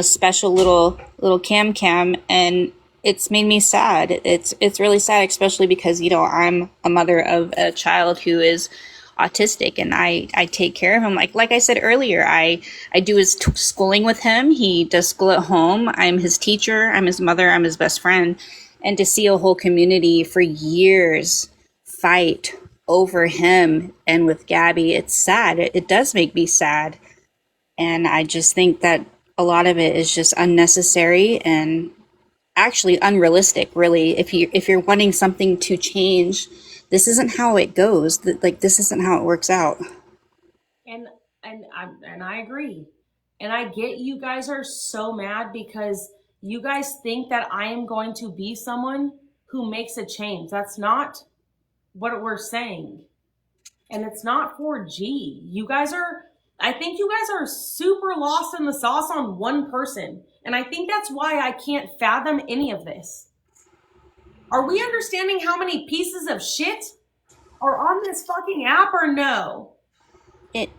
special little cam, and it's made me sad. It's really sad, especially because, I'm a mother of a child who is autistic, and I take care of him. Like I said earlier, I do his schooling with him. He does school at home. I'm his teacher. I'm his mother. I'm his best friend. And to see a whole community for years fight over him and with Gabby, it's sad. It does make me sad. And I just think that a lot of it is just unnecessary and actually unrealistic, really. If you're wanting something to change, this isn't how it goes. Like, this isn't how it works out. And I agree. And I get you guys are so mad because you guys think that I am going to be someone who makes a change. That's not what we're saying. And it's not 4G. I think you guys are super lost in the sauce on one person. And I think that's why I can't fathom any of this. Are we understanding how many pieces of shit are on this fucking app or no?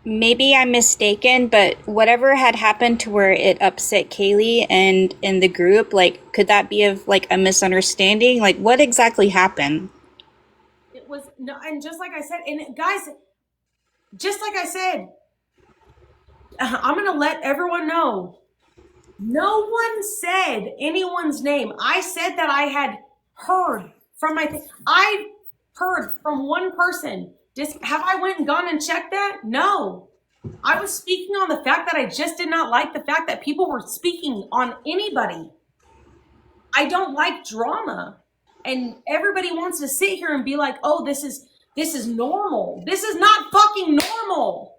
Maybe I'm mistaken, but whatever had happened to where it upset Kaylee and in the group, like, could that be of like a misunderstanding? Like, what exactly happened? It was no, and just like I said, and guys, just like I said, I'm gonna let everyone know. No one said anyone's name. I said that I had heard from I heard from one person. Have I went and gone and checked that? No. I was speaking on the fact that I just did not like the fact that people were speaking on anybody. I don't like drama. And everybody wants to sit here and be like, oh, this is normal. This is not fucking normal.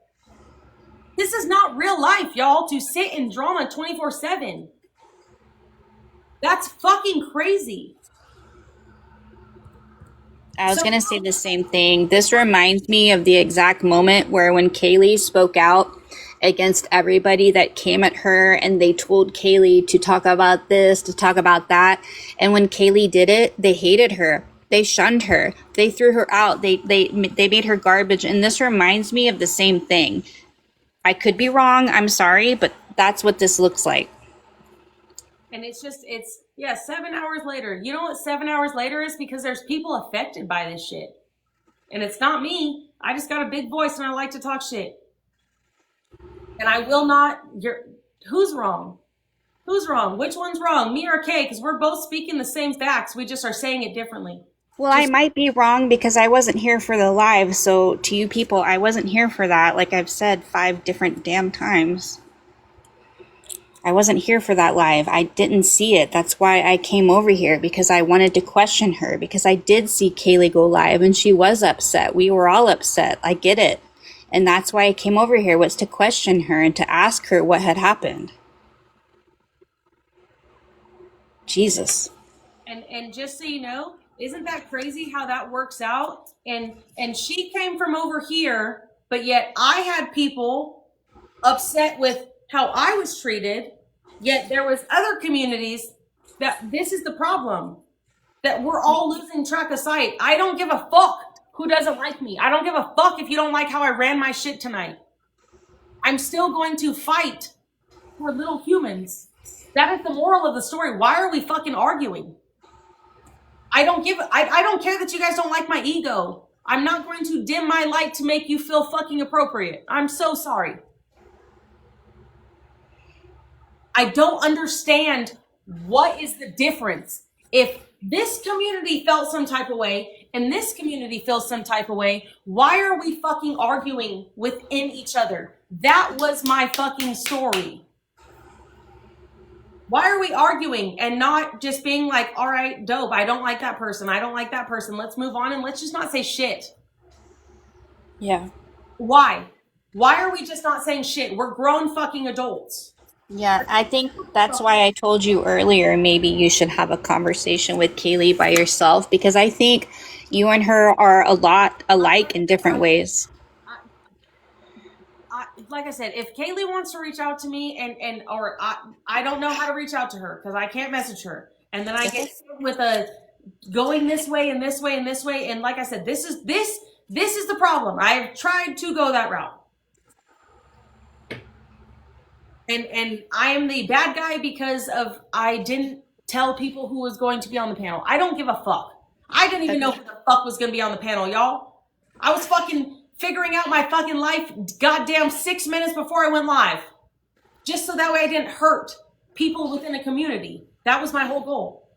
This is not real life, y'all, to sit in drama 24/7. That's fucking crazy. I was going to say the same thing. This reminds me of the exact moment where when Kaylee spoke out against everybody that came at her and they told Kaylee to talk about this, to talk about that. And when Kaylee did it, they hated her. They shunned her. They threw her out. They made her garbage. And this reminds me of the same thing. I could be wrong. I'm sorry, but that's what this looks like. And it's 7 hours later. You know what 7 hours later is? Because there's people affected by this shit. And it's not me. I just got a big voice and I like to talk shit. And I will not, who's wrong? Who's wrong? Which one's wrong? Me or Kay? Because we're both speaking the same facts. We just are saying it differently. Well, I might be wrong because I wasn't here for the live. So to you people, I wasn't here for that. Like I've said 5 different damn times. I wasn't here for that live. I didn't see it. That's why I came over here, because I wanted to question her, because I did see Kaylee go live and she was upset. We were all upset. I get it. And that's why I came over here, was to question her and to ask her what had happened. Jesus. And just so you know, isn't that crazy how that works out? And she came from over here, but yet I had people upset with how I was treated, yet there was other communities that this is the problem, that we're all losing track of sight. I don't give a fuck who doesn't like me. I don't give a fuck if you don't like how I ran my shit tonight. I'm still going to fight for little humans. That is the moral of the story. Why are we fucking arguing? I don't care that you guys don't like my ego. I'm not going to dim my light to make you feel fucking appropriate. I'm so sorry. I don't understand what is the difference. If this community felt some type of way and this community feels some type of way, why are we fucking arguing within each other? That was my fucking story. Why are we arguing and not just being like, all right, dope, I don't like that person. I don't like that person. Let's move on and let's just not say shit. Yeah. Why? Why are we just not saying shit? We're grown fucking adults. Yeah, I think that's why I told you earlier, maybe you should have a conversation with Kaylee by yourself, because I think you and her are a lot alike in different ways. like I said, if Kaylee wants to reach out to me or I don't know how to reach out to her because I can't message her. And then I get hit with a going this way and this way and this way. And like I said, this is the problem. I've tried to go that route. And I am the bad guy because of I didn't tell people who was going to be on the panel. I don't give a fuck. I didn't even know who the fuck was going to be on the panel, y'all. I was fucking figuring out my fucking life goddamn 6 minutes before I went live. Just so that way I didn't hurt people within a community. That was my whole goal.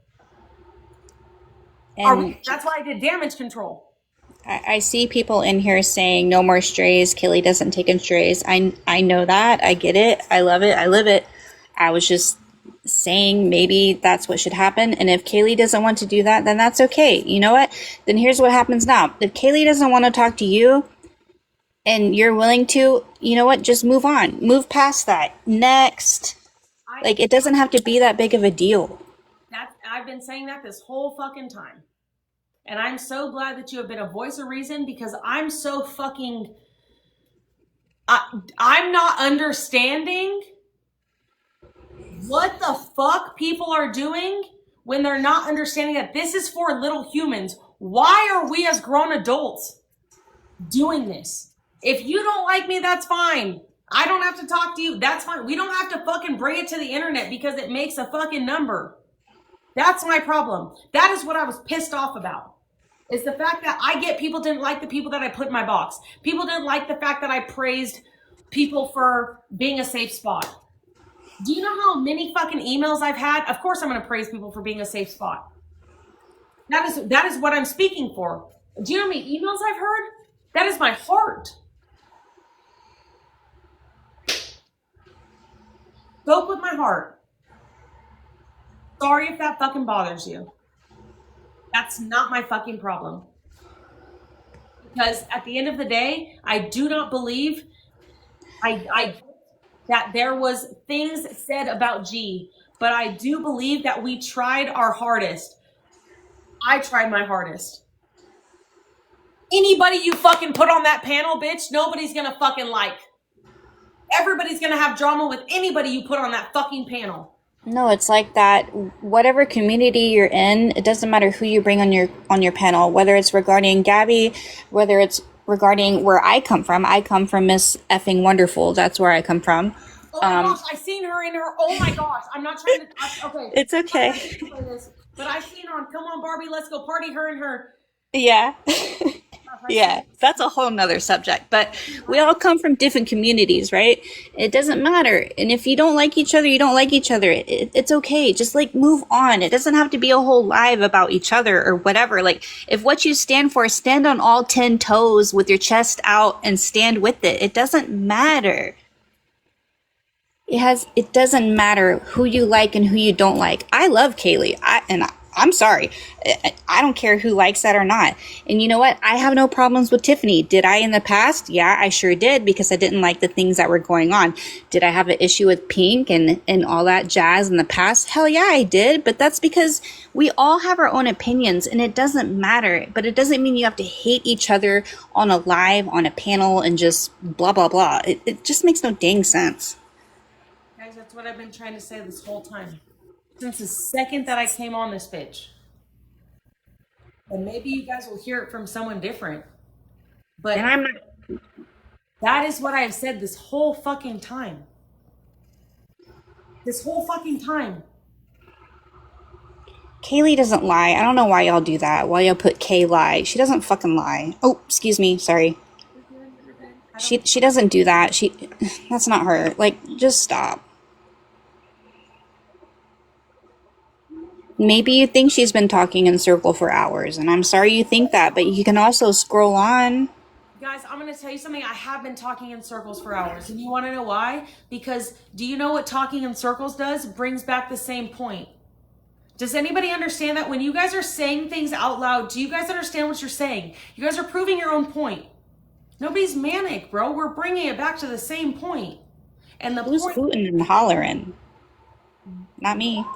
And that's why I did damage control. I see people in here saying no more strays. Kaylee doesn't take in strays. I know that. I get it. I love it. I live it. I was just saying maybe that's what should happen. And if Kaylee doesn't want to do that, then that's okay. You know what? Then here's what happens now. If Kaylee doesn't want to talk to you and you're willing to, you know what? Just move on. Move past that. Next. Like, it doesn't have to be that big of a deal. I've been saying that this whole fucking time. And I'm so glad that you have been a voice of reason because I'm so fucking... I'm not understanding what the fuck people are doing when they're not understanding that this is for little humans. Why are we as grown adults doing this? If you don't like me, that's fine. I don't have to talk to you. That's fine. We don't have to fucking bring it to the internet because it makes a fucking number. That's my problem. That is what I was pissed off about. Is the fact that I get people didn't like the people that I put in my box. People didn't like the fact that I praised people for being a safe spot. Do you know how many fucking emails I've had? Of course I'm going to praise people for being a safe spot. That is what I'm speaking for. Do you know how many emails I've heard? That is my heart. Spoke with my heart. Sorry if that fucking bothers you. That's not my fucking problem. Because at the end of the day, I do not believe that there was things said about G, but I do believe that we tried our hardest. I tried my hardest. Anybody you fucking put on that panel, bitch, nobody's gonna fucking like. Everybody's gonna have drama with anybody you put on that fucking panel. No, it's like that. Whatever community you're in, it doesn't matter who you bring on your panel. Whether it's regarding Gabby, whether it's regarding where I come from. I come from Miss Effing Wonderful. That's where I come from. Oh my gosh, I seen her in her. Oh my gosh, I'm not trying to. Okay, it's okay. But I seen her on Come On Barbie, Let's Go Party. Her and her. Yeah. Yeah, that's a whole nother subject, but we all come from different communities, right? It doesn't matter. And if you don't like each other, you don't like each other. It's okay. Just like move on. It doesn't have to be a whole live about each other or whatever. Like if what you stand for, stand on all 10 toes with your chest out and stand with it. It doesn't matter. It doesn't matter who you like and who you don't like. I love Kaylee. I'm sorry. I don't care who likes that or not. And you know what? I have no problems with Tiffany. Did I in the past? Yeah, I sure did because I didn't like the things that were going on. Did I have an issue with Pink and all that jazz in the past? Hell yeah, I did. But that's because we all have our own opinions and it doesn't matter. But it doesn't mean you have to hate each other on a live, on a panel and just blah, blah, blah. It just makes no dang sense. Guys, that's what I've been trying to say this whole time. Since the second that I came on this bitch. And maybe you guys will hear it from someone different. But that is what I have said this whole fucking time. This whole fucking time. Kaylee doesn't lie. I don't know why y'all do that. Why y'all put Kay lie. She doesn't fucking lie. Oh, excuse me. Sorry. She doesn't do that. That's not her. Like, just stop. Maybe you think she's been talking in circle for hours, and I'm sorry you think that, but you can also scroll on. Guys, I'm going to tell you something. I have been talking in circles for hours, and you want to know why? Because do you know what talking in circles does? Brings back the same point. Does anybody understand that when you guys are saying things out loud, do you guys understand what you're saying? You guys are proving your own point. Nobody's manic, bro. We're bringing it back to the same point. And who's hooting and hollering? Not me.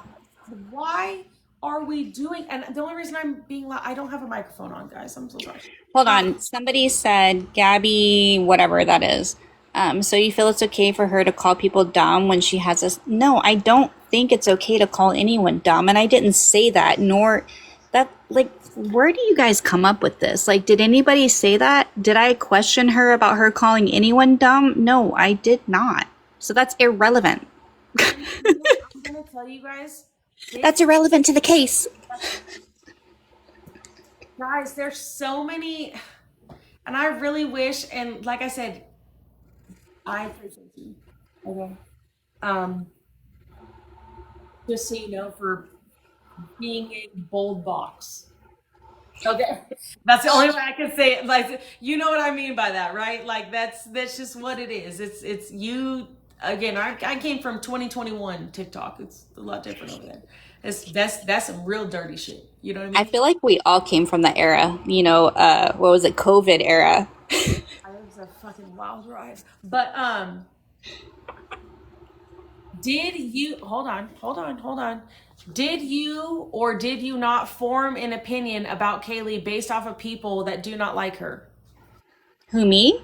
Why are we doing, and the only reason I'm being loud, I don't have a microphone on, guys. I'm so sorry. Hold on. Somebody said Gabby, whatever that is. So you feel it's okay for her to call people dumb when she has a... No, I don't think it's okay to call anyone dumb. And I didn't say that, nor that, like, where do you guys come up with this? Like, did anybody say that? Did I question her about her calling anyone dumb? No, I did not. So that's irrelevant. I'm gonna tell you guys. That's irrelevant to the case. Guys, there's so many, and I really wish, and like I said, I appreciate you. Okay. Um, just so you know, for being a bold box. Okay. That's the only way I can say it. Like, you know what I mean by that, right? Like that's just what it is. It's you again. I came from 2021 TikTok. It's a lot different over there. That's some real dirty shit. You know what I mean? I feel like we all came from that era, you know, what was it, COVID era. It was a fucking wild ride. But did you hold on. Did you or did you not form an opinion about Kaylee based off of people that do not like her? Who, me?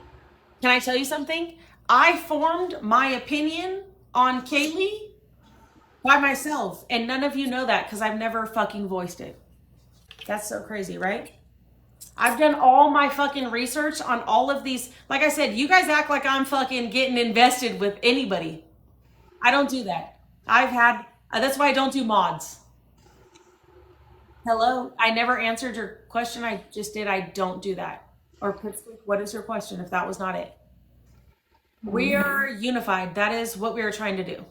Can I tell you something? I formed my opinion on Kaylee by myself, and none of you know that because I've never fucking voiced it. That's so crazy, right? I've done all my fucking research on all of these. Like I said, you guys act like I'm fucking getting invested with anybody. I don't do that. That's why I don't do mods. Hello? I never answered your question. I just did. I don't do that. Or what is your question if that was not it? We are unified. That is what we are trying to do.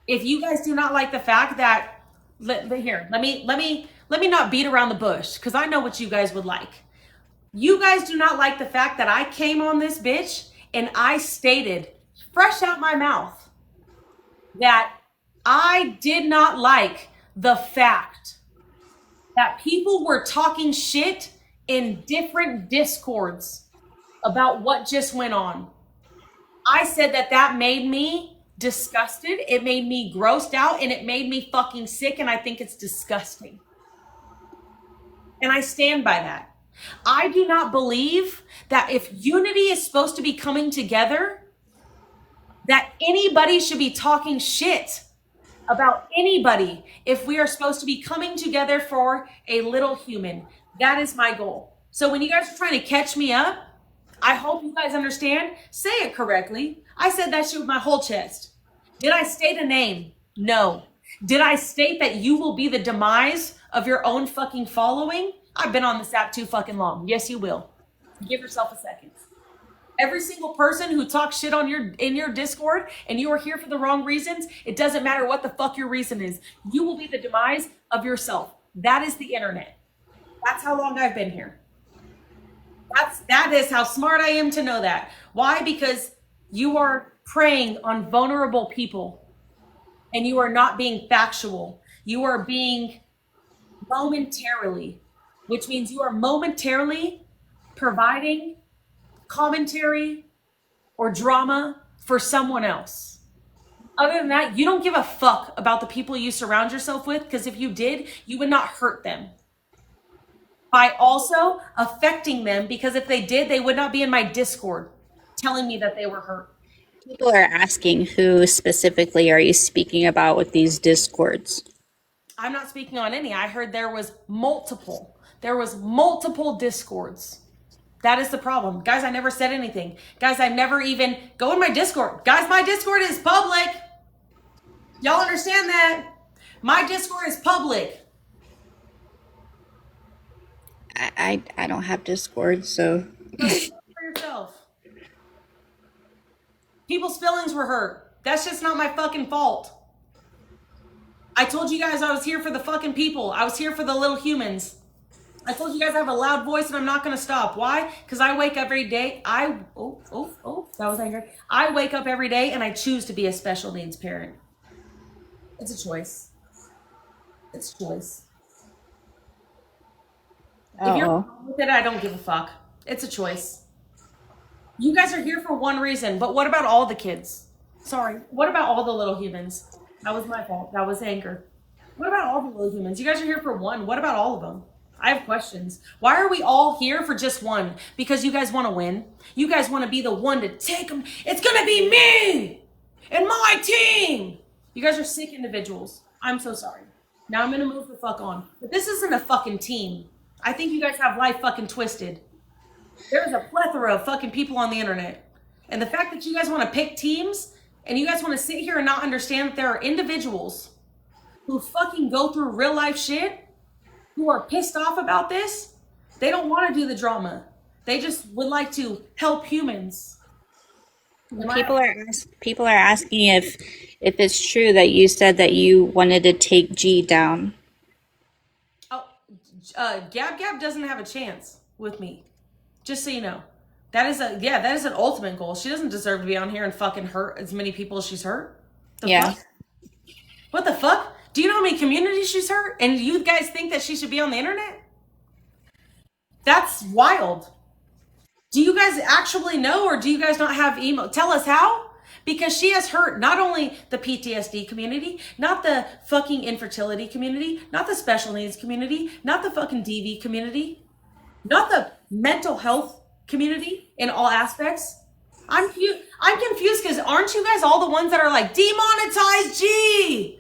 If you guys do not like the fact that, let me not beat around the bush because I know what you guys would like. You guys do not like the fact that I came on this bitch and I stated fresh out my mouth that I did not like the fact that people were talking shit in different discords about what just went on. I said that made me disgusted, it made me grossed out, and it made me fucking sick, and I think it's disgusting. And I stand by that. I do not believe that if unity is supposed to be coming together, that anybody should be talking shit about anybody if we are supposed to be coming together for a little human. That is my goal. So when you guys are trying to catch me up, I hope you guys understand. Say it correctly. I said that shit with my whole chest. Did I state a name? No. Did I state that you will be the demise of your own fucking following? I've been on this app too fucking long. Yes, you will. Give yourself a second. Every single person who talks shit on in your Discord and you are here for the wrong reasons, it doesn't matter what the fuck your reason is. You will be the demise of yourself. That is the internet. That's how long I've been here. That is how smart I am to know that. Why? Because you are preying on vulnerable people and you are not being factual. You are being momentarily, which means you are momentarily providing commentary or drama for someone else. Other than that, you don't give a fuck about the people you surround yourself with, because if you did, you would not hurt them by also affecting them, because if they did, they would not be in my Discord telling me that they were hurt. People are asking, who specifically are you speaking about with these Discords? I'm not speaking on any. I heard there was multiple Discords. That is the problem. Guys, I never said anything. Guys, I never even go in my Discord. Guys, my Discord is public. Y'all understand that? My Discord is public. I don't have Discord, so... For yourself. People's feelings were hurt. That's just not my fucking fault. I told you guys I was here for the fucking people. I was here for the little humans. I told you guys I have a loud voice and I'm not going to stop. Why? Because I wake up every day. That was anger. I wake up every day and I choose to be a special needs parent. It's a choice. It's a choice. If you're wrong with it, I don't give a fuck. It's a choice. You guys are here for one reason, but what about all the kids? Sorry. What about all the little humans? That was my fault. That was anger. What about all the little humans? You guys are here for one. What about all of them? I have questions. Why are we all here for just one? Because you guys want to win. You guys want to be the one to take them. It's going to be me and my team. You guys are sick individuals. I'm so sorry. Now I'm going to move the fuck on. But this isn't a fucking team. I think you guys have life fucking twisted. There's a plethora of fucking people on the internet. And the fact that you guys want to pick teams and you guys want to sit here and not understand that there are individuals who fucking go through real life shit, who are pissed off about this, they don't want to do the drama. They just would like to help humans. People are asking if it's true that you said that you wanted to take G down. Oh, Gab Gab doesn't have a chance with me. Just so you know. That is an ultimate goal. She doesn't deserve to be on here and fucking hurt as many people as she's hurt. Fuck? What the fuck? Do you know how many communities she's hurt? And you guys think that she should be on the internet? That's wild. Do you guys actually know, or do you guys not have email? Tell us how. Because she has hurt not only the PTSD community, not the fucking infertility community, not the special needs community, not the fucking DV community, not the mental health community in all aspects. I'm confused because aren't you guys all the ones that are like, demonetize G?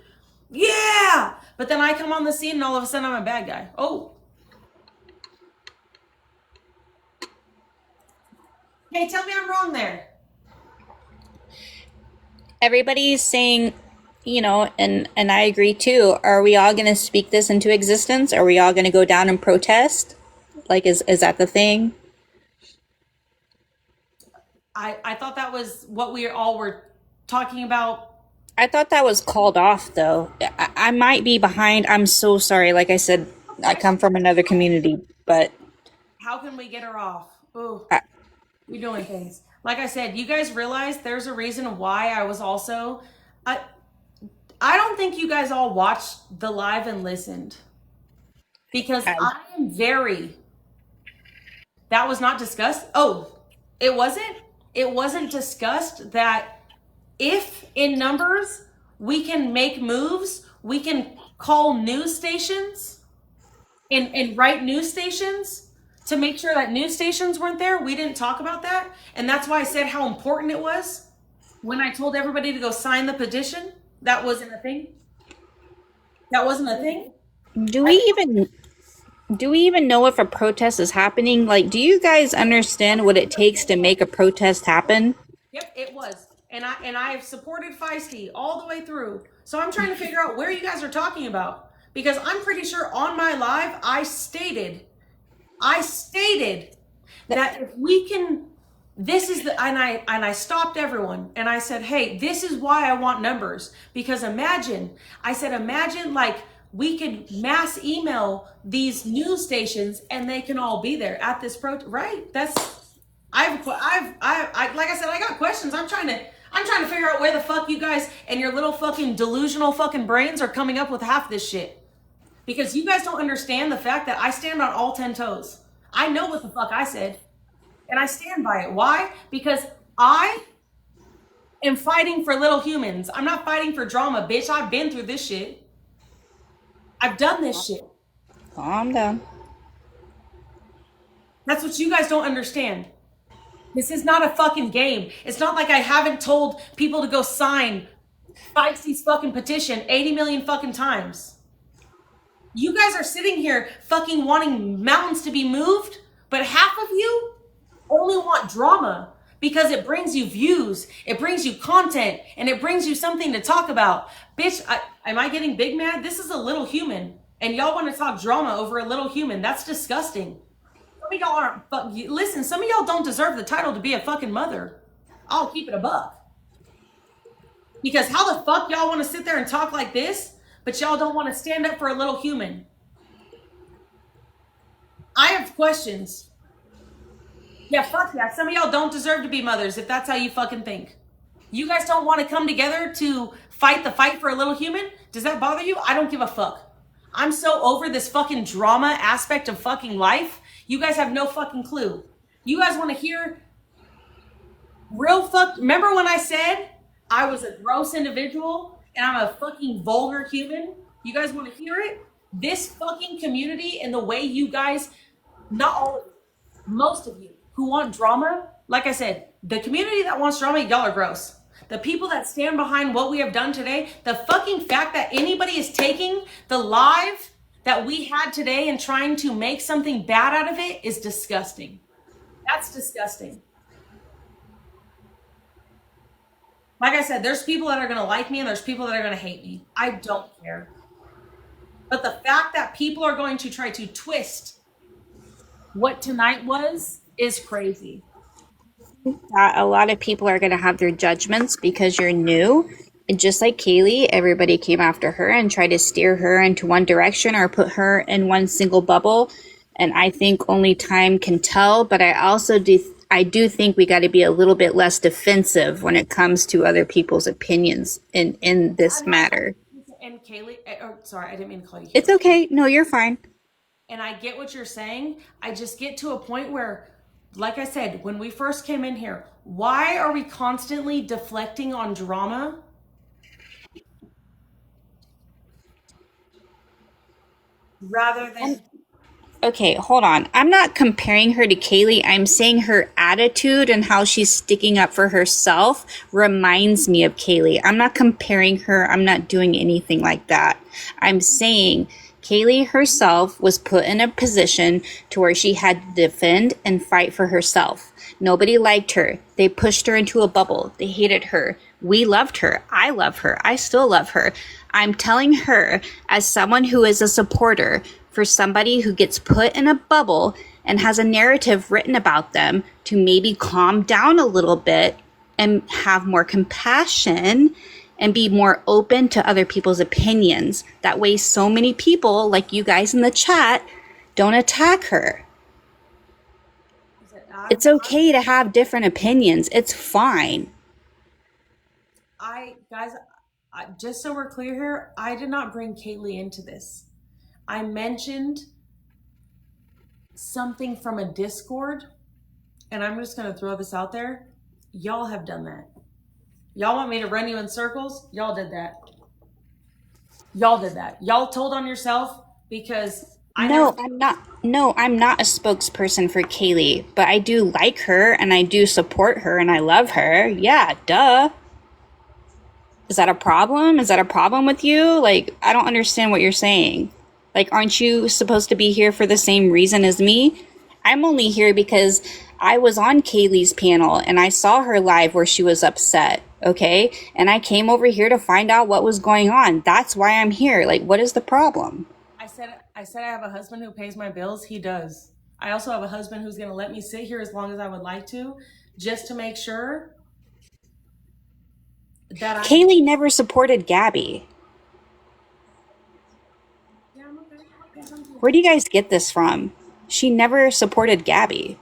Yeah. But then I come on the scene and all of a sudden I'm a bad guy. Oh. Hey, tell me I'm wrong there. Everybody's saying, you know, and I agree too. Are we all going to speak this into existence? Are we all going to go down and protest? Like, is that the thing? I thought that was what we all were talking about. I thought that was called off, though. I might be behind. I'm so sorry. Like I said, I come from another community, but How can we get her off? Ooh, you're doing things. Like I said, you guys realize there's a reason why I was also. I don't think you guys all watched the live and listened. Because I am very. That was not discussed. Oh, it wasn't? It wasn't discussed that if in numbers we can make moves, we can call news stations and write news stations to make sure that news stations weren't there. We didn't talk about that. And that's why I said how important it was when I told everybody to go sign the petition. That wasn't a thing. That wasn't a thing. do we even know if a protest is happening? Like, do you guys understand what it takes to make a protest happen? Yep, it was. And I have supported Feisty all the way through. So I'm trying to figure out where you guys are talking about. Because I'm pretty sure on my live, I stated that if we can, this is the, and I stopped everyone and I said, hey, this is why I want numbers. Because imagine like we could mass email these news stations and they can all be there at this protest, right? Like I said, I got questions. I'm trying to figure out where the fuck you guys and your little fucking delusional fucking brains are coming up with half this shit. Because you guys don't understand the fact that I stand on all 10 toes. I know what the fuck I said. And I stand by it. Why? Because I am fighting for little humans. I'm not fighting for drama, bitch. I've been through this shit. I've done this shit. Calm down. That's what you guys don't understand. This is not a fucking game. It's not like I haven't told people to go sign Feisty's fucking petition 80 million fucking times. You guys are sitting here fucking wanting mountains to be moved, but half of you only want drama because it brings you views, it brings you content, and it brings you something to talk about. Bitch, am I getting big mad? This is a little human, and y'all want to talk drama over a little human. That's disgusting. Some of y'all aren't, listen, some of y'all don't deserve the title to be a fucking mother. I'll keep it a buck. Because how the fuck y'all want to sit there and talk like this, but y'all don't want to stand up for a little human? I have questions. Yeah, fuck yeah. Some of y'all don't deserve to be mothers if that's how you fucking think. You guys don't want to come together to fight the fight for a little human? Does that bother you? I don't give a fuck. I'm so over this fucking drama aspect of fucking life. You guys have no fucking clue. You guys want to hear real fuck? Remember when I said I was a gross individual and I'm a fucking vulgar human? You guys want to hear it? This fucking community and the way you guys, not all of you, most of you who want drama, like I said, the community that wants drama, y'all are gross. The people that stand behind what we have done today, the fucking fact that anybody is taking the live that we had today and trying to make something bad out of it is disgusting. That's disgusting. Like I said, there's people that are going to like me and there's people that are going to hate me. I don't care. But the fact that people are going to try to twist what tonight was is crazy. A lot of people are going to have their judgments because you're new. And just like Kaylee, everybody came after her and tried to steer her into one direction or put her in one single bubble. And I think only time can tell. But I do think we got to be a little bit less defensive when it comes to other people's opinions in this matter. And Kaylee, sorry, I didn't mean to call you Kaylee. It's okay. No, you're fine. And I get what you're saying. I just get to a point where, like I said, when we first came in here, why are we constantly deflecting on drama? Rather than... Okay, hold on. I'm not comparing her to Kaylee. I'm saying her attitude and how she's sticking up for herself reminds me of Kaylee. I'm not comparing her. I'm not doing anything like that. I'm saying Kaylee herself was put in a position to where she had to defend and fight for herself. Nobody liked her. They pushed her into a bubble. They hated her. We loved her. I love her. I still love her. I'm telling her, as someone who is a supporter, for somebody who gets put in a bubble and has a narrative written about them, to maybe calm down a little bit and have more compassion and be more open to other people's opinions. That way, so many people, like you guys in the chat, don't attack her. It's okay to have different opinions. It's fine. Guys, just so we're clear here, I did not bring Kaylee into this. I mentioned something from a Discord, and I'm just going to throw this out there. Y'all have done that. Y'all want me to run you in circles? Y'all did that. Y'all did that. Y'all told on yourself because I'm not a spokesperson for Kaylee, but I do like her and I do support her and I love her. Yeah, duh. Is that a problem? Is that a problem with you? Like, I don't understand what you're saying. Like, aren't you supposed to be here for the same reason as me? I'm only here because I was on Kaylee's panel and I saw her live where she was upset, okay? And I came over here to find out what was going on. That's why I'm here. Like, what is the problem? I said I have a husband who pays my bills. He does. I also have a husband who's going to let me sit here as long as I would like to, just to make sure that Kaylee never supported Gabby. Yeah, I'm okay. Yeah, I'm good. Where do you guys get this from? She never supported Gabby.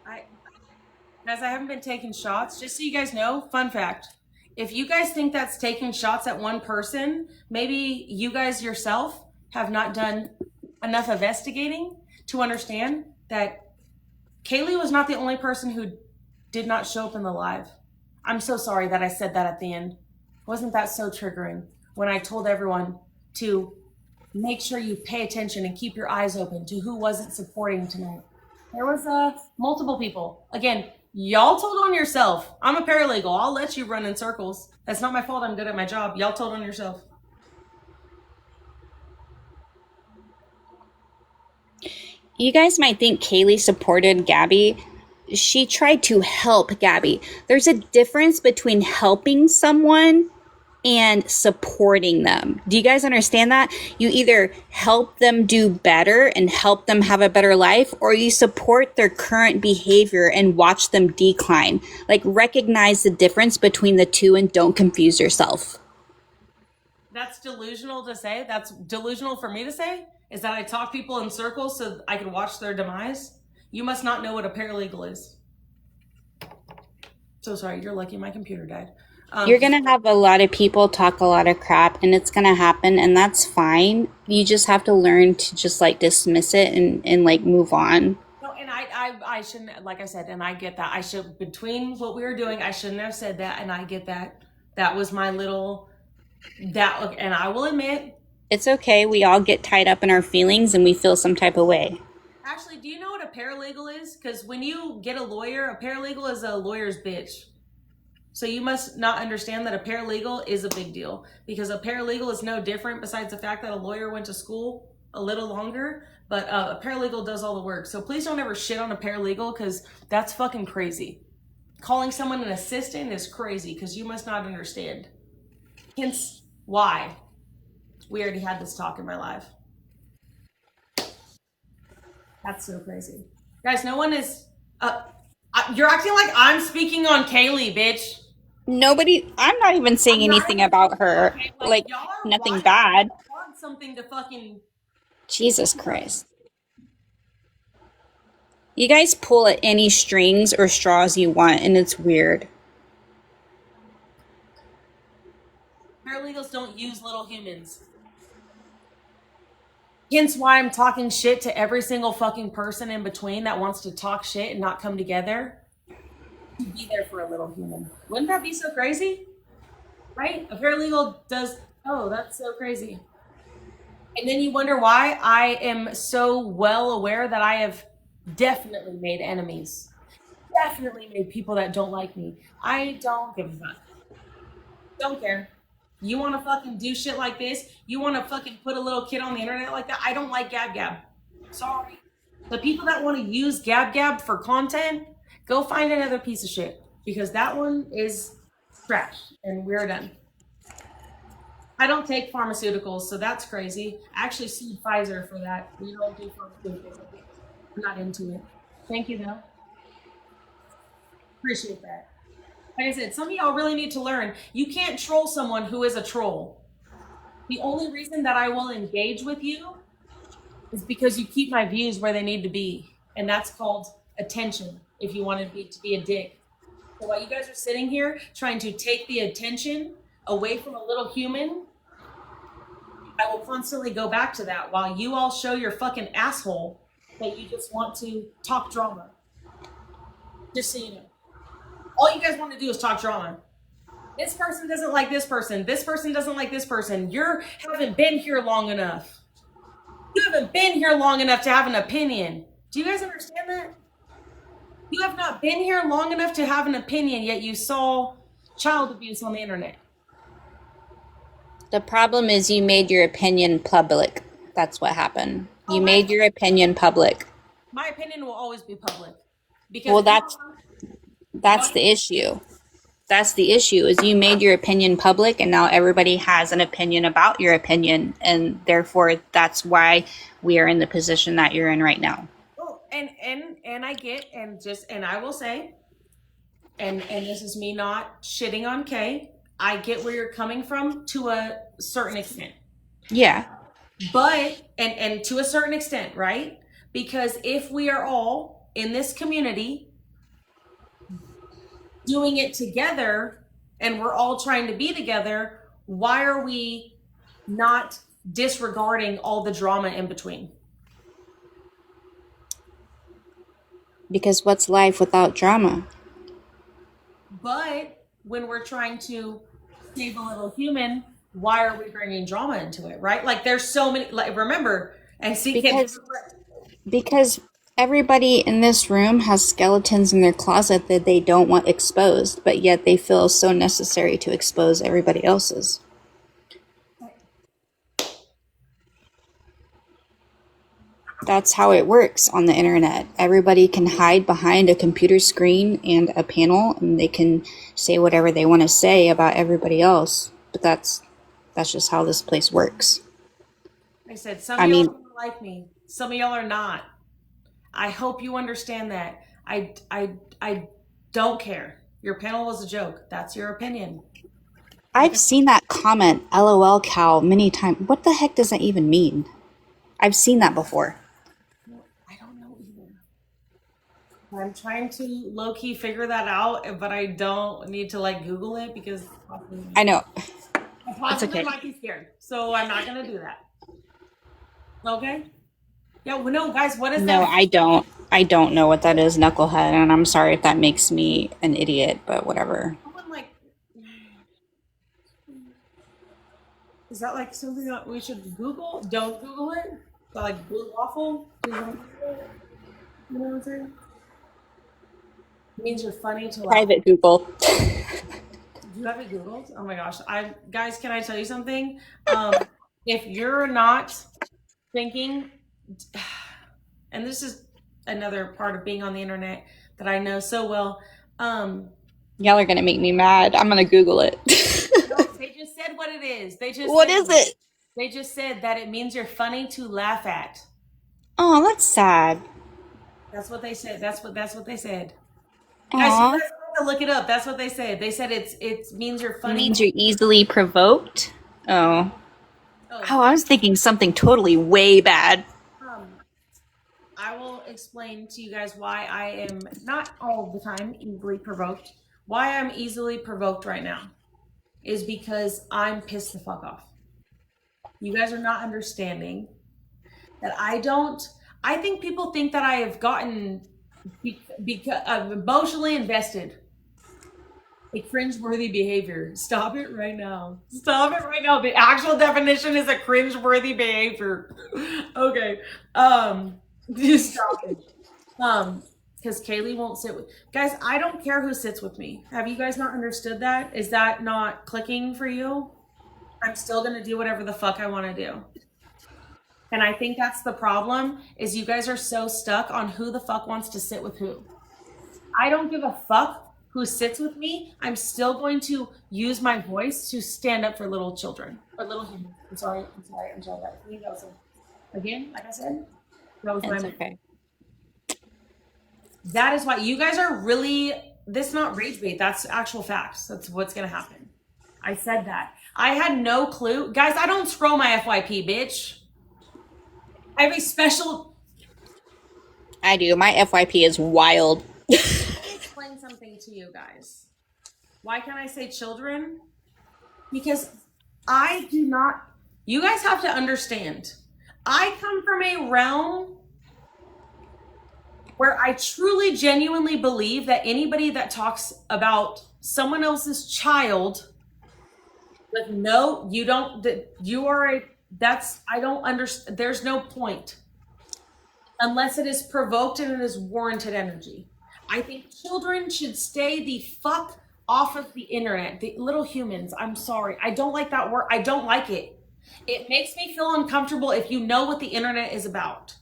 Guys, I haven't been taking shots. Just so you guys know, fun fact. If you guys think that's taking shots at one person, maybe you guys yourself have not done enough investigating to understand that Kaylee was not the only person who did not show up in the live. I'm so sorry that I said that at the end. Wasn't that so triggering when I told everyone to make sure you pay attention and keep your eyes open to who wasn't supporting tonight? There was multiple people. Again, y'all told on yourself. I'm a paralegal. I'll let you run in circles. That's not my fault. I'm good at my job. Y'all told on yourself. You guys might think Kaylee supported Gabby. She tried to help Gabby. There's a difference between helping someone and supporting them. Do you guys understand that? You either help them do better and help them have a better life, or you support their current behavior and watch them decline. Like, recognize the difference between the two and don't confuse yourself. That's delusional to say. That's delusional for me to say, is that I talk people in circles so I can watch their demise. You must not know what a paralegal is. So sorry, you're lucky my computer died. You're going to have a lot of people talk a lot of crap, and it's going to happen, and that's fine. You just have to learn to just, like, dismiss it and like, move on. No, and I shouldn't, like I said, and I get that. I should, between what we were doing, I shouldn't have said that, and I get that. That was my little, and I will admit, It's okay. We all get tied up in our feelings and we feel some type of way. Actually, do you know what a paralegal is? Because when you get a lawyer, a paralegal is a lawyer's bitch. So you must not understand that a paralegal is a big deal, because a paralegal is no different besides the fact that a lawyer went to school a little longer, but a paralegal does all the work. So please don't ever shit on a paralegal, because that's fucking crazy. Calling someone an assistant is crazy, because you must not understand. Hence why we already had this talk in my life. That's so crazy. Guys, no one is, you're acting like I'm speaking on Kaylee, bitch. Nobody, I'm not even saying anything about her. Okay, Like, y'all are nothing bad. want something to fucking. Jesus Christ. You guys pull at any strings or straws you want, and it's weird. Paralegals don't use little humans. Hence why I'm talking shit to every single fucking person in between that wants to talk shit and not come together to be there for a little human. Wouldn't that be so crazy? Right? A paralegal does, oh, that's so crazy. And then you wonder why I am so well aware that I have definitely made enemies. Definitely made people that don't like me. I don't give a fuck. Don't care. You want to fucking do shit like this? You want to fucking put a little kid on the internet like that? I don't like Gab Gab. Sorry. The people that want to use Gab Gab for content, go find another piece of shit, because that one is trash and we're done. I don't take pharmaceuticals, so that's crazy. I actually sued Pfizer for that. We don't do pharmaceuticals. I'm not into it. Thank you, though. Appreciate that. Like I said, some of y'all really need to learn. You can't troll someone who is a troll. The only reason that I will engage with you is because you keep my views where they need to be. And that's called attention, if you want to be a dick. So while you guys are sitting here trying to take the attention away from a little human, I will constantly go back to that while you all show your fucking asshole that you just want to talk drama. Just so you know. All you guys want to do is talk drama. This person doesn't like this person. This person doesn't like this person. You haven't been here long enough. You haven't been here long enough to have an opinion. Do you guys understand that? You have not been here long enough to have an opinion, yet you saw child abuse on the internet. The problem is you made your opinion public. That's what happened. You made your opinion public. My opinion will always be public. Because well, that's the issue. That's the issue, is you made your opinion public, and now everybody has an opinion about your opinion, and therefore that's why we are in the position that you're in right now. Well, and I get, and I will say, and this is me not shitting on Kay, I get where you're coming from to a certain extent. Yeah. But, and to a certain extent, right? Because if we are all in this community doing it together and we're all trying to be together, why are we not disregarding all the drama in between? Because what's life without drama? But when we're trying to save a little human, why are we bringing drama into it, right? Like there's so many, like remember, and see, because everybody in this room has skeletons in their closet that they don't want exposed, but yet they feel so necessary to expose everybody else's. That's how it works on the internet. Everybody can hide behind a computer screen and a panel, and they can say whatever they want to say about everybody else. But that's just how this place works. I said, some of y'all are like me. Some of y'all are not. I hope you understand that. I don't care. Your panel was a joke. That's your opinion. I've seen that comment, LOL cow, many times. What the heck does that even mean? I've seen that before. I don't know either. I'm trying to low-key figure that out, but I don't need to like Google it because I know. I possibly might be scared. So I'm not gonna do that. Okay? Yeah, well, no, guys, what is that? No, I don't. I don't know what that is, knucklehead, and I'm sorry if that makes me an idiot, but whatever. Is that like something that we should Google? Don't Google it. Is that like blue waffle? Please don't Google it. You know what I'm saying? It means you're funny to laugh. Private Google. Do you have it Googled? Oh my gosh. Guys, can I tell you something? If you're not thinking, and this is another part of being on the internet that I know so well. Y'all are gonna make me mad. I'm gonna Google it. No, they just said what it is. What is it? They just said that it means you're funny to laugh at. Oh, that's sad. That's what they said. That's what they said. Aww. Guys, you guys have to look it up. That's what they said. They said it means you're It funny. means you're easily provoked. Oh, I was thinking something totally way bad. I will explain to you guys why I am not all the time easily provoked. Why I'm easily provoked right now is because I'm pissed the fuck off. You guys are not understanding that I think people think that I have gotten because I'm emotionally invested. A cringeworthy behavior. Stop it right now. Stop it right now. The actual definition is a cringeworthy behavior. Okay. Just stop it. Because Kaylee won't sit with guys. I don't care who sits with me. Have you guys not understood that? Is that not clicking for you? I'm still gonna do whatever the fuck I want to do. And I think that's the problem, is you guys are so stuck on who the fuck wants to sit with who. I don't give a fuck who sits with me. I'm still going to use my voice to stand up for little children or little humans. I'm sorry. I think that was again, like I said, that was my okay. That is why you guys are really, this is not rage bait. That's actual facts. That's what's going to happen. I said that. I had no clue. Guys, I don't scroll my FYP, bitch. I have a special. I do. My FYP is wild. Let me explain something to you guys. Why can't I say children? Because I do not. You guys have to understand. I come from a realm where I truly, genuinely believe that anybody that talks about someone else's child with no, you don't, that you are a, that's, I don't understand. There's no point unless it is provoked and it is warranted energy. I think children should stay the fuck off of the internet. The little humans, I'm sorry. I don't like that word. I don't like it. It makes me feel uncomfortable if you know what the internet is about.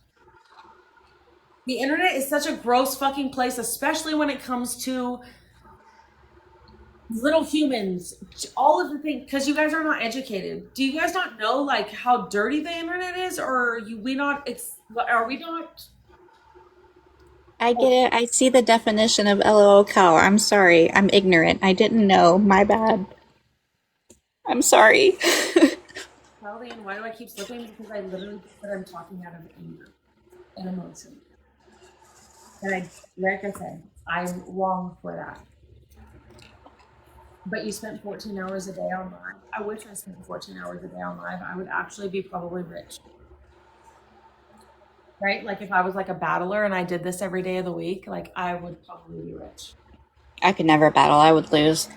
The internet is such a gross fucking place, especially when it comes to little humans, all of the things, because you guys are not educated. Do you guys not know like how dirty the internet is, or are we not? I get it. I see the definition of LOL cow. I'm sorry. I'm ignorant. I didn't know. My bad. I'm sorry. Probably, and why do I keep slipping? Because I literally said I'm talking out of anger and emotion. And like I said, I'm wrong for that. But you spent 14 hours a day on live. I wish I spent 14 hours a day on live. I would actually be probably rich. Right? Like if I was like a battler and I did this every day of the week, like I would probably be rich. I could never battle. I would lose.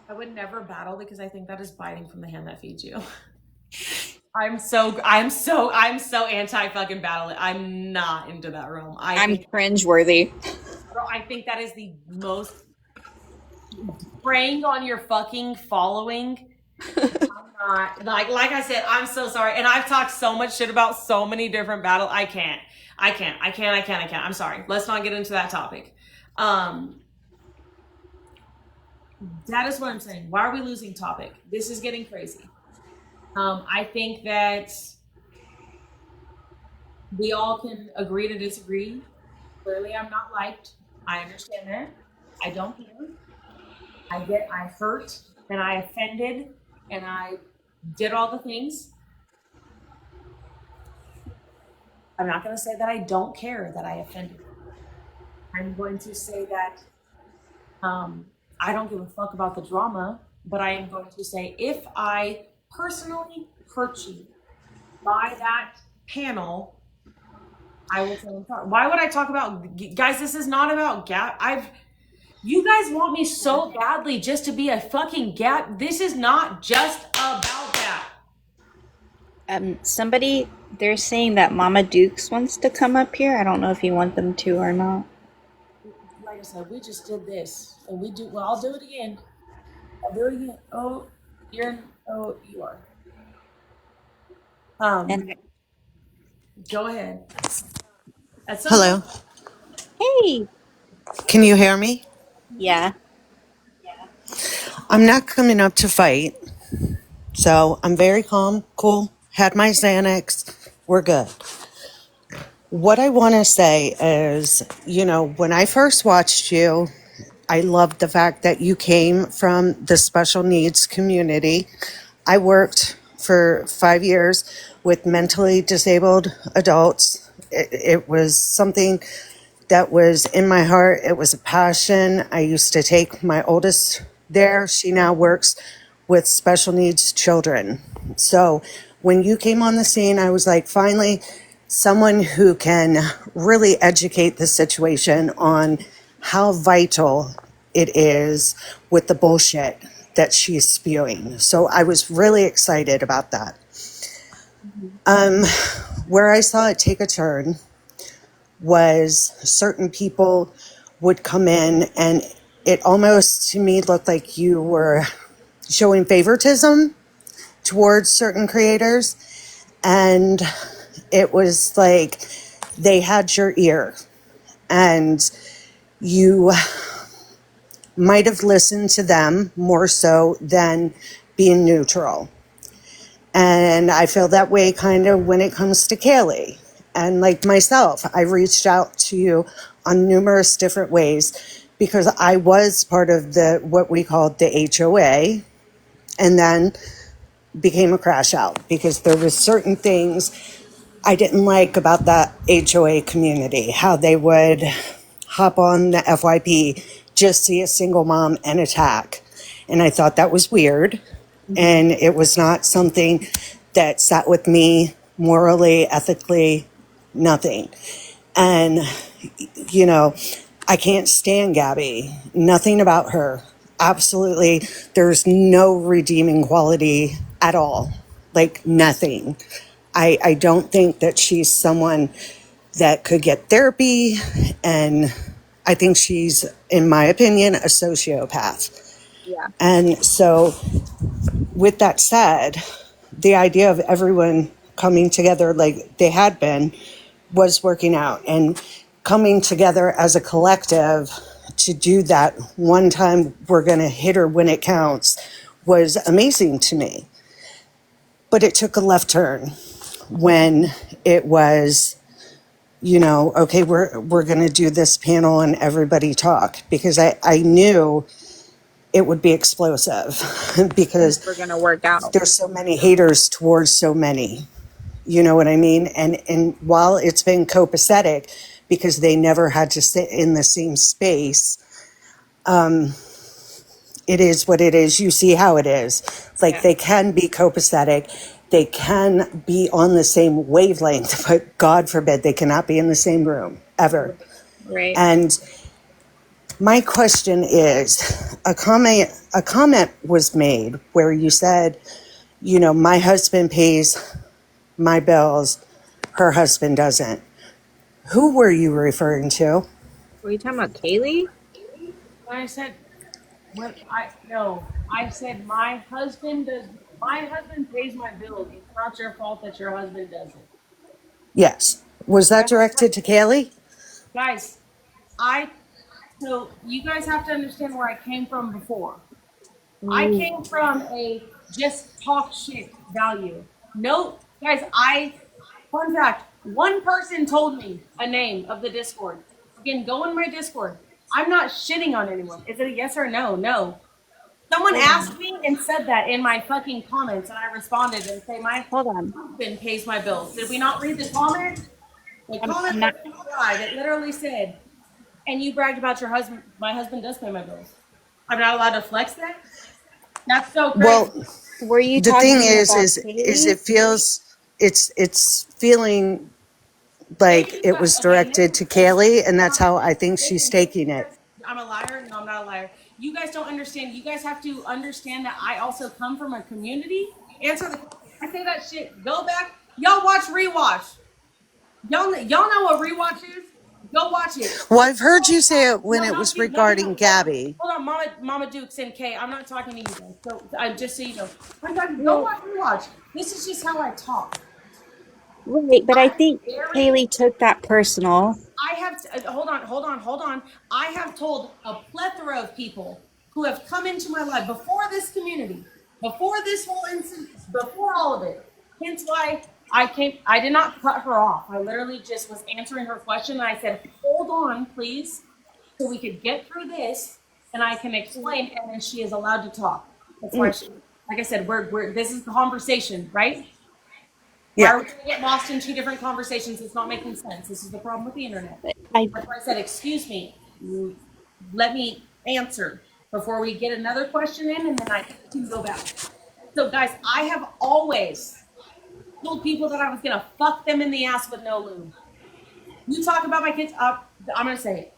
I would never battle because I think that is biting from the hand that feeds you. I'm so anti fucking battle. I'm not into that realm. I'm cringeworthy. I think that is the most preying on your fucking following. I'm not like I said, I'm so sorry. And I've talked so much shit about so many different battles. I can't. I'm sorry. Let's not get into that topic. That is what I'm saying. Why are we losing topic? This is getting crazy. I think that we all can agree to disagree. Clearly, I'm not liked. I understand that. I don't care. I hurt and I offended and I did all the things. I'm not going to say that I don't care that I offended. I'm going to say that I don't give a fuck about the drama, but I am going to say if I personally hurt you by that panel, I will tell them. Why would I talk about, guys, this is not about gap. You guys want me so badly just to be a fucking gap. This is not just about that. Somebody, they're saying that Mama Dukes wants to come up here. I don't know if you want them to or not. Like I said, we just did this, and we do. Well, I'll do it again. I'll do it again. Oh, you are. And Go ahead. At some point, Hello. hey, Can you hear me? yeah. I'm not coming up to fight, so I'm very calm, cool. Had my Xanax. We're good. What I want to say is, when I first watched you, I loved the fact that you came from the special needs community. I worked for 5 years with mentally disabled adults. It was something that was in my heart. It was a passion. I used to take my oldest there. She now works with special needs children. So when you came on the scene, I was like, finally, someone who can really educate the situation on how vital it is with the bullshit that she's spewing. So I was really excited about that. Where I saw it take a turn was certain people would come in, and it almost to me looked like you were showing favoritism towards certain creators, and it was like they had your ear, and you might have listened to them more so than being neutral. And I feel that way kind of when it comes to Kaylee. And like myself, I reached out to you on numerous different ways because I was part of the what we called the HOA, and then became a crash out because there was certain things I didn't like about that HOA community, how they would hop on the FYP, just see a single mom and attack. And I thought that was weird. And it was not something that sat with me morally, ethically, nothing. And, I can't stand Gabby. Nothing about her. Absolutely. There's no redeeming quality at all. Like nothing. I don't think that she's someone that could get therapy. And I think she's, in my opinion, a sociopath. Yeah. And so, with that said, the idea of everyone coming together like they had been was working out, and coming together as a collective to do that one time we're going to hit her when it counts was amazing to me. But it took a left turn when it was, okay, we're going to do this panel and everybody talk, because I knew it would be explosive because We're gonna work out. there's so many haters towards so many. You know what I mean? And while it's been copacetic because they never had to sit in the same space, it is what it is. You see how it is. Like Yeah. they can be copacetic, they can be on the same wavelength, but God forbid they cannot be in the same room ever. Right. And my question is, a comment was made where you said, my husband pays my bills, her husband doesn't. Who were you referring to? Were you talking about Kaylee? when I said I said my husband does. My husband pays my bills. It's not your fault that your husband doesn't. Yes. Was that directed to Kaylee? Guys, I so you guys have to understand where I came from before. I came from a just talk shit value. No, guys, fun fact, one person told me a name of the Discord. Again, go in my Discord. I'm not shitting on anyone. Is it a yes or no? No. Someone asked me and said that in my fucking comments, and I responded and say my Hold on. husband pays my bills. Did we not read the comment? The comment I'm was not. right. It literally said, and you bragged about your husband. My husband does pay my bills. I'm not allowed to flex that? That's so crazy. Well, Were you the thing talking is, about is Kaylee? it feels it's feeling like Thank you, it guys. was Okay, directed to Kaylee, and that's how I think she's taking it. I'm a liar. No, I'm not a liar. You guys don't understand. You guys have to understand that I also come from a community. Answer the question. I say that shit. Go back. Y'all watch rewatch. Y'all know what rewatch is. Go watch it. Well, I've heard you say it when No, it not was you. No, no, no. regarding Gabby. Hold on, Mama Dukes and Kay. I'm not talking to you guys. So I just so you know, I'm talking. Go Well, watch rewatch. This is just how I talk. right, but I I'm think very Kaylee took that personal. I have hold on. I have told a plethora of people who have come into my life before this community, before this whole incident, before all of it. Hence why I came. I did not cut her off. I literally just was answering her question, and I said, "Hold on, please, so we could get through this, and I can explain." And then she is allowed to talk. That's why she. Like I said, we're this is the conversation, right? Why Yeah. are we going to get lost in two different conversations? It's not making sense. This is the problem with the internet. I That's why I said, excuse me, let me answer before we get another question in, and then I can go back. So, guys, I have always told people that I was going to fuck them in the ass with no lube. You talk about my kids, I'm going to say it.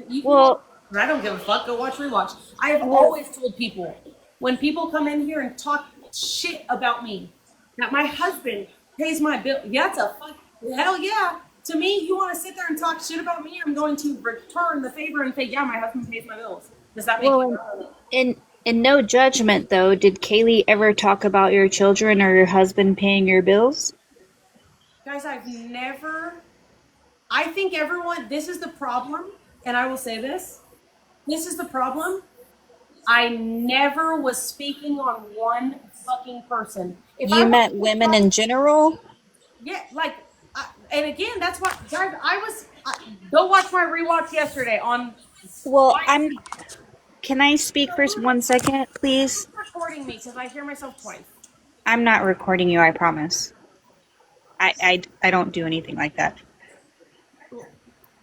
You can go, well, I don't give a fuck. Go watch rewatch. I have well, always told people when people come in here and talk shit about me that my husband pays my bill. Yeah, it's a fuck. Hell yeah. To me, you want to sit there and talk shit about me? I'm going to return the favor and say, yeah, my husband pays my bills. Does that make well, you? in no judgment though, did Kaylee ever talk about your children or your husband paying your bills? Guys, I've never. I think everyone. This is the problem, and I will say this. This is the problem. I never was speaking on one fucking person. If I You want meant to women talk, in general? yeah, like, and again, that's what, guys. Go watch my rewatch yesterday on. Well, Why can I speak for 1 second, please? recording me because I hear myself twice. I'm not recording you, I promise. I don't do anything like that.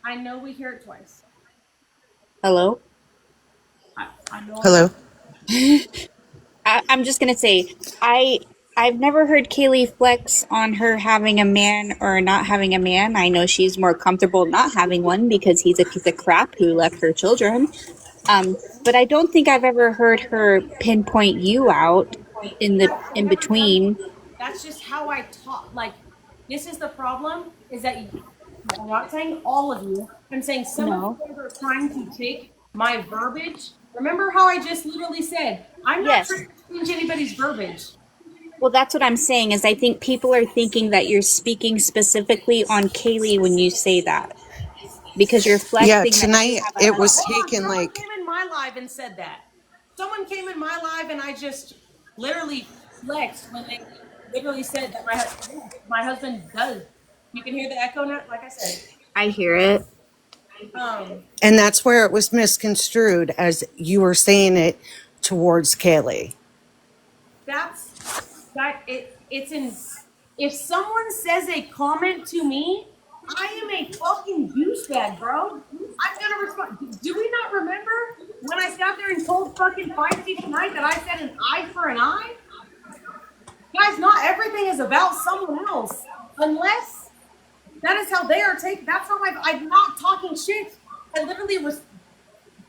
I know we hear it twice. Hello? I know I'm Hello. talking. I'm just gonna say, I I've never heard Kaylee flex on her having a man or not having a man. I know she's more comfortable not having one because he's a piece of crap who left her children. But I don't think I've ever heard her pinpoint you out I've in never done that. between. That's just how I talk. Like, this is the problem is that I'm not saying all of you. I'm saying some of you No. guys are trying to take my verbiage. Remember how I just literally said, I'm not Yes. trying to change anybody's verbiage. Well, that's what I'm saying is I think people are thinking that you're speaking specifically on Kaylee when you say that because you're Yeah, flexing that you tonight have a it was husband. Hold on, taken someone like, came in my live and said that. Someone came in my live and I just literally flexed when they literally said that my husband does. You can hear the echo now, like I said. I hear it. Um, and that's where it was misconstrued as you were saying it towards Kaylee. that's that it's in if someone says a comment to me, I am a fucking douchebag, bro. I'm gonna respond. Do we not remember when I sat there and told fucking Feisty tonight that I said an eye for an eye? Guys, not everything is about someone else. Unless that is how they are taking. That's how I'm not talking shit. I literally was.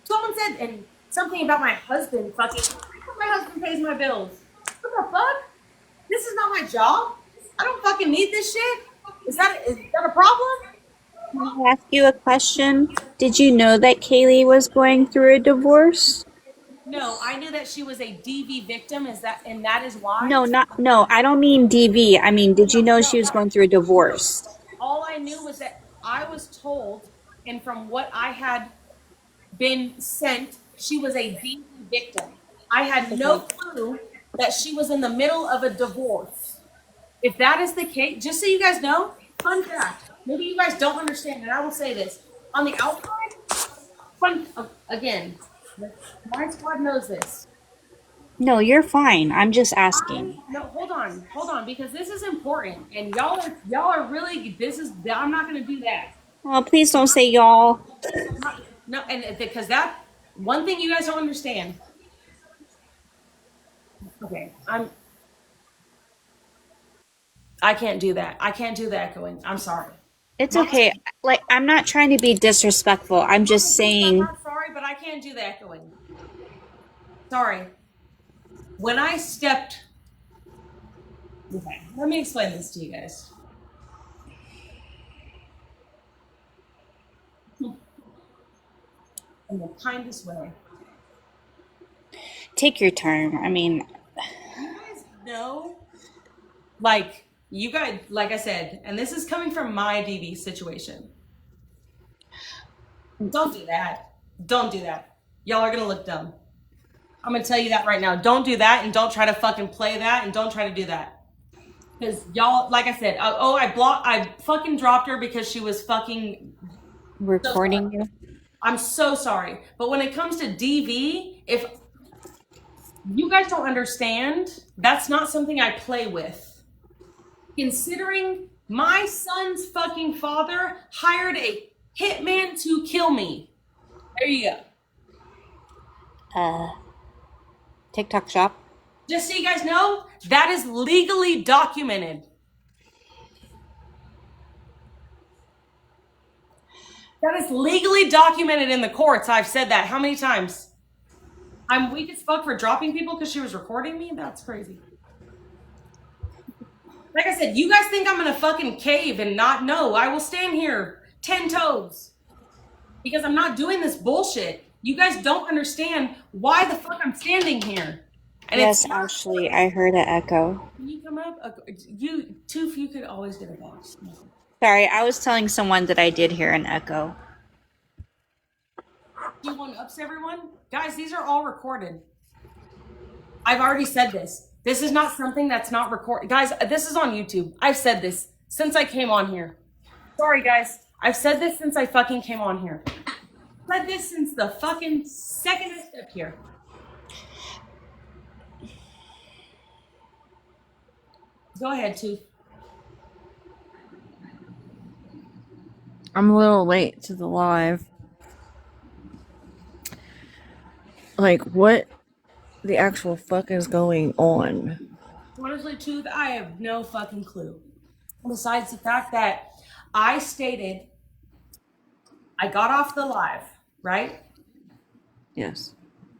Someone said and something about my husband. Fucking, my husband pays my bills. What the fuck? This is not my job. I don't fucking need this shit. Is that a problem? Can I ask you a question? Did you know that Kaylee was going through a divorce? No, I knew that she was a DV victim. Is that and that is why? No, not no. I don't mean DV. I mean, did you No, know no, she was no. going through a divorce? All I knew was that I was told, and from what I had been sent, she was a DV victim. I had no Okay. clue that she was in the middle of a divorce. If that is the case, just so you guys know, fun fact. Maybe you guys don't understand, and I will say this on the outside. Fun again. My squad knows this. No, you're fine. I'm just asking. No, hold on, because this is important, and y'all are really. This is. I'm not going to do that. Well, please don't say y'all. No, and because that one thing you guys don't understand. Okay, I can't do that. I can't do the echoing. I'm sorry. It's My, okay. Like, I'm not trying to be disrespectful. I'm just I'm saying. not sorry, but I can't do the echoing. Sorry. When I stepped Okay, let me explain this to you guys. In the kindest way. Take your time. I mean, You guys know, like, you guys, like I said, and this is coming from my DV situation. Don't do that. Don't do that. Y'all are gonna look dumb. I'm gonna tell you that right now. Don't do that, and don't try to fucking play that, and don't try to do that. Because y'all, like I said, I fucking dropped her because she was fucking. recording you. I'm so sorry. But when it comes to DV, if you guys don't understand, that's not something I play with. Considering my son's fucking father hired a hitman to kill me. There you go. TikTok shop. Just so you guys know, that is legally documented. That is legally documented in the courts. I've said that. How many times? I'm weak as fuck for dropping people because she was recording me? That's crazy. Like I said, you guys think I'm gonna fucking cave and not know. I will stand here 10 toes. Because I'm not doing this bullshit. You guys don't understand why the fuck I'm standing here. And Yes, it's actually, I heard an echo. Can you come up? Toof, you could always get a box. Sorry, I was telling someone that I did hear an echo. Do one ups everyone? Guys, these are all recorded. I've already said this. This is not something that's not recorded. Guys, this is on YouTube. I've said this since I came on here. Sorry, guys. I've said this since I fucking came on here. I've said this since the fucking second I stepped here. Go ahead, Toof. I'm a little late to the live. Like, what the actual fuck is going on? Honestly, Tooth, I have no fucking clue. Besides the fact that I stated I got off the live, right? Yes.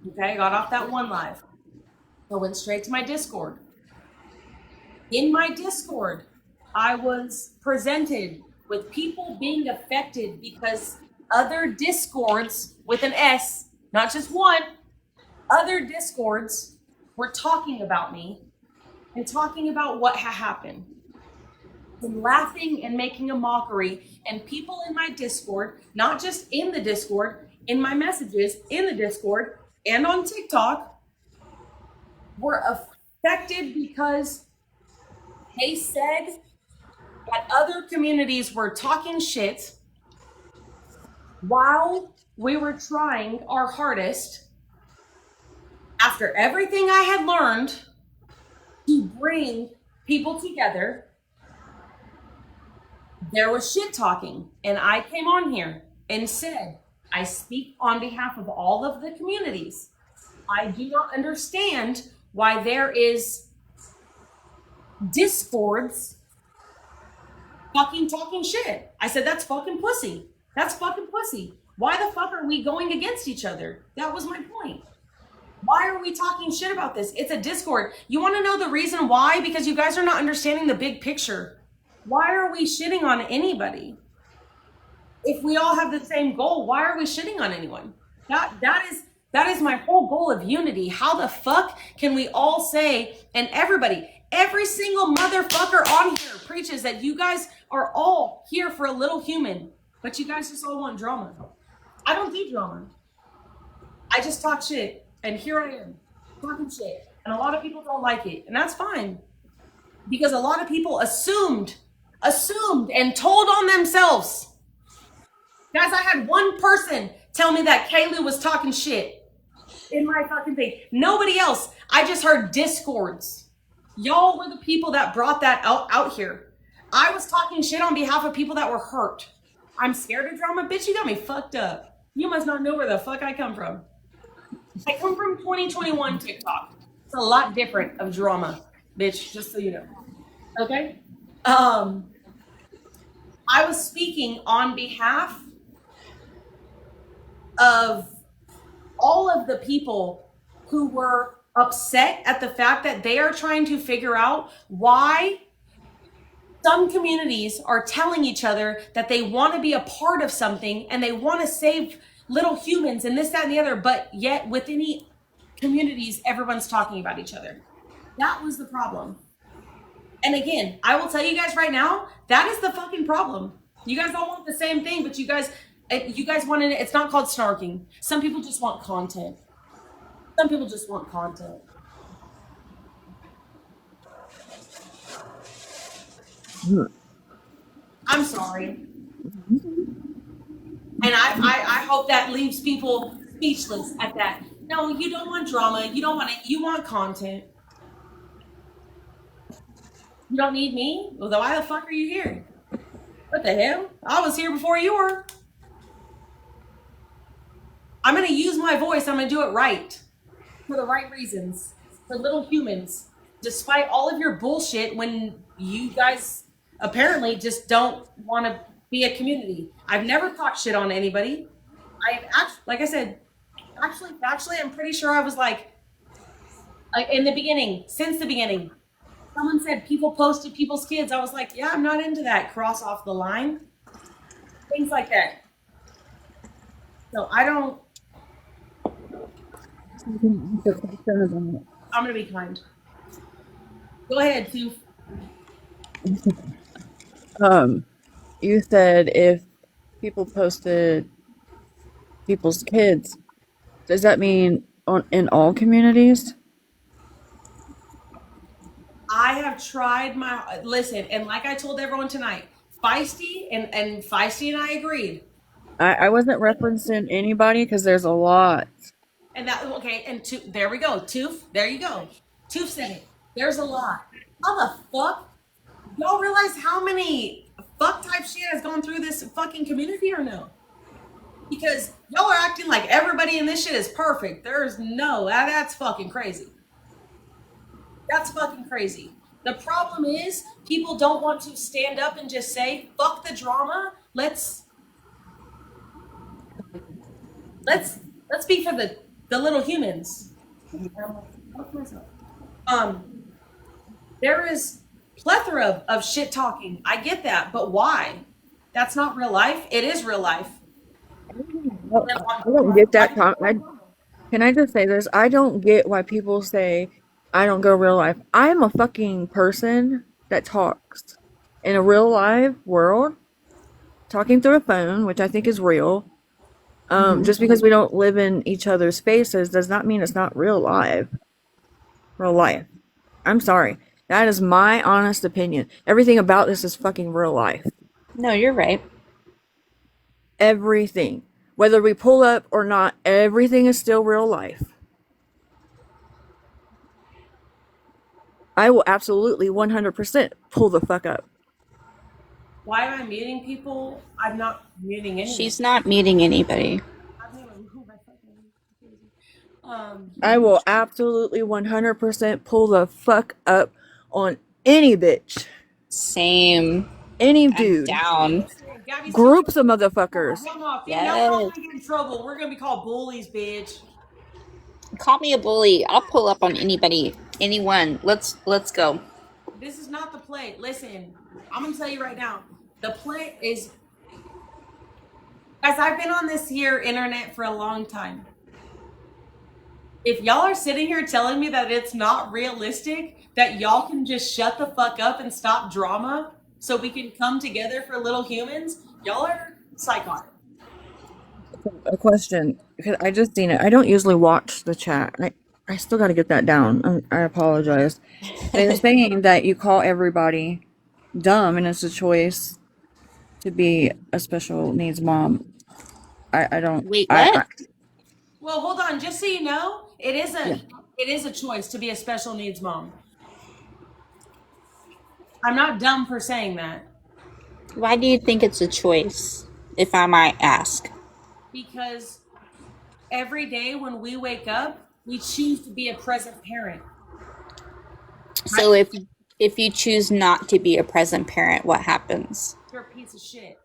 Okay, I got off that one live. I went straight to my Discord. In my Discord, I was presented with people being affected because other Discords with an S, not just one, other Discords were talking about me and talking about what had happened and laughing and making a mockery. And people in my Discord, not just in the Discord, in my messages in the Discord and on TikTok, were affected because they said that other communities were talking shit while we were trying our hardest after everything I had learned to bring people together. There was shit talking, and I came on here and said, I speak on behalf of all of the communities. I do not understand why there is discords fucking talking shit. I said, that's fucking pussy. That's fucking pussy. Why the fuck are we going against each other? That was my point. Why are we talking shit about this? It's a Discord. You want to know the reason why? Because you guys are not understanding the big picture. Why are we shitting on anybody? If we all have the same goal, why are we shitting on anyone? That is my whole goal of unity. How the fuck can we all say, and every single motherfucker on here preaches that you guys are all here for a little human, but you guys just all want drama. I don't do drama. I just talk shit, and here I am, talking shit. And a lot of people don't like it, and that's fine. Because a lot of people assumed and told on themselves. Guys, I had one person tell me that Kaylee was talking shit in my fucking thing. Nobody else. I just heard discords. Y'all were the people that brought that out here. I was talking shit on behalf of people that were hurt. I'm scared of drama? Bitch, you got me fucked up. You must not know where the fuck I come from. I come from 2021 TikTok. It's a lot different of drama, bitch, just so you know. Okay? I was speaking on behalf of all of the people who were upset at the fact that they are trying to figure out why some communities are telling each other that they want to be a part of something and they want to save little humans and this, that, and the other, but yet within communities, everyone's talking about each other. That was the problem. And again, I will tell you guys right now, that is the fucking problem. You guys all want the same thing, but you guys want it. It's not called snarking. Some people just want content. Some people just want content. I'm sorry. And I hope that leaves people speechless at that. No, you don't want drama. You don't want it. You want content. You don't need me? Well, then why the fuck are you here? What the hell? I was here before you were. I'm going to use my voice. I'm going to do it right. For the right reasons. For little humans. Despite all of your bullshit when you guys apparently just don't want to be a community. I've never talked shit on anybody. I've actually, like I said, actually, I'm pretty sure I was like in the beginning, since the beginning, someone said people posted people's kids. I was like, yeah, I'm not into that. Cross off the line. Things like that. So I don't. I'm going to be kind. Go ahead, Sue. You said if people posted people's kids, does that mean in all communities? I have tried my listen, and like I told everyone tonight, Feisty and Feisty and I agreed. I wasn't referencing anybody because there's a lot. And that okay, and there we go. Toof, there you go. Toof said it. There's a lot. How the fuck? Y'all realize how many fuck type shit has gone through this fucking community or no? Because y'all are acting like everybody in this shit is perfect. There's no, that's fucking crazy. That's fucking crazy. The problem is people don't want to stand up and just say, fuck the drama. Let's be for the little humans. There is plethora of shit talking. I get that, but why? That's not real life. It is real life. I don't get that. Can I just say this? I don't get why people say I don't go real life. I'm a fucking person that talks in a real live world, talking through a phone, which I think is real. Just because we don't live in each other's faces does not mean it's not real life. Real life. I'm sorry. That is my honest opinion. Everything about this is fucking real life. No, you're right. Everything. Whether we pull up or not, everything is still real life. I will absolutely 100% pull the fuck up. Why am I muting people? I'm not muting anyone. She's not muting anybody. I will absolutely 100% pull the fuck up on any bitch. Same. Any dude. Down. Groups of motherfuckers. Yes. Y'all gonna get in trouble. We're gonna be called bullies, bitch. Call me a bully. I'll pull up on anybody. Anyone. Let's go. This is not the play. Listen, I'm gonna tell you right now. The play is, as I've been on this here internet for a long time. If y'all are sitting here telling me that it's not realistic, that y'all can just shut the fuck up and stop drama so we can come together for little humans, y'all are psychotic. A question, because I just seen it. I don't usually watch the chat. I still got to get that down. I apologize. They're saying that you call everybody dumb and it's a choice to be a special needs mom. I don't. Wait, what? Well, hold on. Just so you know, it is a choice to be a special needs mom. I'm not dumb for saying that. Why do you think it's a choice, if I might ask? Because every day when we wake up, we choose to be a present parent. So if you choose not to be a present parent, what happens? You're a piece of shit.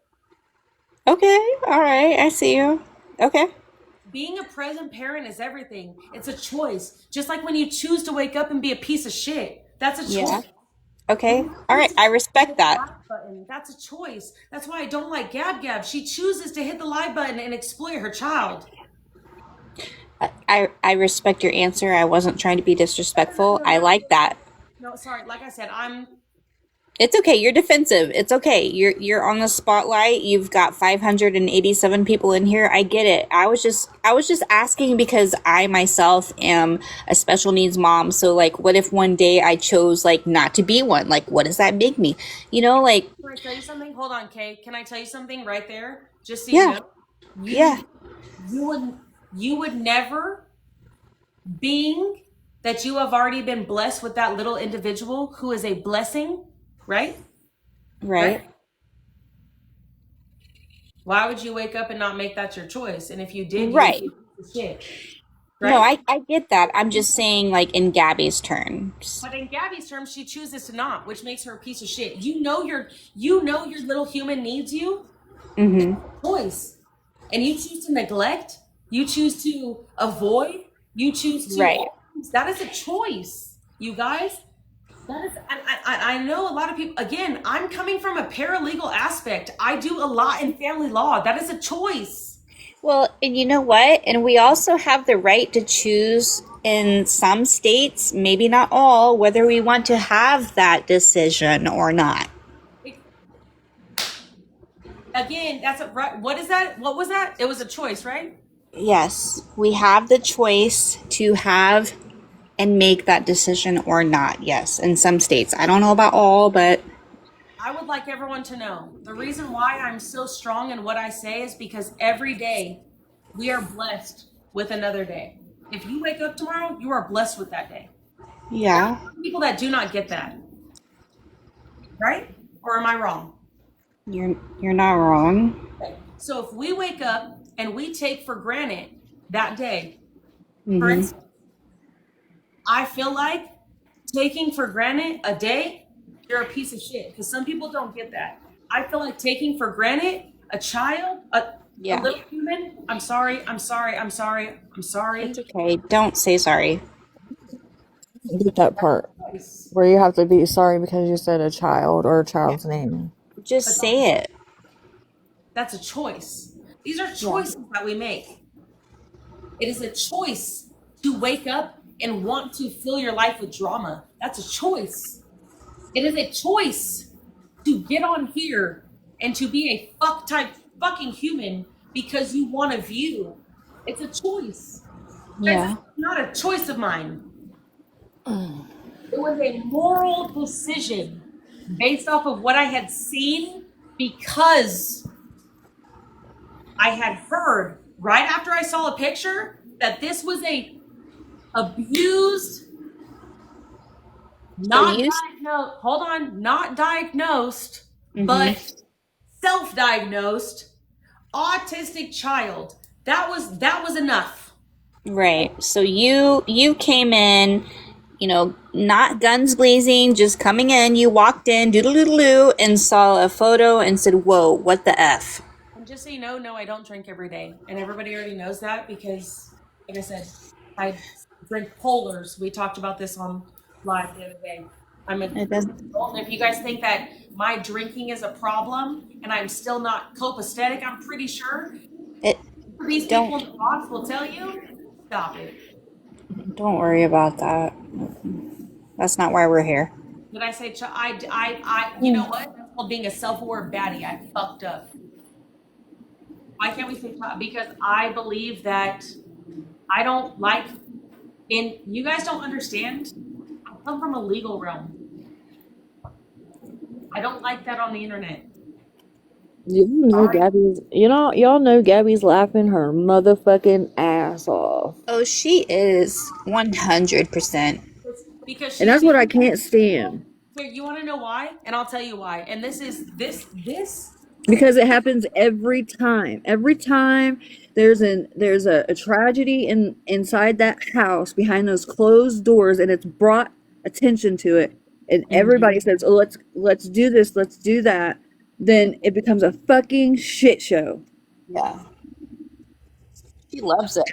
Okay, all right, I see you. Okay. being a present parent is everything. It's a choice. Just like when you choose to wake up and be a piece of shit. That's a Yeah. choice. Okay. When All you right. choose I to hit respect the that. like button, that's a choice. That's why I don't like Gab Gab. She chooses to hit the like button and exploit her child. I respect your answer. I wasn't trying to be disrespectful. No, I you're like that. no, sorry. Like I said, It's okay. You're defensive. It's okay. You're on the spotlight. You've got 587 people in here. I get it. I was just asking because I myself am a special needs mom. So like what if one day I chose like not to be one? Like what does that make me? You know, like Can I tell you something? Hold on, Kay. Can I tell you something right there? Just so you yeah. know, Yeah. you would never, being that you have already been blessed with that little individual who is a blessing, right? Right. Right? Why would you wake up and not make that your choice? And if you did, you would Right. be a piece of shit, No, right? I get that. I'm just saying like in Gabby's terms. But in Gabby's terms, she chooses to not, which makes her a piece of shit. Your little human needs you. It's Mhm. a choice. And you choose to neglect, you choose to avoid, you choose to Right. that is a choice, you guys. That is, I know a lot of people, again, I'm coming from a paralegal aspect. I do a lot in family law. That is a choice. Well, and you know what? And we also have the right to choose in some states, maybe not all, whether we want to have that decision or not. Again, that's a right. What is that? What was that? It was a choice, right? Yes, we have the choice to have and make that decision or not. Yes, in some states. I don't know about all, but I would like everyone to know the reason why I'm so strong in what I say is because every day we are blessed with another day. If you wake up tomorrow, you are blessed with that day. There are yeah, people that do not get that, right? Or am I wrong? you're not wrong. So if we wake up and we take for granted that day, for Mhm. instance, I feel like taking for granted a day, you're a piece of shit because some people don't get that. I feel like taking for granted a child, a Yeah. little human. I'm sorry. I'm sorry. I'm sorry. I'm sorry. It's okay. Don't say sorry. Get that part where you have to be sorry because you said a child or a child's name. Just say it. That's a choice. These are Yeah. choices that we make. It is a choice to wake up and want to fill your life with drama. That's a choice. It is a choice to get on here and to be a fuck type fucking human because you want a view. It's a choice. Guys, this Yeah. is not a choice of mine. It was a moral decision based off of what I had seen because I had heard right after I saw a picture that this was a abused, So not you diagnosed, hold on, not diagnosed, Mhm. but self-diagnosed autistic child. That was enough. Right. So you came in, not guns blazing, just coming in. You walked in, doodle doodle doo, and saw a photo and said, "Whoa, what the f?" And just so you know, no, I don't drink every day. And everybody already knows that because, like I said, I drink polars. We talked about this on live the other day. I'm a It does. adult, and if you guys think that my drinking is a problem and I'm still not copacetic, I'm pretty sure It these people don't in the box will tell you, stop it. don't worry about that. That's not why we're here. Did I say, you know what? That's called being a self-aware baddie. I fucked up. Why can't we say, because I believe that I don't like, and you guys don't understand, I come from a legal realm. I don't like that on the internet. Sorry. Y'all know Gabby's laughing her motherfucking ass off. Oh, she is 100%. Because And she's that's what I being, can't stand. here, you want to know why? And I'll tell you why. And this is, this, Because it happens every time. Every time there's a tragedy inside that house behind those closed doors and it's brought attention to it and everybody says, "Oh, let's do this, let's do that." Then it becomes a fucking shit show. Yeah. She loves it.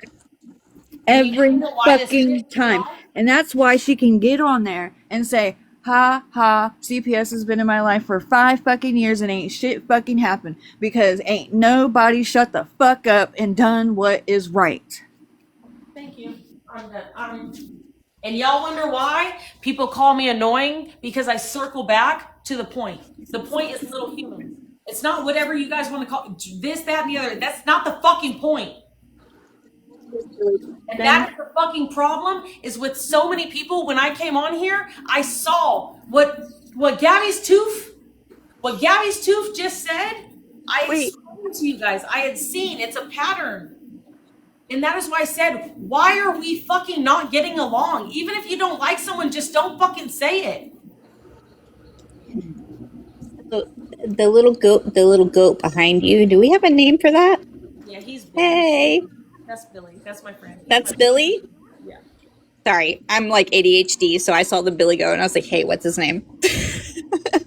And you Every know why this is? fucking time. And that's why she can get on there and say, ha ha, CPS has been in my life for 5 fucking years and ain't shit fucking happened because ain't nobody shut the fuck up and done what is right. Thank you. I'm done. And y'all wonder why people call me annoying? Because I circle back to the point. The point is little humans. It's not whatever you guys want to call this, that, and the other. That's not the fucking point. And that is the fucking problem is with so many people. When I came on here, I saw what Gabby's tooth just said. I explained to you guys. I had seen it's a pattern. And that is why I said, why are we fucking not getting along? Even if you don't like someone, just don't fucking say it. The little goat behind you. Do we have a name for that? Yeah, he's Billy. Hey, That's Billy. That's my friend. that's Billy. Yeah. Sorry, I'm like ADHD, so I saw the Billy goat and I was like, "Hey, what's his name?" The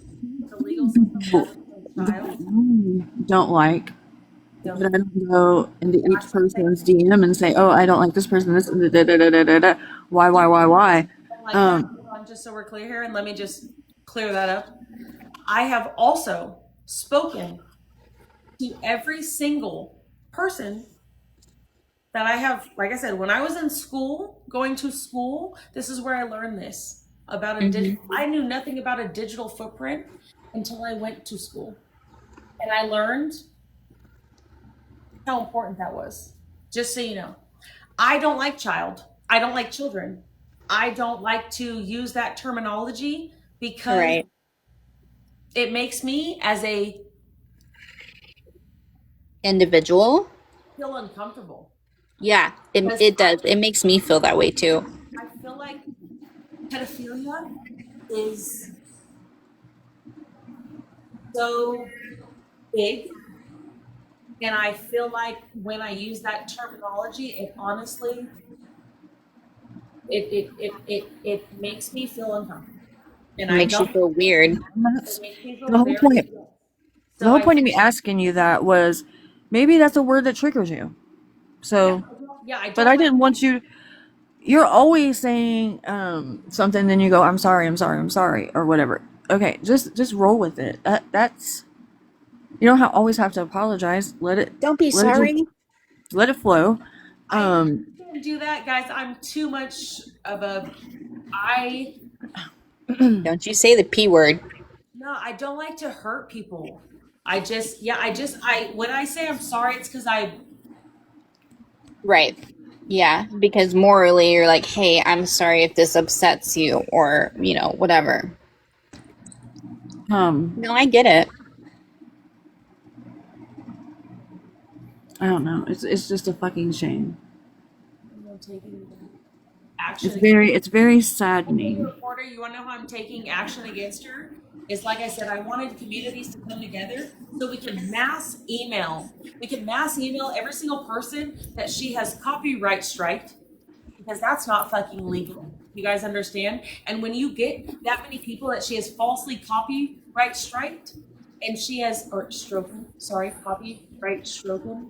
legal system has a child. Don't like. But I don't go into each person's DM and say, oh, I don't like this person. This da, da, da, da, da, da. Why? Like that. Hold on, just so we're clear here, and let me just clear that up. I have also spoken to every single person that I have. Like I said, when I was in school, going to school, this is where I learned this about a digital. I knew nothing about a digital footprint until I went to school, and I learned how important that was. Just so you know, I don't like child. I don't like children. I don't like to use that terminology because it makes me as a Individual. feel uncomfortable. Yeah, it does. It makes me feel that way too. I feel like pedophilia is so big, and I feel like when I use that terminology, it honestly it makes me feel uncomfortable, and It I makes you don't. feel weird. It makes me feel the whole very point. ill. The whole point of me asking you that was maybe that's a word that triggers you. So, yeah, I don't. but I didn't want you. You're always saying something, then you go, I'm sorry, or whatever. Okay, just roll with it. That's you don't always have to apologize. Let it. Don't be let it sorry. just, let it flow. I can't do that, guys. I'm too much of a. Don't you say the P word. No, I don't like to hurt people. When I say I'm sorry, it's because Right. Yeah, because morally you're like, "Hey, I'm sorry if this upsets you," or whatever. No, I get it. I don't know. It's just a fucking shame. taking It's action. very Okay, saddening. reporter, you want to know how I'm taking action against her? It's like I said, I wanted communities to come together so we can mass email. We can mass email every single person that she has copyright striked, because that's not fucking legal. You guys understand? And when you get that many people that she has falsely copyright striked, and she has, or stroken, sorry, copyright stroken.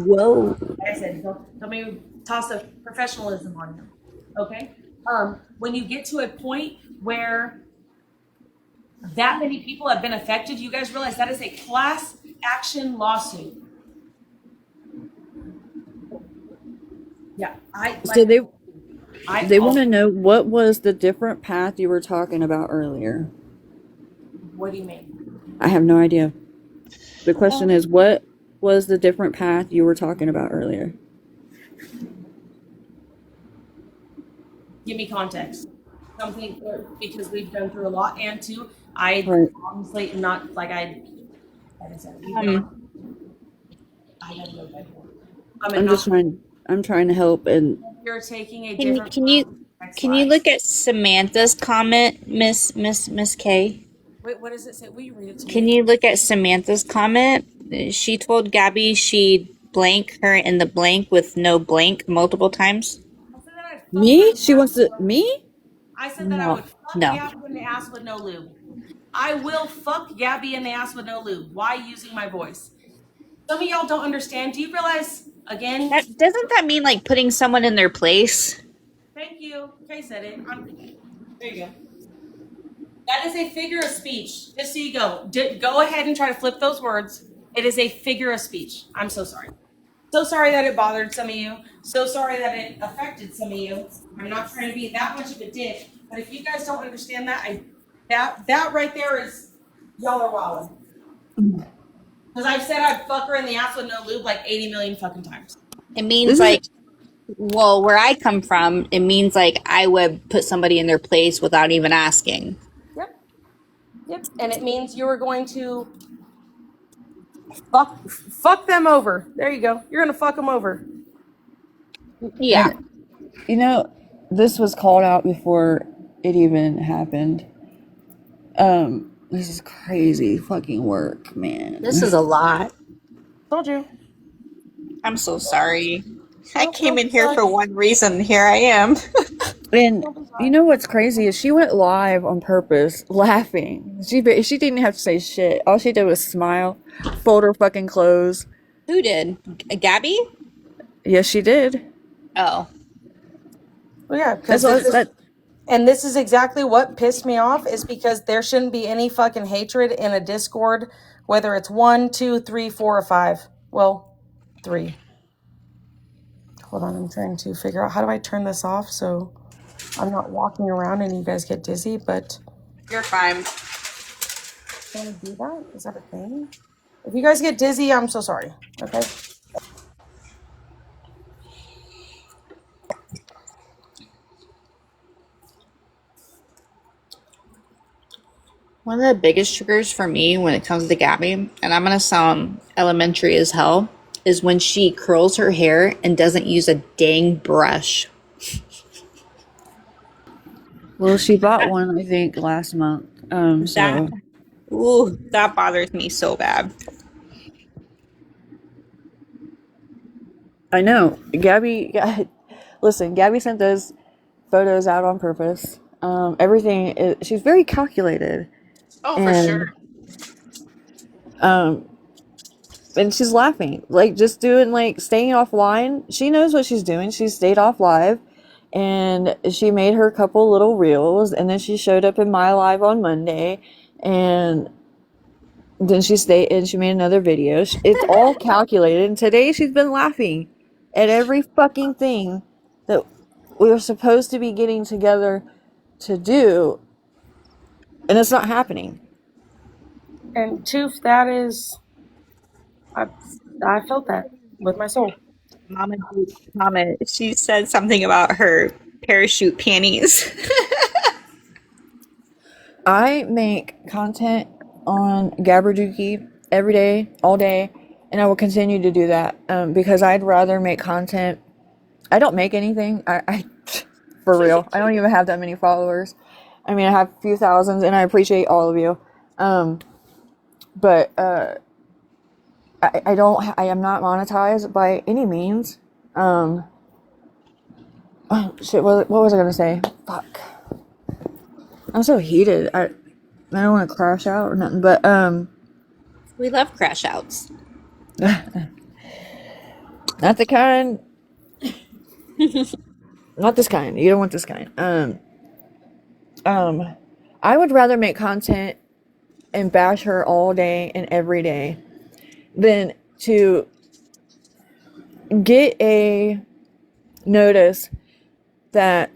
Whoa. Like I said, don't let me toss a professionalism on you. Okay? When you get to a point where that many people have been affected, you guys realize that is a class action lawsuit. Yeah, So they want to know what was the different path you were talking about earlier. What do you mean? I have no idea. The question is, what was the different path you were talking about earlier? Give me context. Something, because we've done through a lot, and two, I honestly not like I said, we've been on. I gotta go back. I'm trying to help, and You're taking a Can different. can you look at Samantha's comment, Miss K? Wait, what does it say? Will you read it to me? Can you look at Samantha's comment? She told Gabby she'd blank her in the blank with no blank multiple times. me? She wants to me? I said that I would fuck Gabby in the ass with no lube. I will fuck Gabby in the ass with no lube. Why using my voice? Some of y'all don't understand. Do you realize Again, That doesn't that mean like putting someone in their place? thank you. Kay said it. There you go. That is a figure of speech. Just so you go ahead and try to flip those words. It is a figure of speech. I'm so sorry. So sorry that it bothered some of you. So sorry that it affected some of you. I'm not trying to be that much of a dick, but if you guys don't understand that, that right there is y'all are wilding. Because I've said I'd fuck her in the ass with no lube like 80 million fucking times. It means This is like, well, where I come from, it means like I would put somebody in their place without even asking. Yep. Yep. And it means you are going to fuck them over. There you go. You're gonna fuck them over. Yeah. and you know, this was called out before it even happened. This is crazy fucking work, man. This is a lot. Told you. I'm so sorry. I Nope, came don't in be here sorry. for one reason. Here I am. And Don't be you sorry. know what's crazy is she went live on purpose, laughing. She didn't have to say shit. All she did was smile, fold her fucking clothes. Who did? Gabby? Yes, she did. Oh. Well, yeah, That's because all. this is exactly what pissed me off is because there shouldn't be any fucking hatred in a Discord, whether it's 1, 2, 3, 4, or 5. Well, 3. Hold on, I'm trying to figure out how do I turn this off so I'm not walking around and you guys get dizzy, but You're fine. can I do that? Is that a thing? If you guys get dizzy, I'm so sorry. Okay. One of the biggest triggers for me when it comes to Gabby, and I'm gonna sound elementary as hell, is when she curls her hair and doesn't use a dang brush. Well, she bought one, I think, last month. That So ooh, that bothers me so bad. I know Gabby. Listen, Gabby sent those photos out on purpose. Everything is, she's very calculated, Oh, for sure. and um, and she's laughing, like just doing like staying offline. She knows what she's doing. She stayed off live, and she made her couple little reels, and then she showed up in my live on Monday, and then she stayed and she made another video. It's all calculated, and today she's been laughing at every fucking thing that we were supposed to be getting together to do, and it's not happening. And Toof, that is, I felt that with my soul. Mama, Mama, she said something about her parachute panties. I make content on Gabberduki every day, all day, and I will continue to do that because I'd rather make content. I don't make anything. I for real. I don't even have that many followers. I mean, I have a few thousands, and I appreciate all of you. But I don't. I am not monetized by any means. Oh shit! What was I gonna say? Fuck. I'm so heated. I don't want to crash out or nothing. But We love crash outs. not the kind. Not this kind. You don't want this kind. I would rather make content and bash her all day and every day than to get a notice that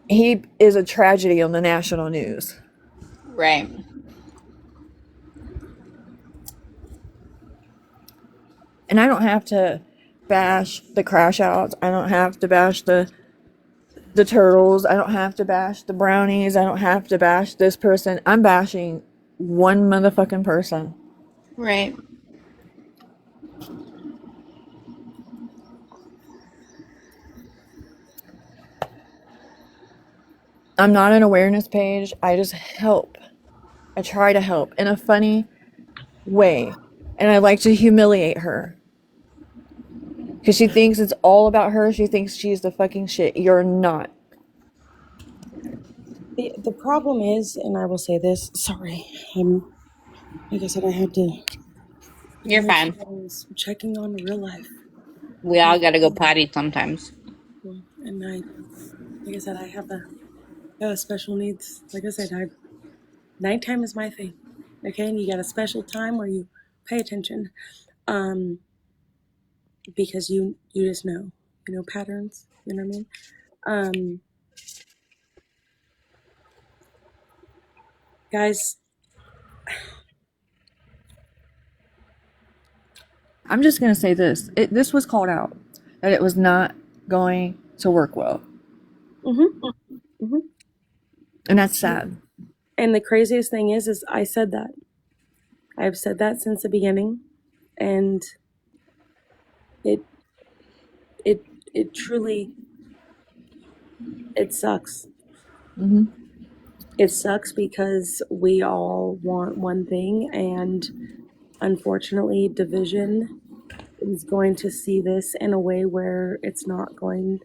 he is a tragedy on the national news. Right. And I don't have to bash the crash outs. I don't have to bash the turtles. I don't have to bash the brownies. I don't have to bash this person. I'm bashing one motherfucking person. Right. I'm not an awareness page. I just help. I try to help in a funny way. And I like to humiliate her. Because she thinks it's all about her. She thinks she's the fucking shit. You're not. The problem is, and I will say this, sorry, like I said, I had to You're Like fine. I was checking on real life. We And, all gotta go potty sometimes. and like I said, I have special needs. Like I said, nighttime is my thing. Okay, and you got a special time where you pay attention, because you just know, patterns. You know what I mean? Guys, I'm just gonna say this. This was called out that it was not going to work well, and that's sad. and the craziest thing is I said that. I've said that since the beginning, and it it it truly it sucks. It sucks because we all want one thing, and unfortunately, division is going to see this in a way where it's not going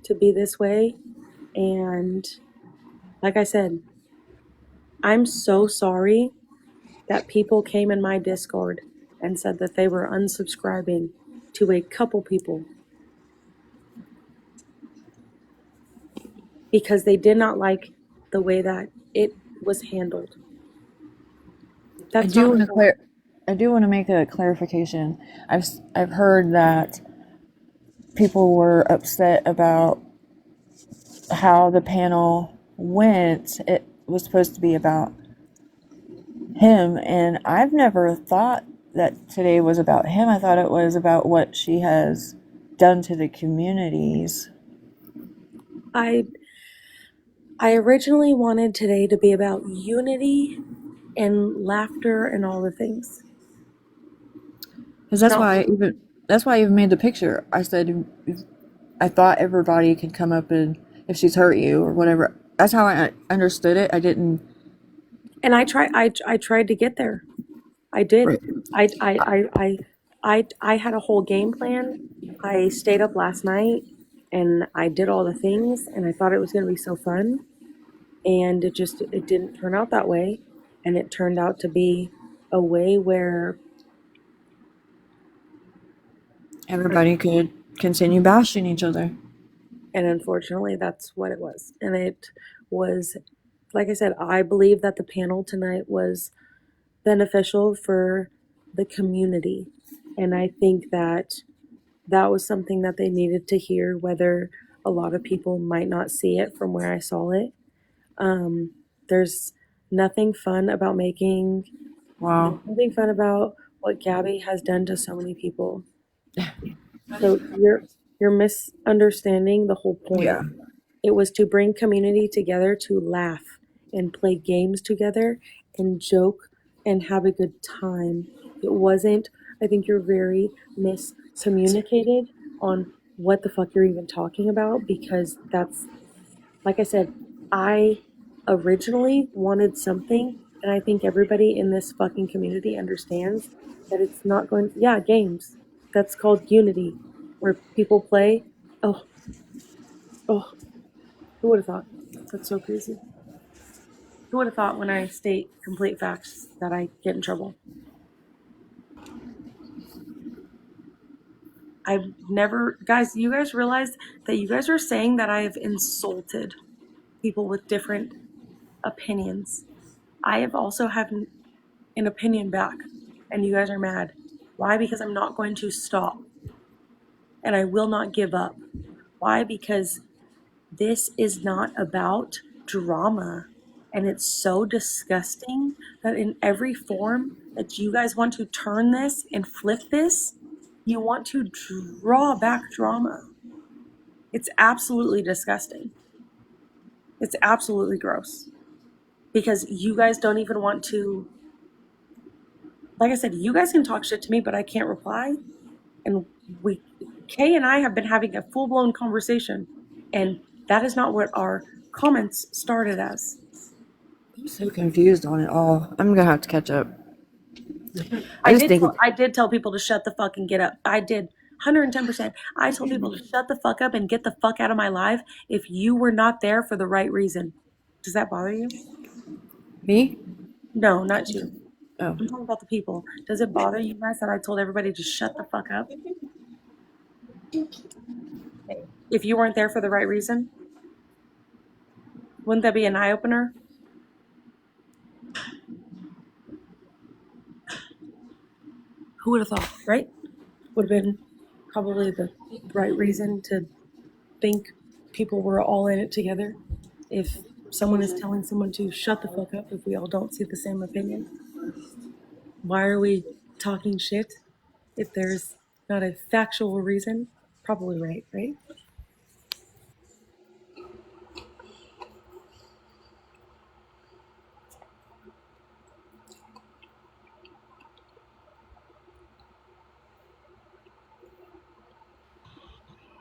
to be this way. And like I said, I'm so sorry that people came in my Discord and said that they were unsubscribing to a couple people because they did not like the way that it was handled. I do want to make a clarification. I've heard that people were upset about how the panel went. It was supposed to be about him, and I've never thought that today was about him. I thought it was about what she has done to the communities. I originally wanted today to be about unity and laughter and all the things. Because that's why I even made the picture. I said I thought everybody could come up and if she's hurt you or whatever. That's how I understood it. I didn't. And I tried to get there. I did. Right. I had a whole game plan. I stayed up last night and I did all the things, and I thought it was going to be so fun, and it didn't turn out that way, and it turned out to be a way where Everybody could continue bashing each other. and unfortunately that's what it was. And it was, like I said, I believe that the panel tonight was beneficial for the community, and I think that was something that they needed to hear, whether a lot of people might not see it from where I saw it. There's nothing fun about nothing fun about what Gabby has done to so many people. So you're misunderstanding the whole point. Yeah. It was to bring community together to laugh and play games together and joke and have a good time. It wasn't, I think you're very miscommunicated on what the fuck you're even talking about, because that's, like I said, I originally wanted something, and I think everybody in this fucking community understands that it's not going, yeah, games. That's called unity, where people play. Oh, who would have thought? That's so crazy. Who would have thought when I state complete facts that I get in trouble? I've never, guys, you guys realize that you guys are saying that I have insulted people with different opinions. I have also had an opinion back, and you guys are mad. Why? Because I'm not going to stop, and I will not give up. Why? Because this is not about drama, and it's so disgusting that in every form that you guys want to turn this and flip this, you want to draw back drama. It's absolutely disgusting. It's absolutely gross, because you guys don't even want to, like I said, you guys can talk shit to me, but I can't reply. And Kay and I have been having a full-blown conversation, and that is not what our comments started as. I'm so confused on it all. I'm gonna have to catch up. I did tell people to shut the fuck and get up. I did 110%. I told people to shut the fuck up and get the fuck out of my life if you were not there for the right reason. Does that bother you? Me? No, not you. Oh. I'm talking about the people. Does it bother you guys that I told everybody to shut the fuck up? If you weren't there for the right reason? Wouldn't that be an eye opener? Who would have thought, right? Would have been probably the right reason to think people were all in it together. If someone is telling someone to shut the fuck up, if we all don't see the same opinion, why are we talking shit if there's not a factual reason? Probably right, right?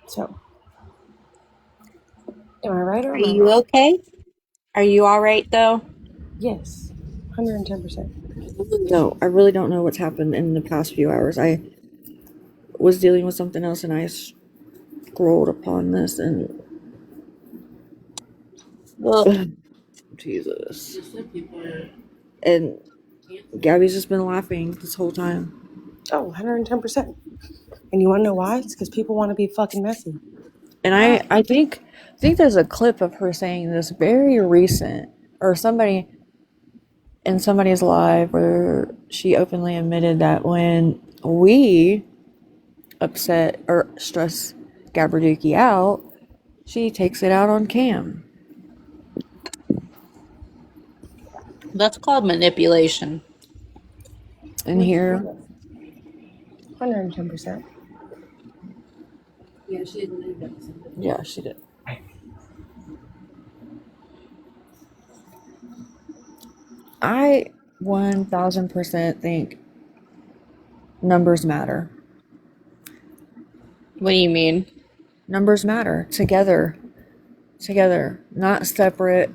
So, am I right or Are am I you wrong? okay? Are you all right though? Yes, 110%. No, I really don't know what's happened in the past few hours. I was dealing with something else and I scrolled upon this and Well, Jesus. And Gabby's just been laughing this whole time. Oh, 110%. And you want to know why? It's because people want to be fucking messy. And I think there's a clip of her saying this very recent or somebody in somebody's live where she openly admitted that when we upset or stress Gabarduki out, she takes it out on Cam. that's called manipulation. And here, 110%. yeah, she did. I 1000% think numbers matter. What do you mean? Numbers matter together, not separate,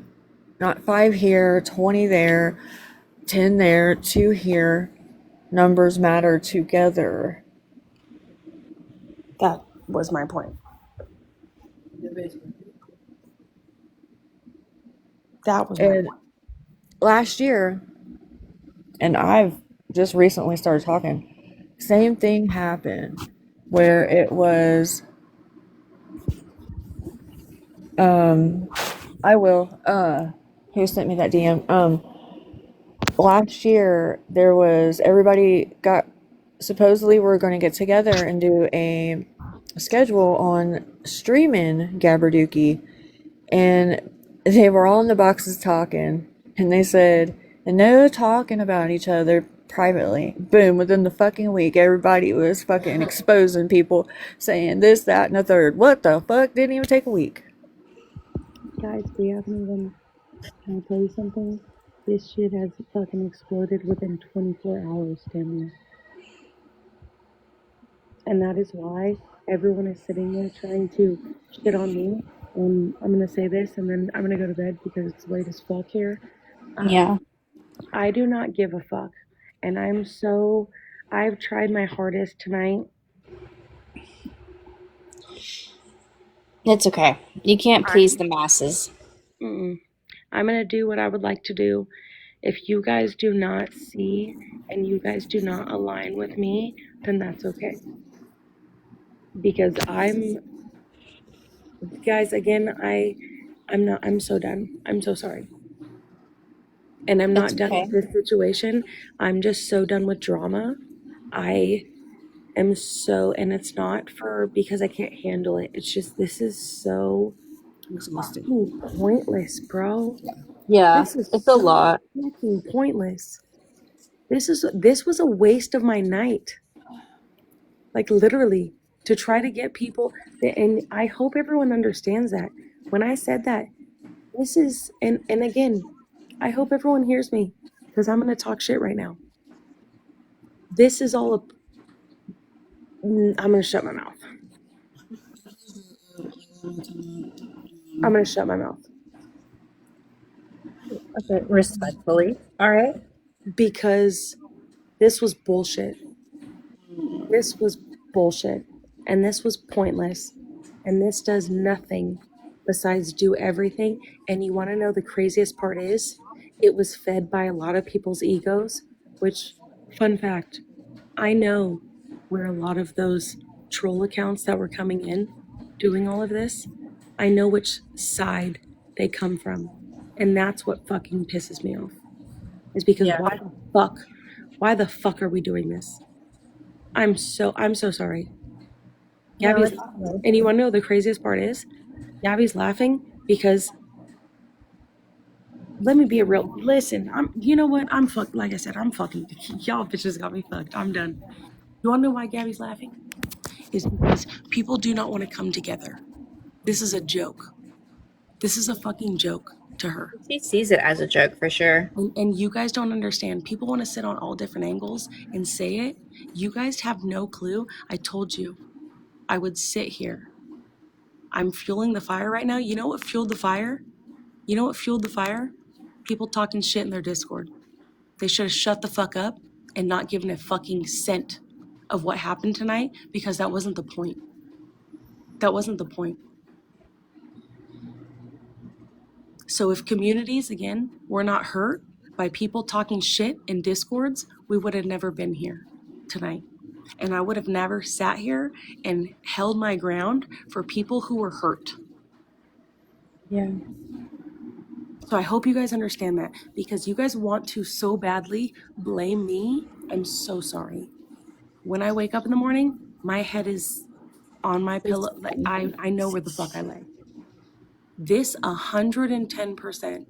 not 5 here, 20 there, 10 there, 2 here. Numbers matter together. That was my point. That was my And point. last year, and I've just recently started talking, same thing happened where it was, I will, who sent me that DM? Last year there was everybody got supposedly we're going to get together and do a schedule on streaming Gabarduki, and they were all in the boxes talking, and they said, and no talking about each other privately. Boom, within the fucking week everybody was fucking exposing people, saying this, that, and the third. What the fuck? Didn't even take a week. Guys, we haven't even. Can I tell you something? This shit has fucking exploded within 24 hours, damn near. And that is why everyone is sitting there trying to shit on me. And I'm gonna say this and then I'm gonna go to bed because it's late as fuck here. Yeah, I do not give a fuck. And I've tried my hardest tonight. it's okay. You can't please the masses. I'm gonna do what I would like to do. If you guys do not see and you guys do not align with me, then that's okay. Because guys, again, I'm so done. I'm so sorry. And I'm It's not done okay. with this situation. I'm just so done with drama. I am so, and it's not because I can't handle it. It's just, this is so Exhausting. fucking pointless, bro. Yeah, This is it's a so lot. fucking pointless. This was a waste of my night. Like literally to try to get people, and I hope everyone understands that. When I said that, this is, and again, I hope everyone hears me because I'm going to talk shit right now. This is all I'm going to shut my mouth. I'm going to shut my mouth Okay, respectfully. All right. because this was bullshit. This was bullshit. And this was pointless. And this does nothing besides do everything. And you want to know the craziest part is? It was fed by a lot of people's egos Which, fun fact, I know where a lot of those troll accounts that were coming in doing all of this, I know which side they come from. And that's what fucking pisses me off. Is because Yeah. why the fuck are we doing this? I'm so sorry. No, Gabby's it's laughing. And you want to know the craziest part is? Gabby's laughing because let me be a real listen, you know what? I'm fucked. Like I said, I'm fucking y'all bitches got me fucked. I'm done. You wanna know why Gabby's laughing? Is because people do not want to come together. This is a joke. This is a fucking joke to her. She sees it as a joke for sure. And you guys don't understand. People want to sit on all different angles and say it. You guys have no clue. I told you I would sit here. I'm fueling the fire right now. You know what fueled the fire? You know what fueled the fire? People talking shit in their Discord. They should have shut the fuck up and not given a fucking cent of what happened tonight because that wasn't the point. That wasn't the point. So if communities, again, were not hurt by people talking shit in Discords, we would have never been here tonight. And I would have never sat here and held my ground for people who were hurt. Yeah. So I hope you guys understand that because you guys want to so badly blame me. I'm so sorry. When I wake up in the morning, my head is on my pillow. Like I know where the fuck I lay. This 110%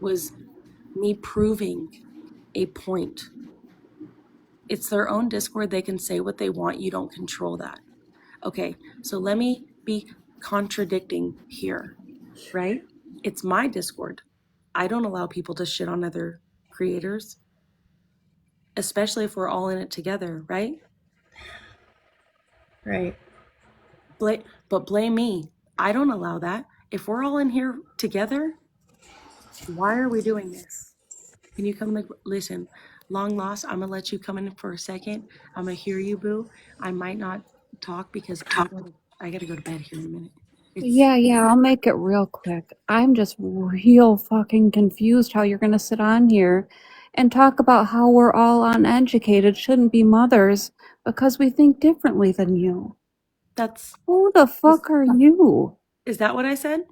was me proving a point. It's their own Discord. They can say what they want. You don't control that. Okay, so let me be contradicting here, right? It's my Discord. I don't allow people to shit on other creators, especially if we're all in it together, right? Right. But blame me. I don't allow that. If we're all in here together, why are we doing this? Can you come, like, listen, long lost, I'm gonna let you come in for a second. I'm gonna hear you, boo. I might not talk because I gotta go to bed here in a minute. Yeah, I'll make it real quick. I'm just real fucking confused how you're gonna sit on here and talk about how we're all uneducated, shouldn't be mothers because we think differently than you. That's Who the fuck are you? Is that what I said?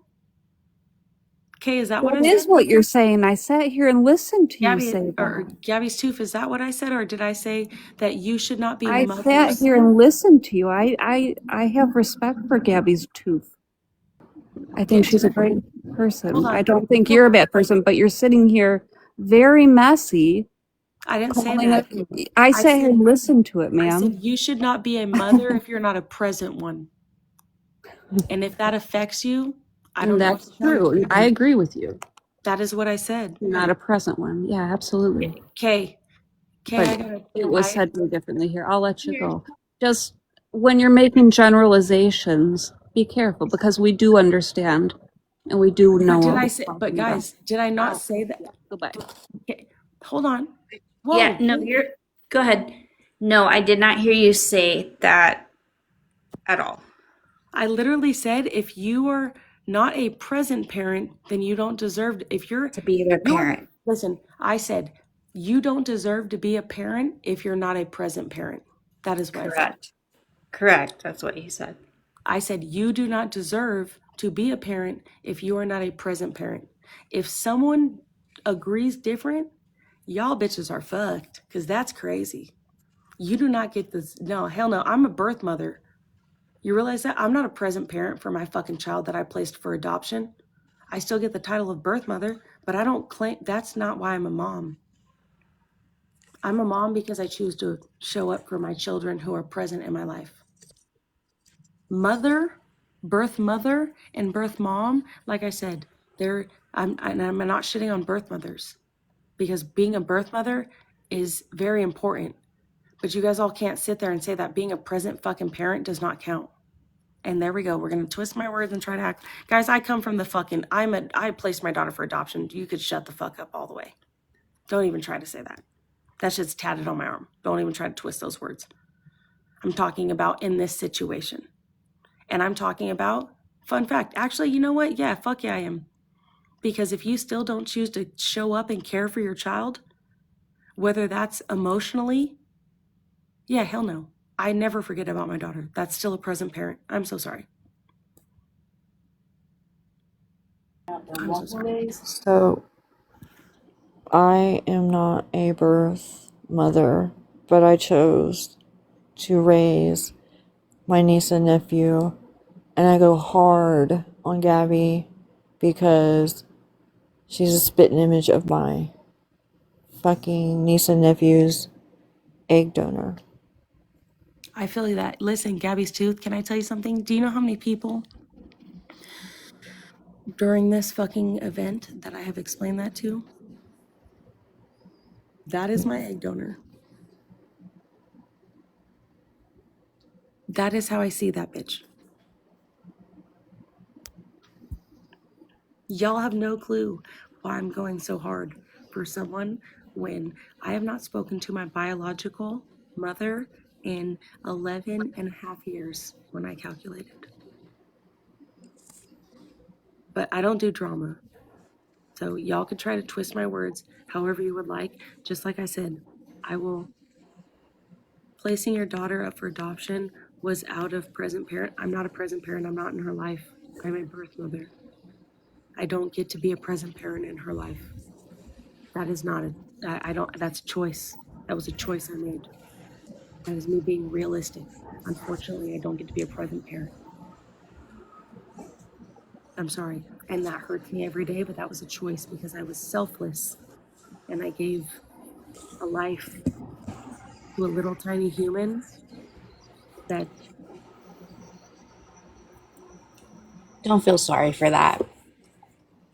Okay, is that what I That is said? what you're saying. I sat here and listened to you Gabby say or that. Gabby's tooth, is that what I said? Or did I say that you should not be I sat mothers? here and listened to you. I have respect for Gabby's tooth. I think she's a great person. Hold I on. don't think you're a bad person, but you're sitting here very messy. I didn't say calling that. it. I sat here and listened to it, I said ma'am. you should not be a mother if you're not a present one. And if that affects you, I don't know what That's to tell you. true. I agree with you. That is what I said. Not a present one. Yeah, absolutely. Okay. But I gotta. it was said very differently here. I'll let you go. Just when you're making generalizations, be careful because we do understand and we do know But did what I we're say? But talking about. guys, did I not say that? Goodbye. Okay, hold on. Whoa. Yeah, no, go ahead. No, I did not hear you say that at all. I literally said if you are not a present parent, then you don't deserve if you're To be their parent. Listen, I said you don't deserve to be a parent if you're not a present parent. That is what I said. Correct. Correct. That's what you said. I said you do not deserve to be a parent if you are not a present parent. If someone agrees different, y'all bitches are fucked because that's crazy. You do not get this. No, hell no. I'm a birth mother. You realize that? I'm not a present parent for my fucking child that I placed for adoption. I still get the title of birth mother, but I don't claim that's not why I'm a mom. I'm a mom because I choose to show up for my children who are present in my life. Birth mother and birth mom, like I said, I'm not shitting on birth mothers because being a birth mother is very important. But you guys all can't sit there and say that being a present fucking parent does not count. And there we go. We're gonna twist my words and try to act. Guys, I come from the fucking. I placed my daughter for adoption. You could shut the fuck up all the way. Don't even try to say that. That shit's tatted on my arm. Don't even try to twist those words. I'm talking about in this situation. And I'm talking about, fun fact, actually, you know what? Yeah, fuck yeah, I am. Because if you still don't choose to show up and care for your child, Whether that's emotionally, yeah, hell no. I never forget about my daughter. That's still a present parent. I'm so sorry. I'm so sorry. So I am not a birth mother, but I chose to raise my niece and nephew, and I go hard on Gabby because she's a spitting image of my fucking niece and nephew's egg donor. I feel that. Listen, Gabby's tooth, can I tell you something? Do you know how many people during this fucking event that I have explained that to? That is my egg donor. That is how I see that bitch. Y'all have no clue why I'm going so hard for someone when I have not spoken to my biological mother in 11 and a half years when I calculated. But I don't do drama. So y'all could try to twist my words however you would like. Just like I said, I will. Placing your daughter up for adoption was out of present parent. I'm not a present parent. I'm not in her life. I'm a birth mother. I don't get to be a present parent in her life. That is not I don't, that's a choice. That was a choice I made. That is me being realistic. Unfortunately, I don't get to be a present parent. I'm sorry. And that hurts me every day, but that was a choice because I was selfless and I gave a life to a little tiny human that Don't feel sorry for that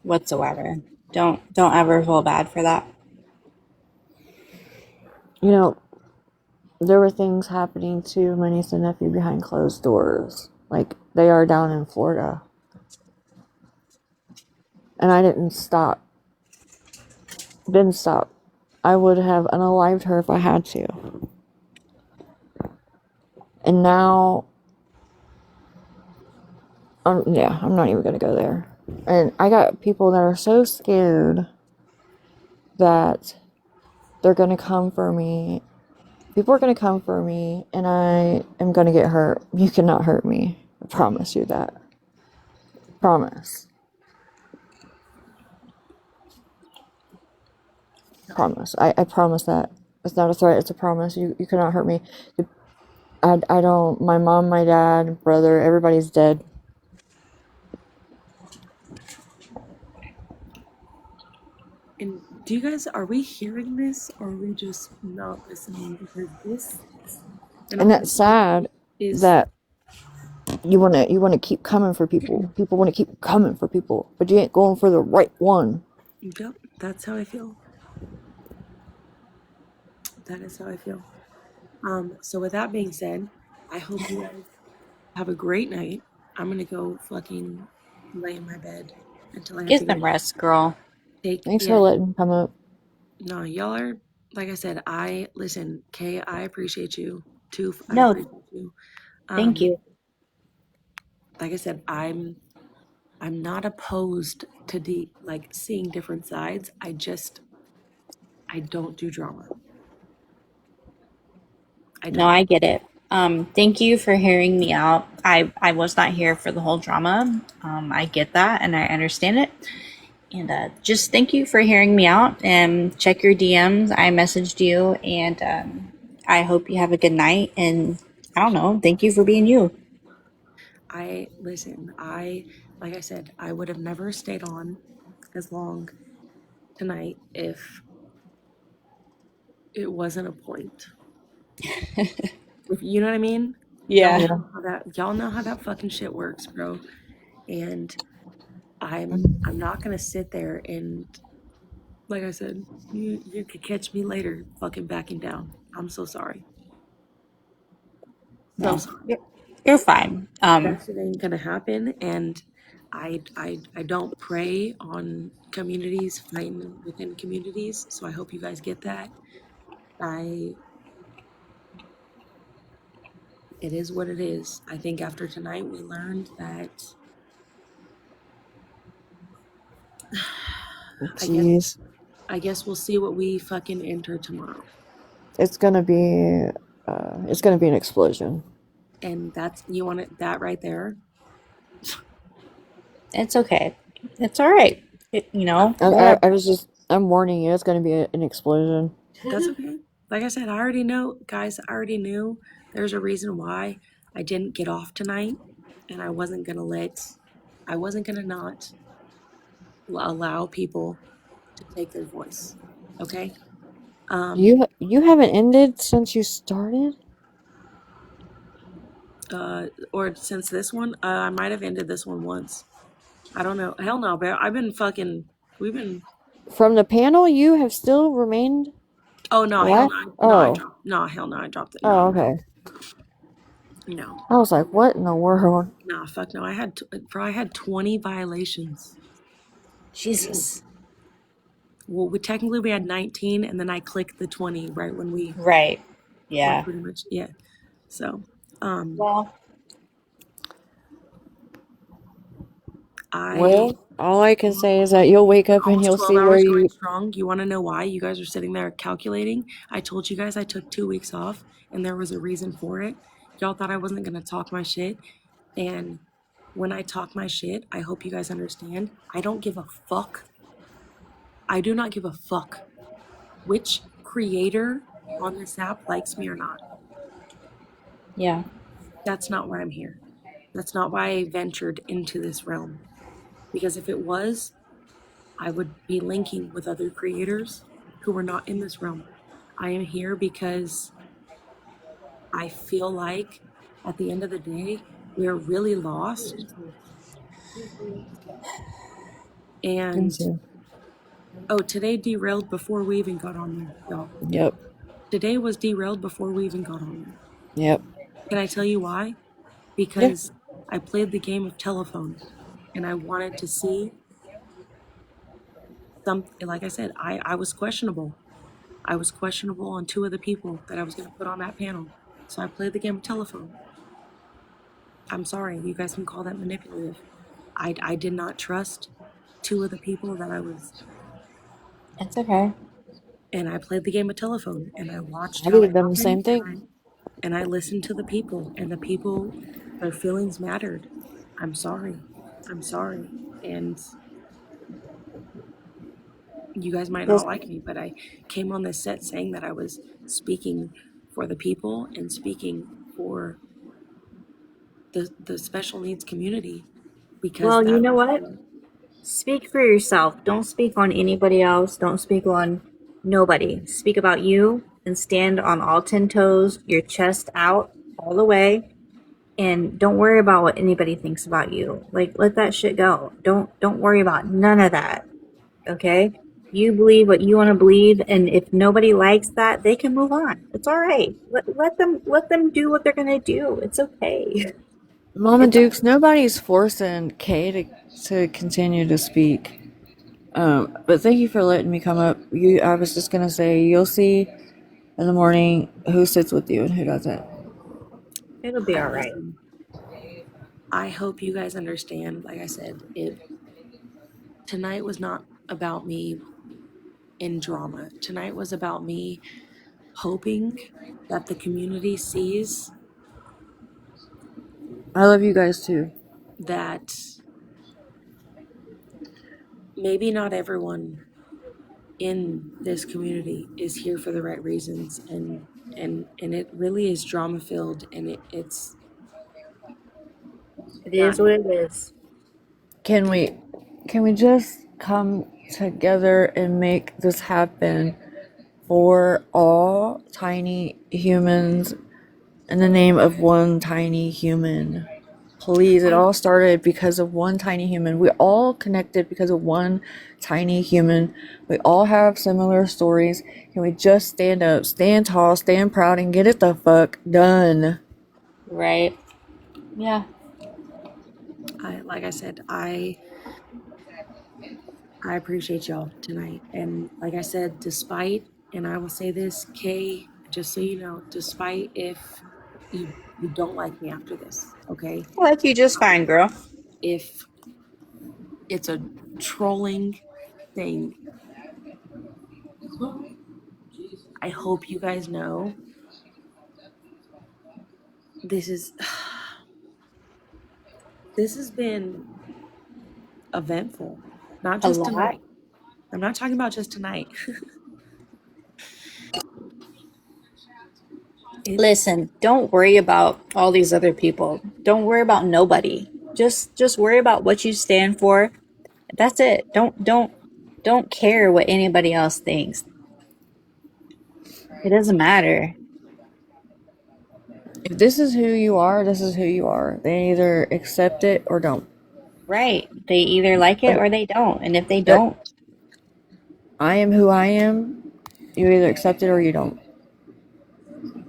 whatsoever. Don't ever feel bad for that. You know, there were things happening to my niece and nephew behind closed doors. Like, they are down in Florida. And I didn't stop. Didn't stop. I would have unalived her if I had to. And now, yeah, I'm not even going to go there. And I got people that are so scared that they're going to come for me. People are going to come for me, and I am going to get hurt. You cannot hurt me. I promise you that. Promise. Promise. I promise that. It's not a threat, it's a promise. You cannot hurt me. I don't, my mom, my dad, brother, everybody's dead. And do you guys, are we hearing this or are we just not listening? Because this, And that's sad is that you wanna keep coming for people. People wanna keep coming for people, but you ain't going for the right one. Yep, that's how I feel. That is how I feel. So with that being said, I hope you guys have a great night. I'm gonna go fucking lay in my bed until I have to Get go some rest, girl. Thanks for letting me come up. No, y'all are, like I said, listen, Kay, I appreciate you. Toof, I No, appreciate you. thank you. Like I said, I'm not opposed to seeing different sides. I don't do drama. I No, don't. I get it. Thank you for hearing me out. I was not here for the whole drama. I get that and I understand it. And just thank you for hearing me out and check your DMs. I messaged you and I hope you have a good night. And I don't know, thank you for being you. Like I said, I would have never stayed on as long tonight if it wasn't a point. If you know what I mean? Yeah. Y'all know how that fucking shit works, bro. And I'm not gonna sit there and, like I said, you could catch me later fucking backing down. I'm so sorry. So No, sorry. you're fine. That shit ain't gonna happen. And I don't prey on communities fighting within communities. So I hope you guys get that. It is what it is. I think after tonight we learned that I guess Jeez. I guess we'll see what we fucking enter tomorrow. It's gonna be an explosion. And that's, you want it, that right there? It's okay. It's all right. I'm warning you, it's gonna be an explosion. That's okay. Like I said, I already know, guys, I already knew there's a reason why I didn't get off tonight, and I wasn't going to not allow people to take their voice. Okay? You haven't ended since you started? Or since this one, I might have ended this one once. I don't know. Hell no, but we've been. From the panel, you have still remained. Oh no, hell What? no, Oh. hell no, I dropped it. Oh, No, okay. no, I was like, what in the world? nah, fuck no. I had 20 violations. Jesus. Well, we had 19, and then I clicked the 20 right when we Right. were Yeah. pretty much, yeah. So, Well, Well, all I can say is that almost you'll wake up and you'll 12 see where hours going you. strong. You want to know why? You guys are sitting there calculating. I told you guys I took 2 weeks off, and there was a reason for it. Y'all thought I wasn't going to talk my shit. And when I talk my shit, I hope you guys understand. I don't give a fuck. I do not give a fuck which creator on this app likes me or not. yeah. That's not why I'm here. That's not why I ventured into this realm. Because if it was, I would be linking with other creators who are not in this realm. I am here because I feel like at the end of the day, we're really lost. And today derailed before we even got on there, y'all. Yep. Today was derailed before we even got on there. Yep. Can I tell you why? Because I played the game of telephone and I wanted to see something. Like I said, I was questionable. I was questionable on two of the people that I was going to put on that panel. So I played the game of telephone. I'm sorry, you guys can call that manipulative. I did not trust two of the people that I was. It's okay. And I played the game of telephone and I watched I how would it have done the same happened thing. and I listened to the people, and the people, their feelings mattered. I'm sorry. I'm sorry. And you guys might not like me, but I came on this set saying that I was speaking for the people and speaking for the special needs community because Well, you that know was what? Speak for yourself. Don't speak on anybody else. Don't speak on nobody. Speak about you and stand on all 10 toes, your chest out all the way, and don't worry about what anybody thinks about you. Like, let that shit go. Don't worry about none of that. Okay? You believe what you want to believe, and if nobody likes that, they can move on. It's all right. Let them do what they're gonna do. It's okay. Mama It's Dukes, nobody's forcing Kay to continue to speak. But thank you for letting me come up. I was just gonna say, you'll see in the morning who sits with you and who doesn't. it'll be all right. listen. I hope you guys understand. Like I said, tonight was not about me in drama. Tonight was about me hoping that the community sees I love you guys too. that maybe not everyone in this community is here for the right reasons, and it really is drama filled, and it's It not. is what it is. Can we just come together and make this happen for all tiny humans in the name of one tiny human? Please, it all started because of one tiny human. We all connected because of one tiny human. We all have similar stories. Can we just stand up, stand tall, stand proud, and get it the fuck done? Right. Yeah. Like I said, I appreciate y'all tonight, and like I said, despite, and I will say this, Kay, just so you know, despite if you don't like me after this, okay? I like you just fine, girl. If it's a trolling thing, I hope you guys know this has been eventful. Not A just lot. tonight. I'm not talking about just tonight. it's Listen, don't worry about all these other people. Don't worry about nobody. Just worry about what you stand for. That's it. Don't care what anybody else thinks. It doesn't matter. If this is who you are, this is who you are. They either accept it or don't. Right. They either like it Like or they don't. And if they that, don't, I am who I am. You either accept it or you don't.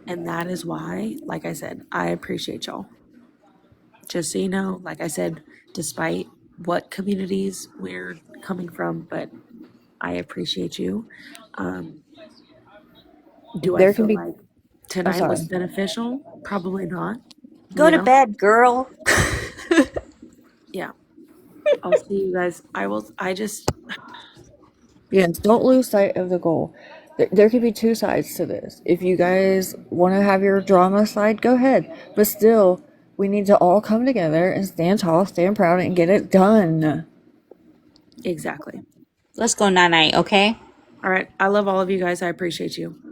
and that is why, like I said, I appreciate y'all. Just so you know, like I said, despite what communities we're coming from, but I appreciate you. Um, do I There can feel be. like Oh, tonight was sorry. beneficial? Probably not. go You to know? bed, girl. Yeah. I'll see you guys. I just, Yes, don't lose sight of the goal. There could be two sides to this. If you guys want to have your drama side, go ahead. But still, we need to all come together and stand tall, stand proud, and get it done. exactly. Let's go night night, okay? All right. I love all of you guys. I appreciate you.